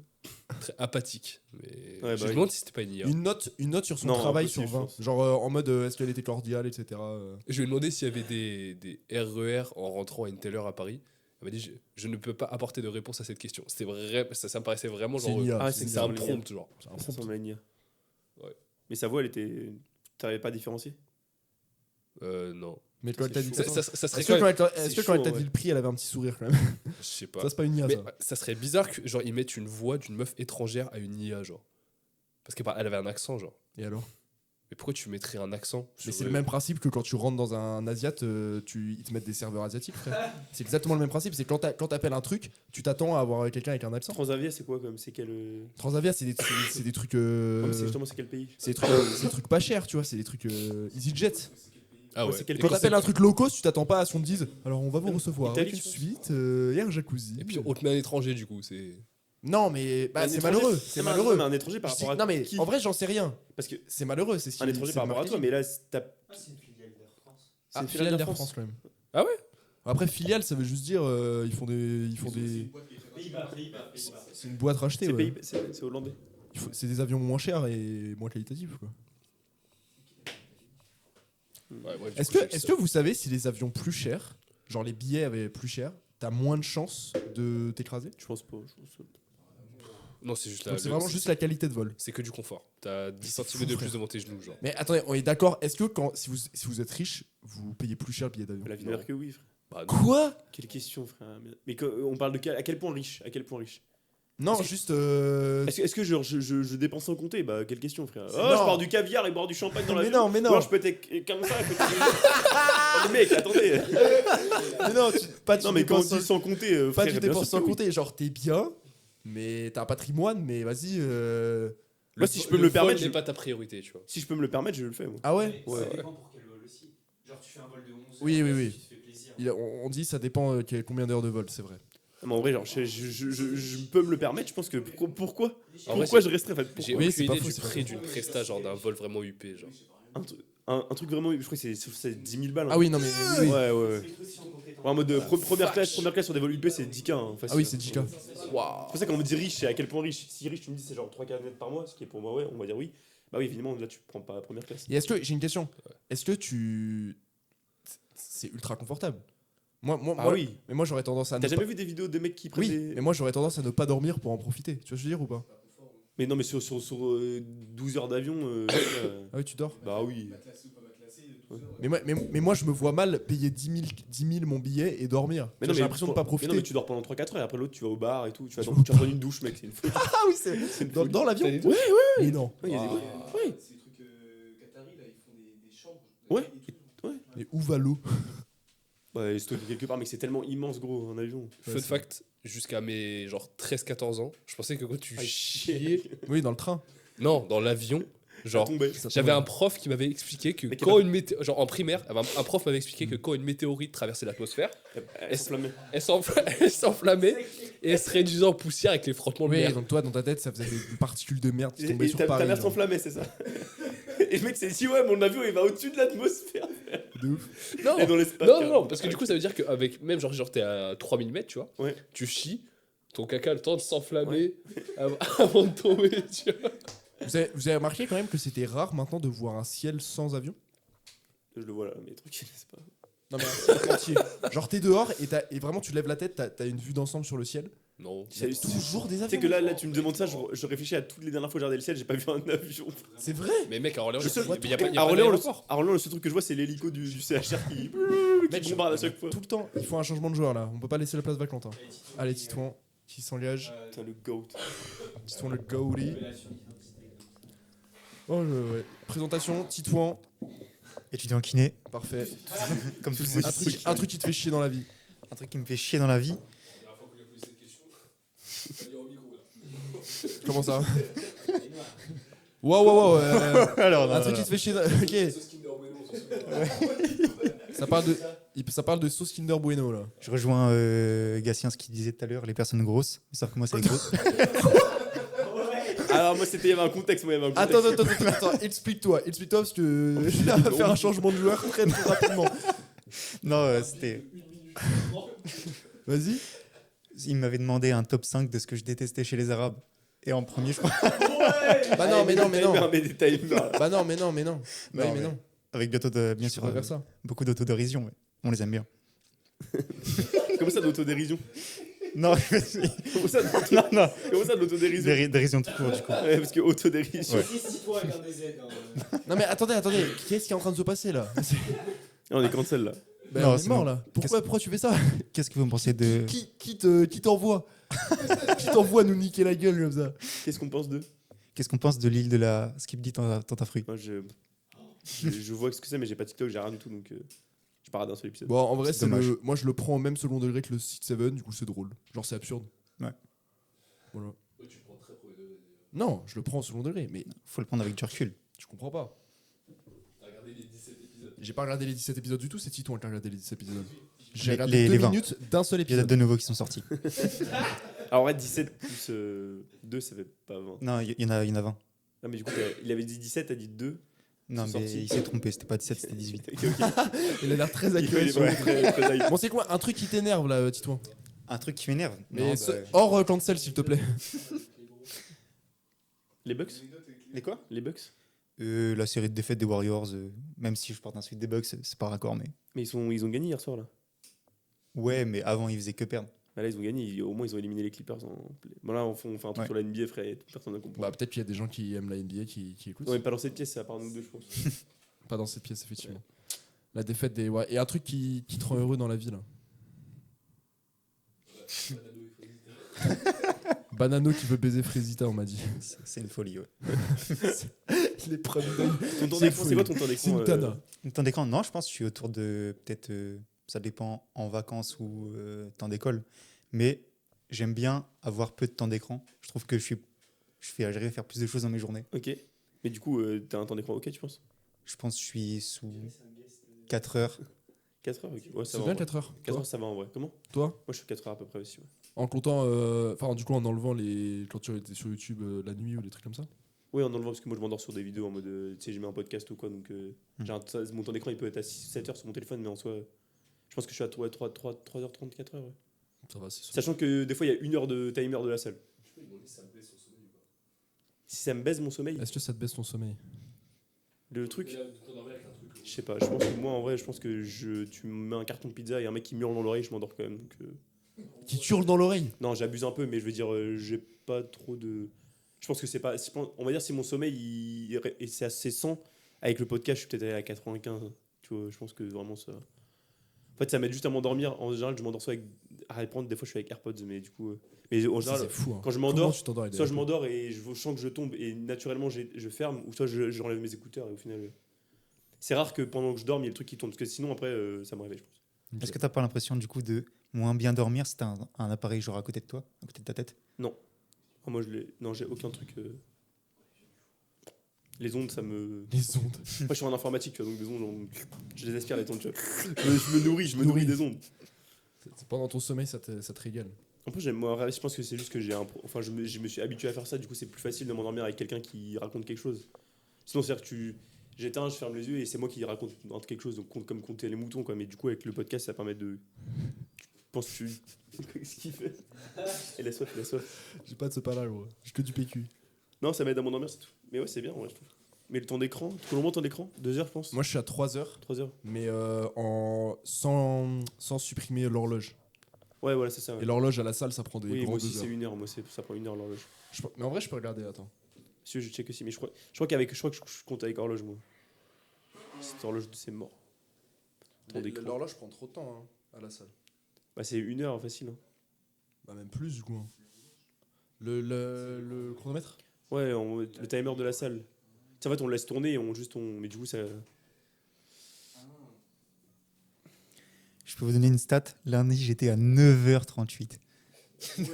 Très apathique. Mais bah je me oui. demande si c'était pas une IA. Une note sur son Non, travail impossible, sur 20. je pense. Genre en mode est-ce qu'elle était cordiale, etc. Je lui ai demandé s'il y avait des RER en rentrant à une telle heure à Paris. Elle m'a dit je ne peux pas apporter de réponse à cette question. C'était vrai, ça me paraissait vraiment C'est genre. une IA. Ah, C'est c'est un une IA. prompt, genre. C'est un Ça prompt. ressemble à une IA. Ouais. Mais sa voix elle était t'arrivais pas à différencier. Non. Mais quand elle t'a dit chaud. ça. Ça serait Est-ce que quand quand même. elle t'a chaud, dit ouais. le prix, elle avait un petit sourire quand même? Je sais pas. Ça, c'est pas une IA, Mais ça. ça serait bizarre que genre ils mettent une voix d'une meuf étrangère à une IA, genre. Parce qu'elle avait un accent, genre. Et alors? Mais pourquoi tu mettrais un accent Mais sur c'est le même principe que quand tu rentres dans un Asiate, ils te mettent des serveurs asiatiques, frère. C'est exactement le même principe. C'est quand t'appelles un truc, tu t'attends à avoir quelqu'un avec un accent. Transavia, c'est quoi comme? C'est quel. Transavia, c'est des trucs. Ouais, mais c'est justement, c'est quel pays? C'est des trucs pas chers, tu vois. C'est des trucs EasyJet. Ah ouais. c'est quel Et Quand quand t'appelles un truc low cost, tu t'attends pas à ce qu'on te dise. Alors on va vous recevoir Italie, avec une tu penses suite et un jacuzzi. Et puis on te met un étranger du coup, c'est. Non, mais Un c'est étranger, malheureux. C'est mais malheureux. un étranger par Je dis- rapport à non, mais qui? en vrai, j'en sais rien. Parce que C'est malheureux. C'est ce un étranger c'est par le rapport à toi, marketing. mais là, t'as. C'est une filiale d'Air France. C'est une Filiale d'Air France quand même. Ah ouais. Après, filiale, ça veut juste dire ils font des. Pays-Bas. C'est une boîte rachetée. C'est ouais. c'est hollandais. C'est des avions moins chers et moins qualitatifs. Quoi. Ouais, ouais, du Est-ce coup, que, j'ai est-ce ça. que vous savez si les avions plus chers, genre les billets avaient plus cher, t'as moins de chances de t'écraser? Je pense pas. Non, c'est juste Donc c'est vraiment juste la qualité de vol. C'est que du confort. T'as 10 cm de plus devant tes genoux, genre. Mais attendez, on est d'accord, est-ce que si vous êtes riche, vous payez plus cher le billet d'avion? La vie de mère que oui, frère. Bah, non. Quoi? Quelle question, frère. Mais on parle de à quel point riche? À quel point riche? Non, Est-ce que- juste. Est-ce que je dépense sans compter? Bah, quelle question, frère. Oh, Non. je pars du caviar et boire du champagne dans la Mais vie. non, mais non. Ou alors je peux être comme ça à côté de... Mais mec, attendez. Mais non, Non, mais quand on dit sans compter, pas frère, tu bien dépenses sûr sans que oui. compter, genre t'es bien, mais t'as un patrimoine, mais vas-y. Moi, si je peux me le permettre, n'est je- pas ta priorité, tu vois. Si je peux me le permettre, je le fais, moi. Ah ouais? Ouais. Ça dépend pour quel vol aussi. Genre, tu fais un vol de 11 heures. Oui, oui, oui. Tu te fais plaisir. On dit ça dépend combien d'heures de vol, c'est vrai. Mais en vrai, genre, je peux me le permettre, je pense que pourquoi En vrai, Pourquoi je resterais en fait J'ai pourquoi Oui, aucune c'est pas idée faux, du c'est pas prix faux. d'une presta, genre d'un vol vraiment huppé, genre. un truc vraiment, je crois que c'est 10 000 balles. hein. Ah oui, non, mais oui. Ouais, ouais. Ouais, en mode première classe sur des vols UP, c'est 10K. Hein, facile. Ah oui, c'est 10K. C'est pour ça qu'on me dit riche, c'est à quel point riche. Si riche, tu me dis c'est genre 3K net par mois, ce qui est pour moi, ouais, on va dire oui. Bah oui, évidemment, là tu prends pas première classe. Et est-ce que, j'ai une question, est-ce que c'est ultra confortable? Moi, Ah oui. Mais moi j'aurais tendance à ne T'as pas... jamais vu des vidéos de mecs qui prennent Oui, des. mais moi j'aurais tendance à ne pas dormir pour en profiter. Tu vois ce que je veux dire ou pas? Mais non, mais sur 12 heures d'avion. Ah oui, tu dors. Bah oui. Matelassé ou pas matelassé, 12 heures. Mais moi je me vois mal payer 10 000 mon billet et dormir. Mais Tu vois, non, j'ai l'impression de pas Mais profiter. non, mais tu dors pendant 3-4 heures et après l'autre, tu vas au bar et tout. Tu vas prendre une douche, mec, c'est une folie. Ah oui, c'est dans l'avion. T'as dit- Ouais, Mais non. Ouais, il y a des- Ouais. ouais. C'est des trucs Qataris, là, ils font des chambres. Ouais. Mais où va l'eau? Ouais, c'est quelque part, mais c'est tellement immense, gros, un avion. Fun fact, jusqu'à mes genre 13-14 ans, je pensais que quand tu Ah, chiais. Oui, dans le train. Non, dans l'avion, genre. Tombé. J'avais un prof qui m'avait expliqué que Mais quand une météorite, genre en primaire, un prof m'avait expliqué que quand une météorite traversait l'atmosphère, Elle s'enflammait. elle s'enflammait et elle se réduisait en poussière avec les frottements de Oui, mer. donc toi dans ta tête ça faisait des particules de merde qui tombaient Et sur ta Paris. mère genre. s'enflammait, c'est ça. Et le mec s'est dit, ouais, mon avion il va au-dessus de l'atmosphère. De ouf. Non, Et dans l'espace. non, carrément. non, parce que du coup, ça veut dire qu'avec même genre t'es à 3000 mètres, tu vois, Ouais. tu chies, ton caca a le temps de s'enflammer avant de tomber, tu vois. Vous avez remarqué quand même que c'était rare maintenant de voir un ciel sans avion? Je le vois là, mais trucs, c'est pas. Non mais un ciel entier. Genre t'es dehors et vraiment tu lèves la tête, t'as une vue d'ensemble sur le ciel. Non. Il y a toujours des Tu sais avions. que là, tu me demandes ça, je réfléchis à toutes les dernières fois que j'ai regardé le ciel, j'ai pas vu un avion. C'est vrai. Mais mec, à Orléans, Le seul- il y a pas, il y a À pas Orléans, d'aéroport. le seul truc que je vois, c'est l'hélico du CHR qui Mec, bombarde à chaque fois. Tout le temps, il faut un changement de joueur là. On peut pas laisser la place vacante. Hein. Allez Titouan qui s'engage. Putain, le goat. Titouan le goalie. Oh ouais. Présentation Titouan. Étudiant en kiné, Parfait. comme tous Un truc qui te fait chier dans la vie. un truc qui me fait chier dans la vie. Comment ça? Waouh. Alors, Un truc qui te fait chier. Ok. Ça parle de sauce Kinder Bueno là. je rejoins Gatien ce qu'il disait tout à l'heure, les personnes grosses, sauf que moi c'est les grosses. Alors, moi, il y avait un contexte. Moi, il y avait un contexte. Attends, explique-toi parce que je vais faire un changement de joueur très rapidement. Non, c'était. Vas-y. Il m'avait demandé un top 5 de ce que je détestais chez les Arabes. Et en premier, je crois. Bah non, mais non. Mais des timers. Bah non, mais non. Bah oui, mais mais- non. Avec bientôt, bien sûr, faire ça. beaucoup d'autodérision. Ouais. On les aime bien. Comment ça, d'autodérision? Non, Comment ça, non, non. Comment ça, d'autodérision? Dérision tout court, du coup. Ouais, parce que autodérision. Ouais. Dis-toi avec un DZ. Non mais attendez. Qu'est-ce qui est en train de se passer là? On est cancel là. Bah, Non, on est c'est mort bon. là. Pourquoi tu fais ça? Qu'est-ce que vous me pensez de. Qui t'envoie? Qui t'envoie nous niquer la gueule comme ça? Qu'est-ce qu'on pense de Qu'est-ce qu'on pense de l'île de la Skip dit Tantafruit? Moi, Je vois ce que c'est, mais j'ai pas TikTok, j'ai rien du tout, donc j'ai pas regardé un seul épisode. Bon, en vrai, C'est dommage. moi je le prends au même second degré que le 6-7, du coup c'est drôle. Genre c'est absurde. Ouais. Voilà. Tu prends très premier degré. Non, je le prends au second degré, mais Faut le prendre avec du recul. tu comprends pas. T'as regardé les 17 épisodes. J'ai pas regardé les 17 épisodes du tout, c'est Titouan qui a regardé les 17 épisodes. J'ai Les- regardé les 2 20. minutes d'un seul Il y en a épisode. de nouveaux qui sont sortis. Alors, ouais, 17 plus 2, ça fait pas 20. Non, il y en a 20. Ah, mais du coup, il avait dit 17, t'as dit 2. Non, Ils sont mais sortis. il s'est trompé, c'était pas 17, c'était 18. Ok, ok. Il a l'air très Il actuel. est sur vraiment le- très, très hype. Bon, c'est quoi un truc qui t'énerve là, Titouan? Un truc qui m'énerve. Mais Non, ce- bah, hors cancel, s'il te plaît. Les Bucks Les quoi Les Bucks La série de défaites des Warriors, même si je porte un suite des Bucks, c'est pas raccord, mais. Mais ils ont gagné hier soir, là. Ouais, mais avant, ils faisaient que perdre. Bah là, ils ont gagné, au moins ils ont éliminé les Clippers. Bon, là, on fait un truc Ouais. sur la NBA, frère, et personne n'a compris. Bah, peut-être qu'il y a des gens qui aiment la NBA qui écoutent. Non, mais pas dans cette pièce, c'est à part nous deux, je pense. Pas dans cette pièce, effectivement. La défaite des. Ouais. Et un truc qui te rend heureux dans la vie là. Banano qui veut baiser Frésita, on m'a dit. C'est une folie, ouais. Il est premier d'œil. Ton temps C'est d'écran, fou, c'est quoi lui. ton temps C'est une d'écran tana. Le temps d'écran, non, je pense que je suis autour de peut-être, ça dépend en vacances ou temps d'école, mais j'aime bien avoir peu de temps d'écran. Je trouve que j'arrive à faire plus de choses dans mes journées. Ok. Mais du coup, t'as un temps d'écran ok, tu penses Je pense que je suis sous 4 heures. 4 heures, ok. Ouais, ça C'est va. bien en vrai. 4 heures. 4 heures, ça va en vrai. Comment Toi Moi, je suis 4 heures à peu près aussi. Ouais. En comptant. Enfin, du coup, en enlevant les. Quand tu étais sur YouTube la nuit ou des trucs comme ça. Oui, en enlevant, parce que moi, je m'endors sur des vidéos en mode. Tu sais, je mets un podcast ou quoi, donc. Mon temps d'écran, il peut être à 7 heures sur mon téléphone, mais en soi. Je pense que je suis à 3h30, 4 heures. Ouais. Ça va, c'est sûr. Sachant que des fois, il y a 1 heure de timer de la salle. Si ça me baise mon sommeil, Est-ce que ça te baisse ton sommeil? le truc. Je sais pas, je pense que moi en vrai, je pense que tu me mets un carton de pizza et un mec qui me hurle dans l'oreille, je m'endors quand même. Donc, Qui te hurle dans l'oreille? non, j'abuse un peu, mais je veux dire, j'ai pas trop de. Je pense que c'est pas. On va dire si mon sommeil et c'est assez 100, avec le podcast, je suis peut-être allé à 95. Tu vois, je pense que vraiment ça. En fait, ça m'aide juste à m'endormir. En général, je m'endors soit avec. À répondre, des fois je suis avec AirPods, mais du coup. Mais en Ça, général, c'est fou. Hein. quand je Comment m'endors, tu t'endors avec des soit je AirPods? m'endors et je sens que je tombe et naturellement je ferme, ou soit j'enlève mes écouteurs et au final. C'est rare que pendant que je dorme, il y ait le truc qui tourne, parce que sinon après, ça me réveille, je pense. Est-ce que t'as pas l'impression du coup de moins bien dormir si t'as un appareil genre à côté de toi, à côté de ta tête? Ah, moi, non, j'ai aucun truc. Les ondes, ça me. Les ondes. Moi, je suis en informatique, tu vois, donc des ondes, je les aspire les ondes, tu vois. Je me nourris des ondes. Pendant ton sommeil, ça te régale. En plus, moi, je pense que c'est juste que enfin, je me suis habitué à faire ça, du coup, c'est plus facile de m'endormir avec quelqu'un qui raconte quelque chose. Sinon, c'est-à-dire que j'éteins, je ferme les yeux et c'est moi qui raconte quelque chose, donc comme compter les moutons, quoi. Mais du coup, avec le podcast, ça permet de. Je pense que Qu'est-ce qu'il fait Et la soif, la soif. J'ai pas de ce pas-là, gros. J'ai que du PQ. Non, ça m'aide à m'endormir, c'est tout. Mais ouais, c'est bien, ouais, je trouve. Mais le temps d'écran, combien de temps d'écran 2 heures, je pense. Moi, je suis à 3 heures, 3 heures. mais sans supprimer l'horloge. Ouais, voilà, c'est ça. Ouais. Et l'horloge à la salle, ça prend des Oui, grands moi aussi, 2 c'est heures. 1 heure. Moi, ça prend 1 heure l'horloge. Mais en vrai, je peux regarder, attends. Si je check aussi, mais je crois que je compte avec horloge, moi. Cette horloge, c'est mort. Temps d'écran. L'horloge prend trop de temps hein, à la salle. Bah, c'est 1 heure facile. Hein. Bah, même plus, du coup. Hein. Le chronomètre Ouais, le timer de la salle. Tu sais, en fait, on le laisse tourner et mais du coup, ça. Je peux vous donner une stat. Lundi, j'étais à 9h38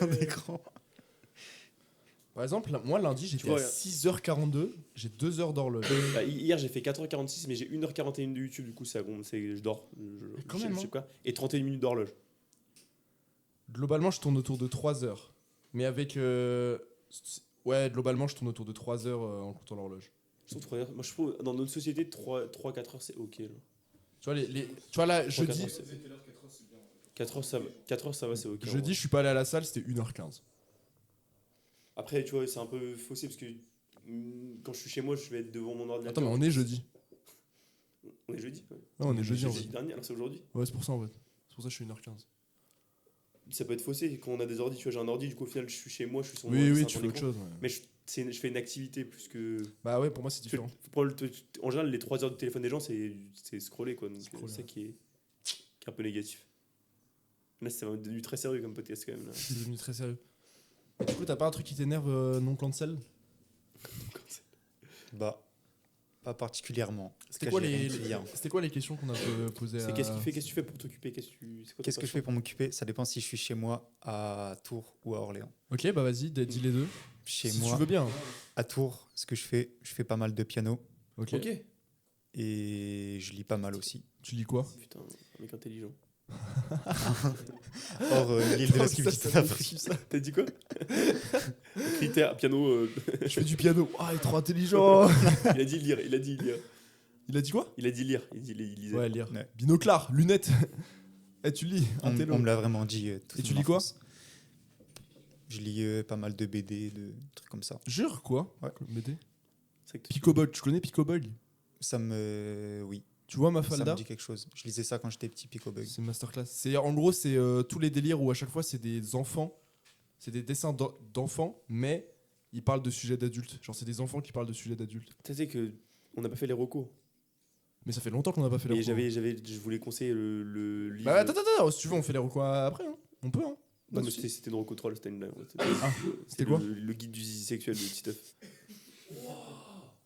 dans l'écran. Par exemple, moi, lundi, j'étais vois, à 6h42. J'ai 2 heures d'horloge. Bah, hier, j'ai fait 4h46, mais j'ai 1h41 de YouTube, du coup, ça compte. Je dors. Quand Je même, sais hein. quoi. Et 31 minutes d'horloge. Globalement, je tourne autour de 3 heures. Mais avec. Ouais, globalement, je tourne autour de 3 heures en comptant l'horloge. Je trouve 3 heures. Moi, je trouve, dans notre société, 3-4 heures, c'est ok. Là. Tu vois, tu vois là, 3, jeudi, 4 heures, 4 heures, ça va, c'est ok. en jeudi, vrai. je suis pas allé à la salle, c'était 1h15. Après, tu vois, c'est un peu faussé parce que quand je suis chez moi, je vais être devant mon ordinateur. Attends, mais on est jeudi. On est jeudi. Ouais. Non, on est jeudi en fait. Jeudi dernier, alors c'est aujourd'hui. Ouais, c'est pour ça en fait. C'est pour ça que je suis 1h15. Ça peut être faussé quand on a des ordis. Tu vois, j'ai un ordi, du coup, au final, je suis chez moi, je suis sur Oui, mon oui, c'est un tu temps fais autre d'écran. chose. Ouais. Mais je fais une activité plus que. Bah ouais, pour moi, c'est différent. En général, les 3 heures de téléphone des gens, c'est scroller, quoi. Donc, Scroller. c'est ça qui est un peu négatif. Là, c'est devenu très sérieux comme podcast, quand même. Là. C'est devenu très sérieux. Et du coup, t'as pas un truc qui t'énerve non cancel? Bah, Pas particulièrement. C'était Parce quoi que j'ai les, rien de client. c'était quoi les questions qu'on a posées C'est à... qu'est-ce que tu fais pour t'occuper? C'est quoi Qu'est-ce ta que je fais passion? pour m'occuper? Ça dépend si je suis chez moi à Tours ou à Orléans. Ok, bah vas-y, dis les deux. Chez Si moi, tu veux bien. à Tours, ce que je fais pas mal de piano Ok. Ok. et je lis pas mal aussi. Tu lis quoi? Putain, un mec intelligent. Or, l'île de la Putain, Skipper, ça me tue, ça. T'as dit quoi? Critère, piano. Je fais du piano. Ah, il est trop intelligent. Il a dit lire. Il a dit lire. Il a dit quoi? Il a dit lire. Il lisait. Ouais, lire. Ouais. Binoclard, lunettes. Eh, tu lis, on, intello. on me l'a vraiment dit. toute Et tu mon lis quoi? enfance. Je lis pas mal de BD, de trucs comme ça. Jure, quoi? Ouais. BD. C'est que Picobug, tu connais Picobug? Ça me. Oui, Tu vois ça Mafalda? me dit quelque chose. Je lisais ça quand j'étais petit, Picobug. C'est masterclass. C'est en gros c'est tous les délires où à chaque fois c'est des enfants, c'est des dessins d'enfants, mais ils parlent de sujets d'adultes. Genre c'est des enfants qui parlent de sujets d'adultes. tu sais que on n'a pas fait les recos. Mais ça fait longtemps qu'on n'a pas fait les Et recos. je voulais conseiller le livre. Bah attends, si tu veux on fait les recos après. Hein. On peut. Hein. Non, Pas de mais soucis. c'était une reco troll, c'était une. C'était quoi? Le guide du zizi sexuel de Titeuf.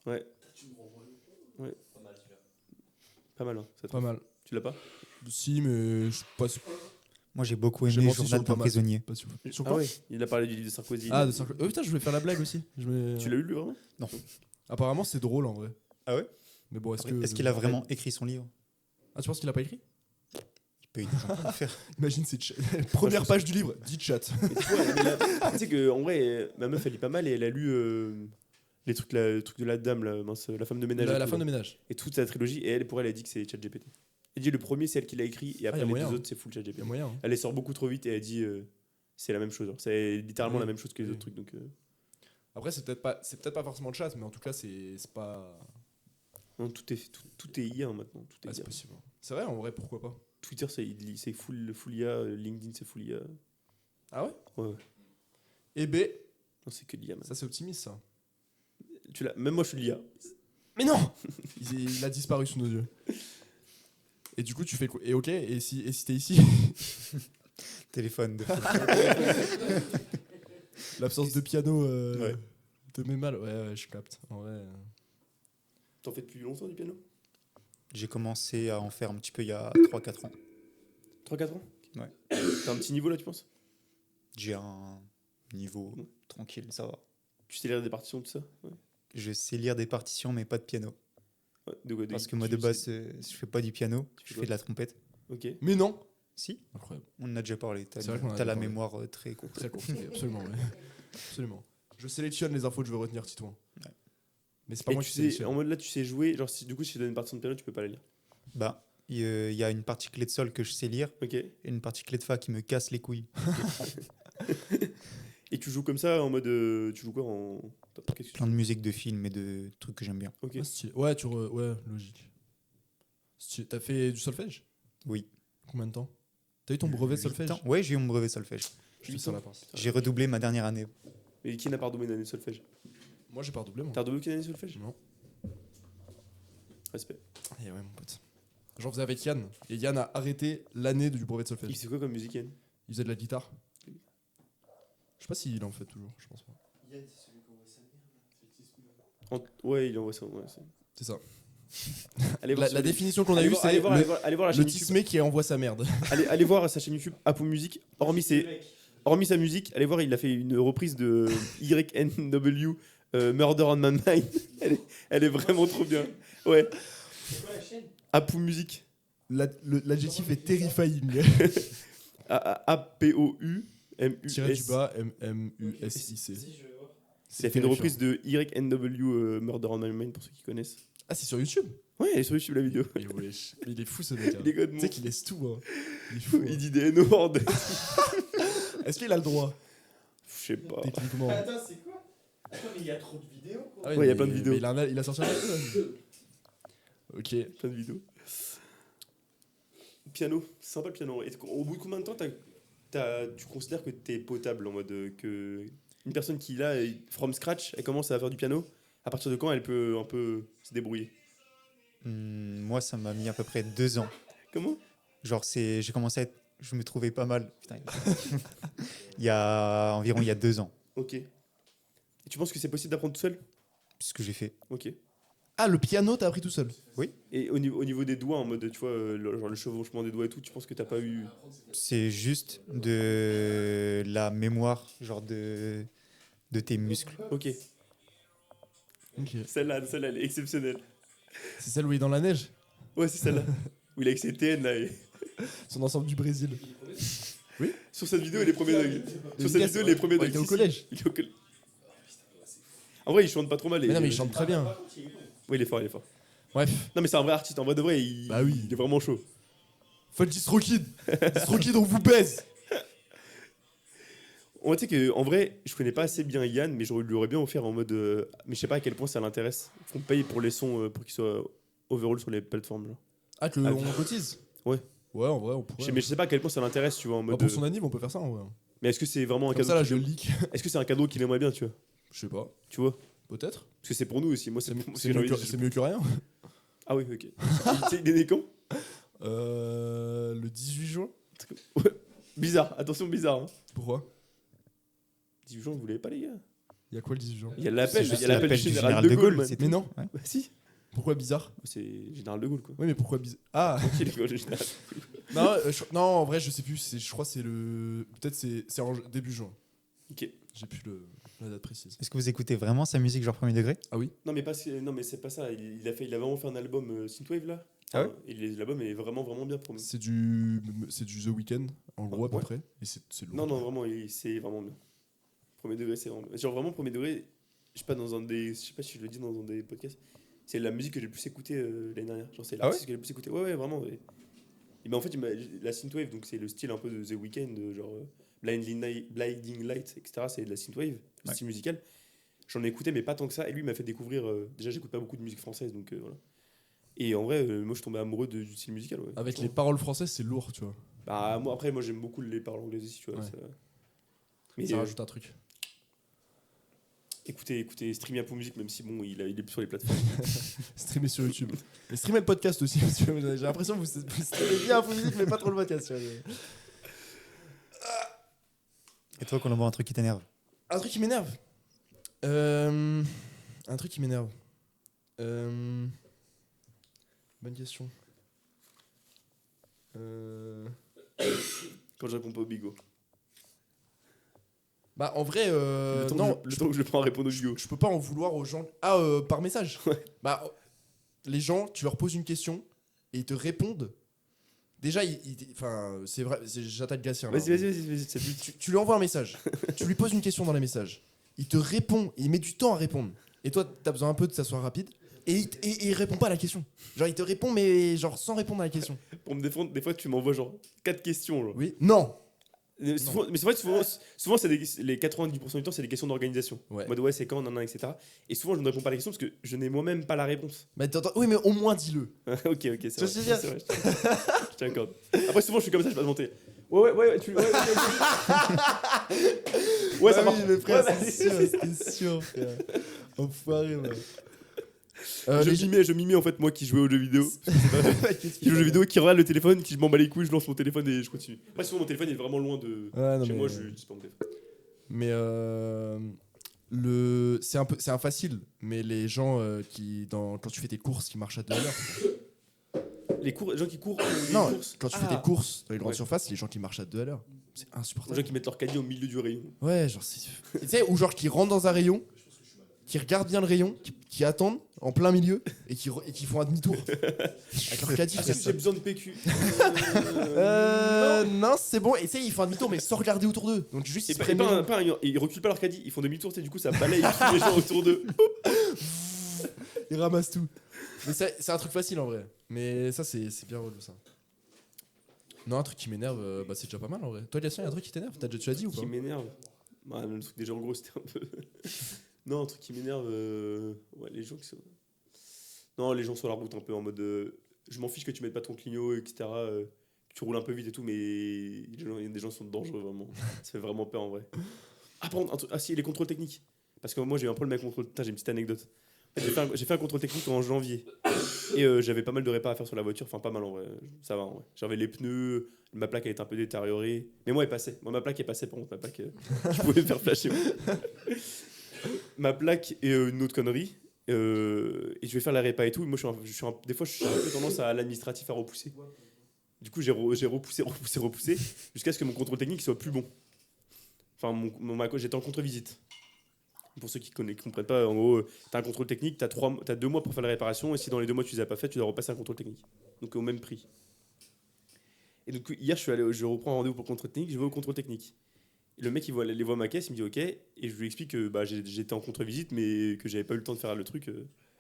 Ouais. Ouais. Pas mal, hein. Ça te- Pas mal. Tu l'as pas? Si mais je suis pas sûr. Moi, j'ai beaucoup J'ai aimé menti Journal sur d'un pas mal. prisonnier. Pas sûr. Sur Ah quoi? ouais, il a parlé du livre de Sarkozy. Ah de Sarkozy. Oh putain je voulais faire la blague aussi. Tu l'as eu, lui, vraiment? Apparemment c'est drôle en vrai. Ah ouais? Mais bon est-ce Est-ce que qu'il a vraiment écrit son livre? Ah tu penses qu'il a pas écrit? Il peut aider les gens à le faire. Imagine c'est première page du livre, dit chat. Mais tu vois, mais là, tu sais que en vrai, ma meuf elle lit pas mal et elle a lu les trucs, le truc de la dame, là, mince, la femme de ménage. La et tout, femme de là. ménage. Et toute sa trilogie, et elle, pour elle, a dit que c'est ChatGPT. Elle dit le premier, c'est elle qui l'a écrit, et après y a les moyen, deux hein. autres, c'est full Il y ChatGPT. a moyen. Hein. Elle les sort beaucoup trop vite et elle dit c'est la même chose. Genre. C'est littéralement Oui. la même chose que les Oui. autres trucs. Donc, Après, c'est peut-être pas forcément le chat, mais en tout cas, c'est pas. non, tout est IA maintenant. Tout est Ah, c'est IA. possible. C'est vrai, en vrai, pourquoi pas. Twitter, c'est full IA. LinkedIn, c'est full IA. Ah ouais? Ouais, ouais. Eh ben, Non, c'est que de l'IA. man. ça c'est optimiste ça. Même moi, je suis de l'IA. Mais non! il a disparu sous nos yeux. Et du coup, tu fais quoi? Et ok, et si t'es ici? Téléphone. L'absence de piano Ouais. te met mal. Ouais, je capte. En vrai. T'en fais depuis longtemps du piano? J'ai commencé à en faire un petit peu il y a 3-4 ans. 3-4 ans? Ouais. T'as un petit niveau là, tu penses? J'ai un niveau tranquille, ça va. Tu sais lire des partitions, tout ça? Ouais. Je sais lire des partitions, mais pas de piano. Ouais, Parce que moi, de base, je fais pas du piano, Tu fais je fais de la trompette. Ok. Mais non! Si, Incroyable. on en a déjà parlé. T'as C'est vrai qu'on en a t'as déjà la parlé. mémoire très courte. Très court, absolument. Ouais. Absolument. Je sélectionne les infos que je veux retenir, Titouan. Ouais. Mais c'est pas Et moi tu qui sais, sélectionne. en mode là, tu sais jouer. Genre, si, du coup, si je te donne une partition de piano, tu peux pas la lire. Bah, il y a une partie clé de sol que je sais lire Ok. et une partie clé de fa qui me casse les couilles. Et tu joues comme ça en mode. Tu joues quoi en. Qu'est-ce que tu Plein de musique de films et de trucs que j'aime bien. Ok. Ah, stylé. Ouais, ouais, logique. Stylé. T'as fait du solfège? Oui. Combien de temps? T'as eu ton brevet de 8 solfège? ans. Ouais, j'ai eu mon brevet solfège. Je suis sur la pince. J'ai redoublé ma dernière année. Mais qui n'a pas redoublé une année de solfège? Moi, j'ai pas redoublé, moi. T'as redoublé aucune année de solfège? Non. Respect. Eh ouais, mon pote. J'en faisais avec Yann. Et Yann a arrêté l'année du brevet de Il solfège. fait quoi comme musique, Yann? Il faisait de la guitare. Je sais pas s'il en fait toujours, je pense pas. Ouais, il envoie ça. Ouais, C'est ça. allez voir La sur les- définition qu'on a allez eue, voir- c'est allez voir- le, allez voir- allez voir la le chaîne YouTube. tismé qui envoie sa merde. Allez voir sa chaîne YouTube Apple Music. Hormis sa musique, allez voir, il a fait une reprise de YNW Murder on My Mind. Elle est vraiment trop bien. Ouais. Apple Music. L'adjectif est terrifying. Tiré du APOUMUSIC. bas, MMUSIC. Il a fait une reprise de YNW Murder on My Mind pour ceux qui connaissent. Ah, c'est sur YouTube? Ouais, elle est sur YouTube la vidéo. Il est fou ce mec. hein. Il est god, Tu mon. sais qu'il laisse tout. Hein. Il est fou. Il hein. dit des N-words. Est-ce qu'il a le droit? Je sais pas. Techniquement. Attends, c'est quoi? Attends, mais il y a trop de vidéos quoi. Ah Ouais, il y a mais- plein de vidéos. mais il a sorti un album. Ok. Plein de vidéos. Piano, c'est sympa le piano. Et au bout de combien de temps tu considères que t'es potable en mode que une personne qui là, from scratch, elle commence à faire du piano, à partir de quand elle peut un peu se débrouiller? Moi, ça m'a mis à peu près 2 ans. Comment? Genre, j'ai commencé à être. Je me trouvais pas mal. Putain, il y a environ 2 ans. Ok. Et tu penses que c'est possible d'apprendre tout seul? C'est ce que j'ai fait. Ok. Ah, le piano, t'as appris tout seul? Et au niveau des doigts, en mode, tu vois, genre le chevauchement des doigts et tout, tu penses que t'as pas eu. C'est juste de la mémoire, genre de tes muscles. Ok. Ok. Celle-là, elle est exceptionnelle. C'est celle où il est dans la neige? Ouais, c'est celle-là. Où il est avec ses TN là. Son ensemble du Brésil. Sur cette vidéo, il est premier degré. Sur cette vidéo, il est premier Ouais, degré. il était au Si, si. collège. Il est au collège. En vrai, il chante pas trop mal. Mais non, mais il chante très bien. Oui, il est fort, il est fort. Bref. Non, mais c'est un vrai artiste. En vrai de vrai, Bah oui. il est vraiment chaud. Faut le DistroKid. DistroKid, on vous baise. On tu sais que en vrai, je connais pas assez bien Yann, mais je lui aurais bien offert en mode. Mais je sais pas à quel point ça l'intéresse. Qu'on paye pour les sons pour qu'ils soient overall sur les plateformes. Là. Ah, que on cotise? Ouais. Ouais, en vrai, on pourrait. Mais je sais pas à quel point ça l'intéresse, tu vois. En Bah, mode, pour son anniv, on peut faire ça en vrai. Mais est-ce que c'est vraiment un Comme cadeau ça, là, qu'il- je leak. Est-ce que c'est un cadeau qu'il aimerait bien, tu vois? Je sais pas. Tu vois? Peut-être. Parce que c'est pour nous aussi. Moi, c'est C'est mieux que rien. Ah oui, ok. Il est né quand? Le 18 juin. Bizarre, attention, bizarre. Hein. Pourquoi? 18 juin, vous l'avez pas, les gars? Il y a quoi le 18 juin? Il y a l'appel, juste il y a l'appel l'appel du du général de Gaulle, man. c'est Mais tout. non. Ouais. Bah si, Pourquoi bizarre? c'est général de Gaulle, quoi. Oui, mais pourquoi bizarre? Ah Tranquille, quoi, le général. non, non, en vrai, je sais plus. Je crois que c'est le. Peut-être c'est en début juin. Ok. J'ai plus la date précise. Est-ce que vous écoutez vraiment sa musique genre premier degré? Non, mais c'est pas ça. Il a vraiment fait un album Synthwave, là. Ah ouais? Et l'album est vraiment bien pour nous. C'est du The Weeknd, en gros, à peu Ouais. près. Et c'est lourd. Non, vraiment, c'est vraiment bien. Premier degré, c'est vraiment bien. Genre, vraiment, premier degré, je sais pas, je sais pas si je le dis dans un des podcasts, c'est la musique que j'ai le plus écoutée l'année dernière. Genre, c'est l'artiste que j'ai le plus écouté. Ouais, vraiment. Et ben, en fait, la synthwave, donc c'est le style un peu de The Weeknd, genre Blinding Light, etc. C'est de la synthwave, le Ouais. style musical. J'en ai écouté, mais pas tant que ça. Et lui, il m'a fait découvrir. Déjà, j'écoute pas beaucoup de musique française, donc voilà. Et en vrai, moi, je suis tombé amoureux du style musical. Ouais. Avec les paroles françaises, c'est lourd, tu vois. Bah, moi, j'aime beaucoup les paroles anglaises aussi, tu vois. Ouais. Ça... Mais Ça rajoute un truc. écoutez, streamez Apple Music, même si bon, il est plus sur les plateformes. Streamer sur YouTube. Et streamer le podcast aussi. Parce que j'ai l'impression que vous streamez bien Apple Music, mais pas trop le podcast. Tu vois. Et toi, Colombo, un truc qui t'énerve? Un truc qui m'énerve. Un truc qui m'énerve. Bonne question. Quand je réponds pas au bigot. Bah en vrai, Le temps non, que je le prends à répondre au bigot. je peux pas en vouloir aux gens. Ah, par message. Bah les gens, tu leur poses une question et ils te répondent. Déjà, enfin, c'est vrai, j'attaque Gatien. là. Vas-y. Tu lui envoies un message. Tu lui poses une question dans les messages. Il te répond. Il met du temps à répondre. Et toi, t'as besoin un peu de que ça soit rapide. Et il répond pas à la question. Genre, il te répond, mais genre sans répondre à la question. Pour me défendre, des fois, tu m'envoies genre 4 questions. Genre. Oui. Non. Souvent, mais c'est vrai, souvent c'est les 90% du temps, c'est des questions d'organisation. Ouais. En mode, ouais, c'est quand, nan, etc. Et souvent, je ne réponds pas à la question parce que je n'ai moi-même pas la réponse. Mais oui, mais au moins dis-le. ok, c'est vrai. Tu vois ce que je veux dire C'est vrai, je t'accorde. Après, souvent, je suis comme ça, je vais pas te mentir. Ouais, ouais, ça Ah marche. oui, mais frère, Ouais, c'était sûr, frère. Enfoiré, man. Je mimais en fait moi qui jouais aux jeux vidéo. Qui joue aux jeux vidéo, qui regarde le téléphone, qui je m'en bats les couilles, je lance mon téléphone et je continue. Après, souvent, mon téléphone est vraiment loin de. Ouais, non, Chez mais- moi, je dis pas mon téléphone. Mais c'est un facile, mais les gens quand tu fais tes courses qui marchent à 2 heures. Les gens qui courent ou les Non, courses. quand tu fais tes courses dans les grandes Ouais. surfaces, les gens qui marchent à 2 à l'heure, c'est Les insupportable. gens qui mettent leur caddie au milieu du rayon. Ouais, genre tu sais, ou genre qui rentrent dans un rayon, qui regardent bien le rayon, qui attendent en plein milieu et qui font un demi-tour avec leur caddie. Est-ce que j'ai besoin de PQ Non, c'est bon. Et tu sais, ils font un demi-tour, mais sans regarder autour d'eux. Donc juste, ils se prennent les gens. Ils reculent pas leur caddie, ils font demi-tour, tu sais, du coup ça balaye tous les gens autour d'eux. Ils ramassent tout. Mais c'est un truc facile en vrai. Mais ça, c'est bien relou ça. Non, un truc qui m'énerve, c'est déjà pas mal en vrai. Toi, Gatien, il y a un truc qui t'énerve? Tu l'as dit ou pas? Qui m'énerve. Bah, le truc déjà en gros, c'était un peu. Non, un truc qui m'énerve. Ouais, les gens qui sont. Non, les gens sur la route un peu en mode. Je m'en fiche que tu mettes pas ton clignot, etc. Que tu roules un peu vite et tout, mais des gens sont dangereux vraiment. Ça fait vraiment peur en vrai. Ah, par contre, si, les contrôles techniques. Parce que moi j'ai eu un problème avec les contrôles. Putain, j'ai une petite anecdote. J'ai fait un contrôle technique en janvier. Et j'avais pas mal de répas à faire sur la voiture. Enfin, pas mal en vrai. Ça va en vrai. J'avais les pneus, ma plaque elle était un peu détériorée. Mais moi elle passait. Moi ma plaque elle passait par contre. Ma plaque, je pouvais me faire flasher. Ma plaque et une autre connerie. Et je vais faire la répa et tout. Moi, des fois, j'ai un peu tendance à l'administratif à repousser. Du coup, j'ai repoussé, jusqu'à ce que mon contrôle technique soit plus bon. Enfin, j'étais en contre-visite. Pour ceux qui ne comprennent pas, en gros, tu as un contrôle technique, tu as 2 mois pour faire la réparation, et si dans les 2 mois tu ne les as pas fait, tu dois repasser un contrôle technique. Donc au même prix. Et donc hier, je reprends un rendez-vous pour le contrôle technique, je vais au contrôle technique. Et le mec, il voit ma caisse, il me dit OK, et je lui explique que j'étais en contre-visite, mais que j'avais pas eu le temps de faire le truc.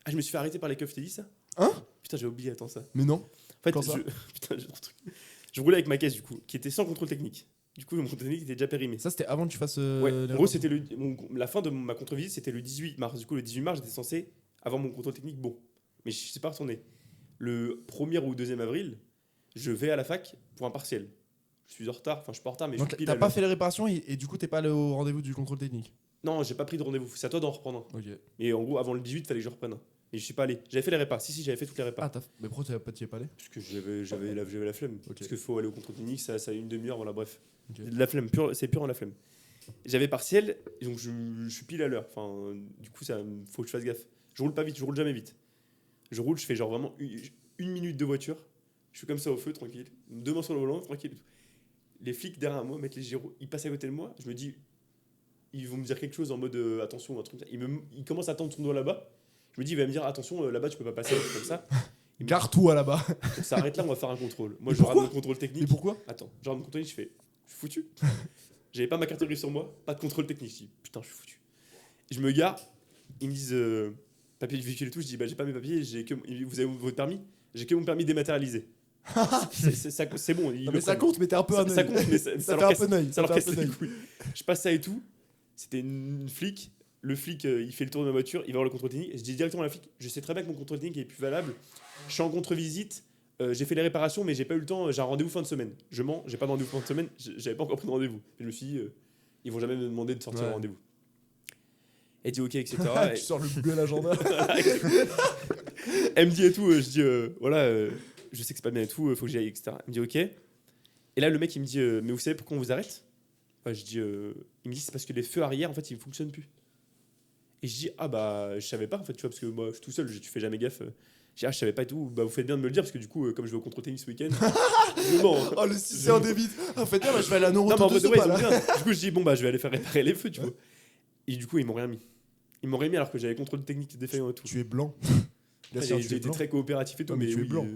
Ah, je me suis fait arrêter par les keufs, je t'ai dit ça? Hein? Putain, j'ai oublié, attends ça. Mais non. En fait, Quand ça putain, j'ai un truc. Je roulais avec ma caisse, du coup, qui était sans contrôle technique. Du coup, mon contrôle technique était déjà périmé. Ça, c'était avant que tu fasses. Ouais. les En gros, repas. c'était la fin de ma contre-visite, c'était le 18 mars. Du coup, le 18 mars, j'étais censé avoir mon contrôle technique bon. Mais je ne sais pas retourné. Le 1er ou 2e avril, je vais à la fac pour un partiel. Je suis en retard, enfin, je suis pas en retard, mais Donc, je suis pile t'as à pas l'heure. fait les réparations et du coup, t'es pas allé au rendez-vous du contrôle technique. Non, j'ai pas pris de rendez-vous. C'est à toi d'en reprendre un. Ok. Mais en gros, avant le 18, il fallait que je reprenne un. Et je suis pas allé. J'avais fait les répas. Si, j'avais fait toutes les répas. Ah, mais pourquoi t'y es pas allé? Parce que j'avais la flemme. Ok. Parce qu'il faut aller au contrôle technique, ça a une demi-heure, voilà, bref. Ok. De la flemme, c'est pur en la flemme. J'avais partiel, et donc je suis pile à l'heure. Enfin, du coup, faut que je fasse gaffe. Je roule pas vite, je roule jamais vite. Je roule, je fais genre vraiment une minute de voiture. Je suis comme ça au feu, tranquille. 2 mains sur le volant, tranquille. Les flics derrière moi mettent les gyros, ils passent à côté de moi. Je me dis, ils vont me dire quelque chose en mode attention, un truc comme ça. Ils commencent à tendre son doigt là-bas. Je me dis, il va me dire attention, là-bas tu peux pas passer, comme ça. Gare-toi là-bas. On s'arrête là, on va faire un contrôle. Moi, Mais je rate pourquoi mon contrôle technique. Mais pourquoi? Attends, je rate mon contrôle technique, je suis foutu. J'avais pas ma carte grise sur moi, pas de contrôle technique. Je dis, putain, je suis foutu. Et je me gare, ils me disent papier du véhicule et tout. Je dis, bah, j'ai pas mes papiers, vous avez votre permis? J'ai que mon permis dématérialisé. C'est bon. Non, mais ça compte, mais t'es un peu un ça œil. compte, mais Ça ça fait leur un casse- peu neuil. ça leur fait un casse peu les neuil. couilles. Je passe ça et tout. C'était une flic. Le flic, il fait le tour de ma voiture, il va voir le contrôle technique. Et je dis directement à la flic, je sais très bien que mon contrôle technique est plus valable. Je suis en contre-visite, j'ai fait les réparations, mais j'ai pas eu le temps. J'ai un rendez-vous fin de semaine. Je mens, j'ai pas de rendez-vous fin de semaine. J'avais pas encore pris de rendez-vous. Et je me suis dit, ils vont jamais me demander de sortir Ouais. un rendez-vous. Elle dit ok, etc. Tu sors le Google Agenda. Elle me dit et tout, je dis voilà, je sais que c'est pas bien et tout, faut que j'y aille, etc. Elle me dit ok. Et là, le mec, il me dit mais vous savez pourquoi on vous arrête? Je dis il me dit c'est parce que les feux arrière, en fait, ils ne fonctionnent plus. Et je dis ah bah je savais pas en fait, tu vois, parce que moi je suis tout seul, tu fais jamais gaffe. Je dis ah je savais pas et tout, bah vous faites bien de me le dire parce que du coup comme je vais au contrôle tennis ce week-end, je mens. Oh, le 6 en débit. Ah, faites bien, bah, je vais aller à Non mais Noroto en de vrai, ouais, Sopa, ils ont là. bien. Du coup je dis bon bah je vais aller faire réparer les feux, tu vois. Et du coup ils m'ont rien mis. Ils m'ont rien mis alors que j'avais contrôle technique défaillant et tout. Tu es blanc. Après, Bien sûr, j'ai tu es été blanc. très coopératif et tout, Non, mais tu es oui, blanc.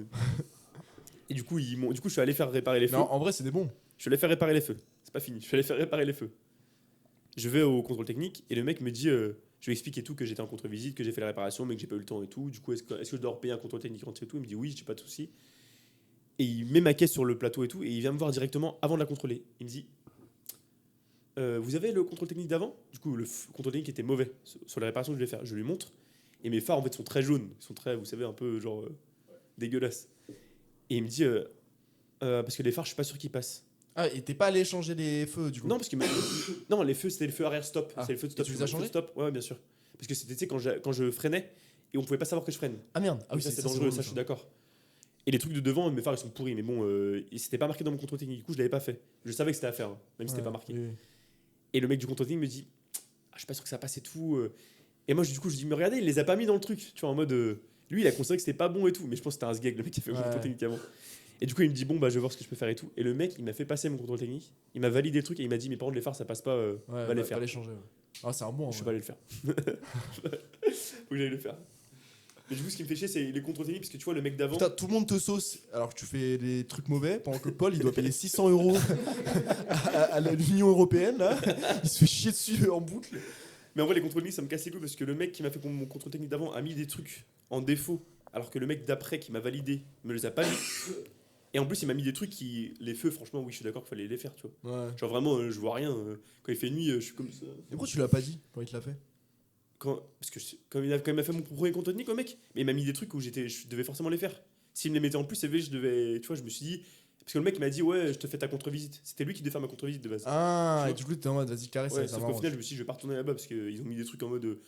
Et du coup, je suis allé faire réparer les feux. Non, en vrai, c'est des bons. Je suis allé faire réparer les feux. C'est pas fini. Je suis allé faire réparer les feux. Je vais au contrôle technique et le mec me dit, je lui explique et tout que j'étais en contre-visite, que j'ai fait la réparation, mais que j'ai pas eu le temps et tout. Du coup, est-ce que je dois repayer un contrôle technique entier et tout? Il me dit oui, j'ai pas de souci. Et il met ma caisse sur le plateau et tout, et il vient me voir directement avant de la contrôler. Il me dit, vous avez le contrôle technique d'avant? Du coup, le contrôle technique était mauvais sur la réparation que je vais faire. Je lui montre. Et mes phares, en fait, sont très jaunes. Ils sont très, vous savez, un peu genre dégueulasses. Et il me dit, parce que les phares, je suis pas sûr qu'ils passent. Ah, et t'es pas allé changer les feux, du coup? Non, parce que non, les feux, c'était le feu arrière stop. Ah. C'est le feu de Et stop. tu les Le as feu de changés? stop. Ouais, bien sûr. Parce que c'était, tu sais, quand je freinais et on pouvait pas savoir que je freine. Ah merde. Ah oui, ça, c'est ça, dangereux, relou, ça, je suis d'accord. Et les trucs de devant, mes phares, ils sont pourris. Mais bon, c'était pas marqué dans mon contrôle technique. Du coup, je l'avais pas fait. Je savais que c'était à faire, hein, même si c'était pas marqué. Oui. Et le mec du contrôle technique me dit, ah, je suis pas sûr que ça passe et tout. Et moi, du coup, je dis, mais regardez, il les a pas mis dans le truc. Tu vois, en mode, lui, il a considéré que c'était pas bon et tout. Mais je pense que c'était un sgeg, le mec qui a fait le contrôle technique avant. Et du coup, il me dit, bon, bah, je vais voir ce que je peux faire et tout. Et le mec, il m'a fait passer mon contrôle technique. Il m'a validé le truc et il m'a dit, mais par contre, les phares, ça passe pas. Va les faire. Pas les changer. Ouais. Ah, c'est un bon. Je suis pas allé le faire. Faut que j'aille le faire. Mais du coup, ce qui me fait chier, c'est les contrôles techniques, parce que tu vois, le mec d'avant. Putain, tout le monde te sauce alors que tu fais des trucs mauvais, pendant que Paul, il doit payer 600 € à l'Union Européenne, là. Il se fait chier dessus en boucle. Mais en vrai, les contrôles techniques, ça me casse les couilles, parce que le mec qui m'a fait mon contrôle technique d'avant a mis des trucs en défaut, alors que le mec d'après qui m'a validé me les a pas mis. Et en plus, il m'a mis des trucs qui. Les feux, franchement, oui, je suis d'accord qu'il fallait les faire, tu vois. Ouais. Genre vraiment, je vois rien. Quand il fait nuit, je suis comme ça. Et pourquoi tu l'as pas dit quand il te l'a fait? Parce que quand il m'a fait mon premier contrôle technique, au mec, mais il m'a mis des trucs où je devais forcément les faire. S'il me les mettait en plus, je devais. Tu vois, je me suis dit. Parce que le mec il m'a dit, ouais, je te fais ta contre-visite. C'était lui qui devait faire ma contre-visite de base. Ah, Tu et vois. du coup, t'es en mode, vas-y, carré, Ouais, ça sauf va. qu'au final, je me suis dit, je vais pas retourner là-bas parce qu'ils ont mis des trucs en mode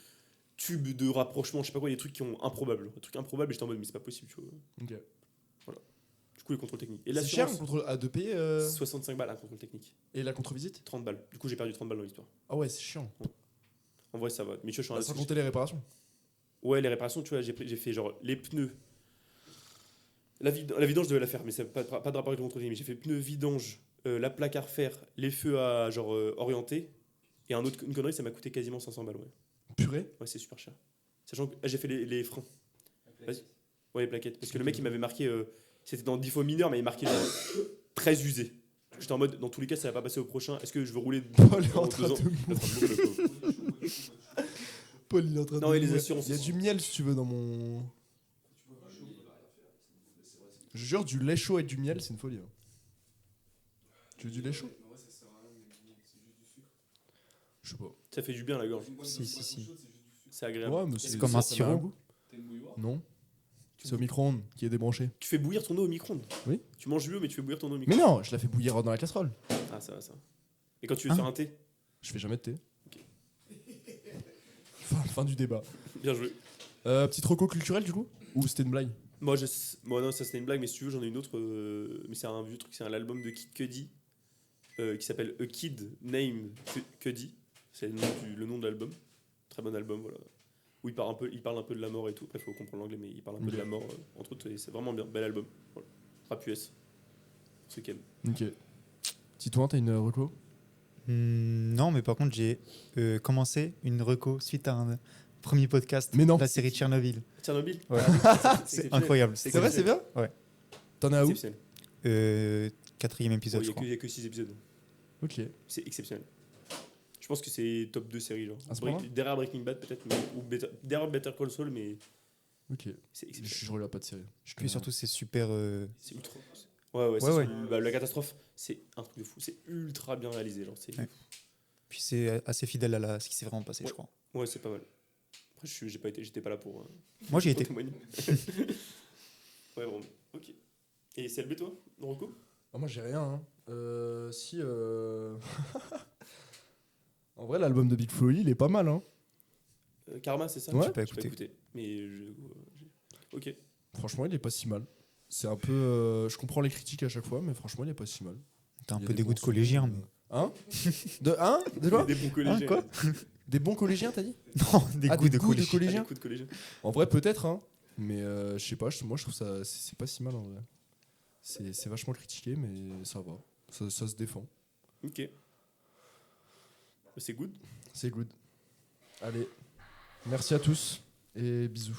tube de rapprochement, je sais pas quoi, des trucs qui ont improbables. Un truc improbable, et j'étais en mode, mais c'est pas possible, tu vois. Ok. Du coup, les contrôles techniques. Et C'est cher l'assurance, le contrôle à 2 payer 65 balles un contrôle technique. et la contre-visite? 30 balles. Du coup, j'ai perdu 30 balles dans l'histoire. Ah ouais, c'est chiant. En vrai, ça va. Mais tu vois, je suis Bah, un sans compter les réparations. Ouais, les réparations, tu vois, j'ai fait genre les pneus. La vidange, je devais la faire, mais ça n'a pas de rapport avec le contrôle. Mais j'ai fait pneus, vidange, la plaque à refaire, les feux à genre orienter. Et une connerie, ça m'a coûté quasiment 500 balles. Ouais, Purée. ouais, c'est super cher. Sachant que j'ai fait les freins. Vas-y. Ouais, les plaquettes. Parce que le mec, il m'avait marqué. C'était dans défaut mineur, mais il marquait genre, très usé. J'étais en mode, dans tous les cas, ça va pas passer au prochain. Est-ce que je veux rouler Paul est en dans train 2 ans? de mourir. Paul, il est en train de Non, et les mourir. assurances Il y a aussi. du miel si tu veux dans mon. Je jure, du lait chaud et du miel, c'est une folie. Hein. Tu veux du lait chaud? Je sais pas. Ça fait du bien à la gorge. Si. C'est agréable. Ouais, mais C'est comme un ça a sirop. goût. Non. C'est au micro-ondes qui est débranché. Tu fais bouillir ton eau au micro-ondes. Oui. Tu manges du mais tu fais bouillir ton eau au Mais micro-ondes. non, je la fais bouillir dans la casserole. Ah, ça va, ça. Et quand tu veux Hein faire un thé? Je fais jamais de thé. Fin du débat. Bien joué. Petite reco culturelle du coup? Ou c'était une blague? Moi, non, ça c'était une blague, mais si tu veux, j'en ai une autre. Mais c'est un vieux truc, c'est l'album de Kid Cudi qui s'appelle A Kid Named Cudi. C'est le nom de l'album. Très bon album, voilà. Où il parle un peu de la mort et tout. Après, il faut comprendre l'anglais, mais il parle un peu de la mort, entre autres. Et c'est vraiment bien. Bel album. Voilà. Rap US. Ceux qui aiment. Ok. Titouan, t'as une reco? Non, mais par contre, j'ai commencé une reco suite à un premier podcast. Mais non. La série Tchernobyl. Tchernobyl. Ouais. C'est incroyable. C'est vrai, c'est bien? Ouais. T'en es à où? Exceptionnel. 4e épisode, Il je crois. n'y a que 6 épisodes. Ok. C'est exceptionnel. Je pense que c'est top 2 séries, genre. À ce moment-là Derrière Breaking Bad, peut-être, ou derrière Better Call Saul, mais Ok. c'est exceptionnel. Je regarde pas de série. Puis surtout, c'est super. C'est ultra. Ouais, Ouais. la catastrophe, c'est un truc de fou. C'est ultra bien réalisé, genre. Ouais. Puis c'est assez fidèle à ce qui s'est vraiment passé, je crois. Ouais, c'est pas mal. Après, j'étais pas là pour. Moi, j'y pour étais. témoigner. Ouais, vraiment. Ok. Et CLB, toi, Rocco? Ah, moi j'ai rien. Hein. Si. En vrai, l'album de Big Flo, il est pas mal. Hein. Karma, c'est ça? Ouais. J'ai pas pas écouté. Mais ok. Franchement, il est pas si mal. C'est un peu. Je comprends les critiques à chaque fois, mais franchement, il est pas si mal. T'as un Il y a peu des des goûts bons de collégien. sons, Mais... Hein? De quoi? Des bons collégiens. quoi Des bons collégiens, t'as dit? Non, des Ah, goûts des de goûts de collégien. collégiens? Des coups de collégiens. En vrai, peut-être, hein. Mais je sais pas, moi je trouve ça. C'est pas si mal en vrai. C'est vachement critiqué, mais ça va. Ça se défend. Ok. C'est good. C'est good. Allez. Merci à tous et bisous.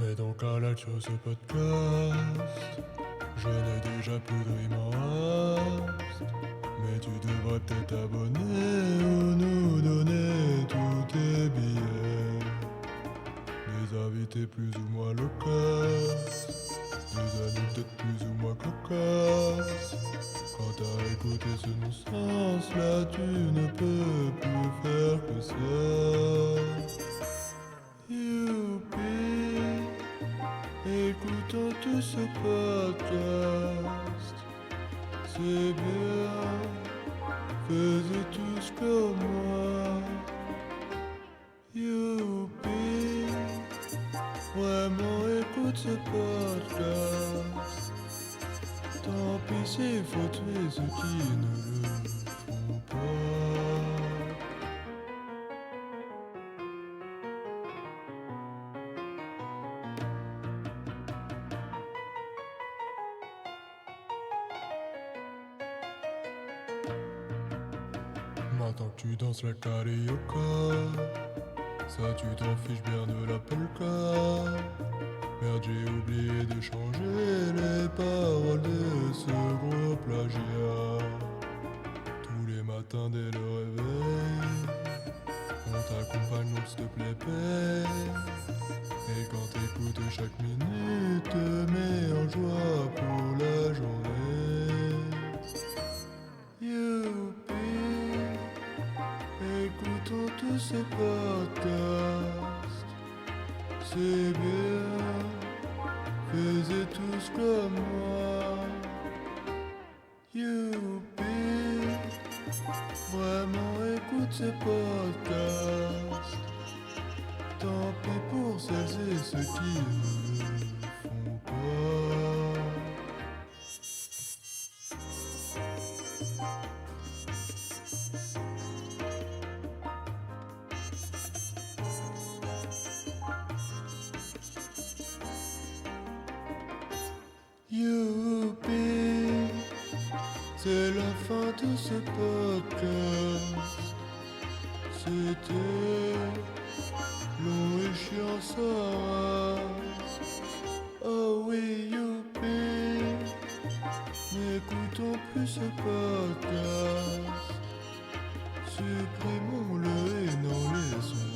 Mais donc à la sur ce podcast, je n'ai déjà plus de remords. Mais tu devrais peut-être t'abonner ou nous donner tous tes billets. Des invités plus ou moins locaux, des amis peut-être plus ou moins cocasses. Quand t'as écouté ce non-sens là, tu ne peux plus faire que ça. Youpi, écoutons tout ce podcast. C'est bien, faisez tous comme moi. Youpi, vraiment écoute ce podcast. Tant pis s'il faut tuer ceux qui ne le font pas. Maintenant que tu danses la carioca, ça tu t'en fiches bien de la polka. Merde, j'ai oublié de changer les paroles de ce gros plagiat. Tous les matins dès le réveil, on t'accompagne donc s'il te plaît paix. Et quand t'écoutes chaque minute, te mets en joie pour la journée. Youpi, écoutons tous ces podcasts. C'est bien, faisez tous comme moi. Youpi, vraiment écoute ce podcast. Tant pis pour celles et ceux qui ne le font pas. Youpi, c'est la fin de ce podcast. C'était long et chiant sa race. Oh oui, youpi, n'écoutons plus ce podcast. Supprimons-le et n'en laissons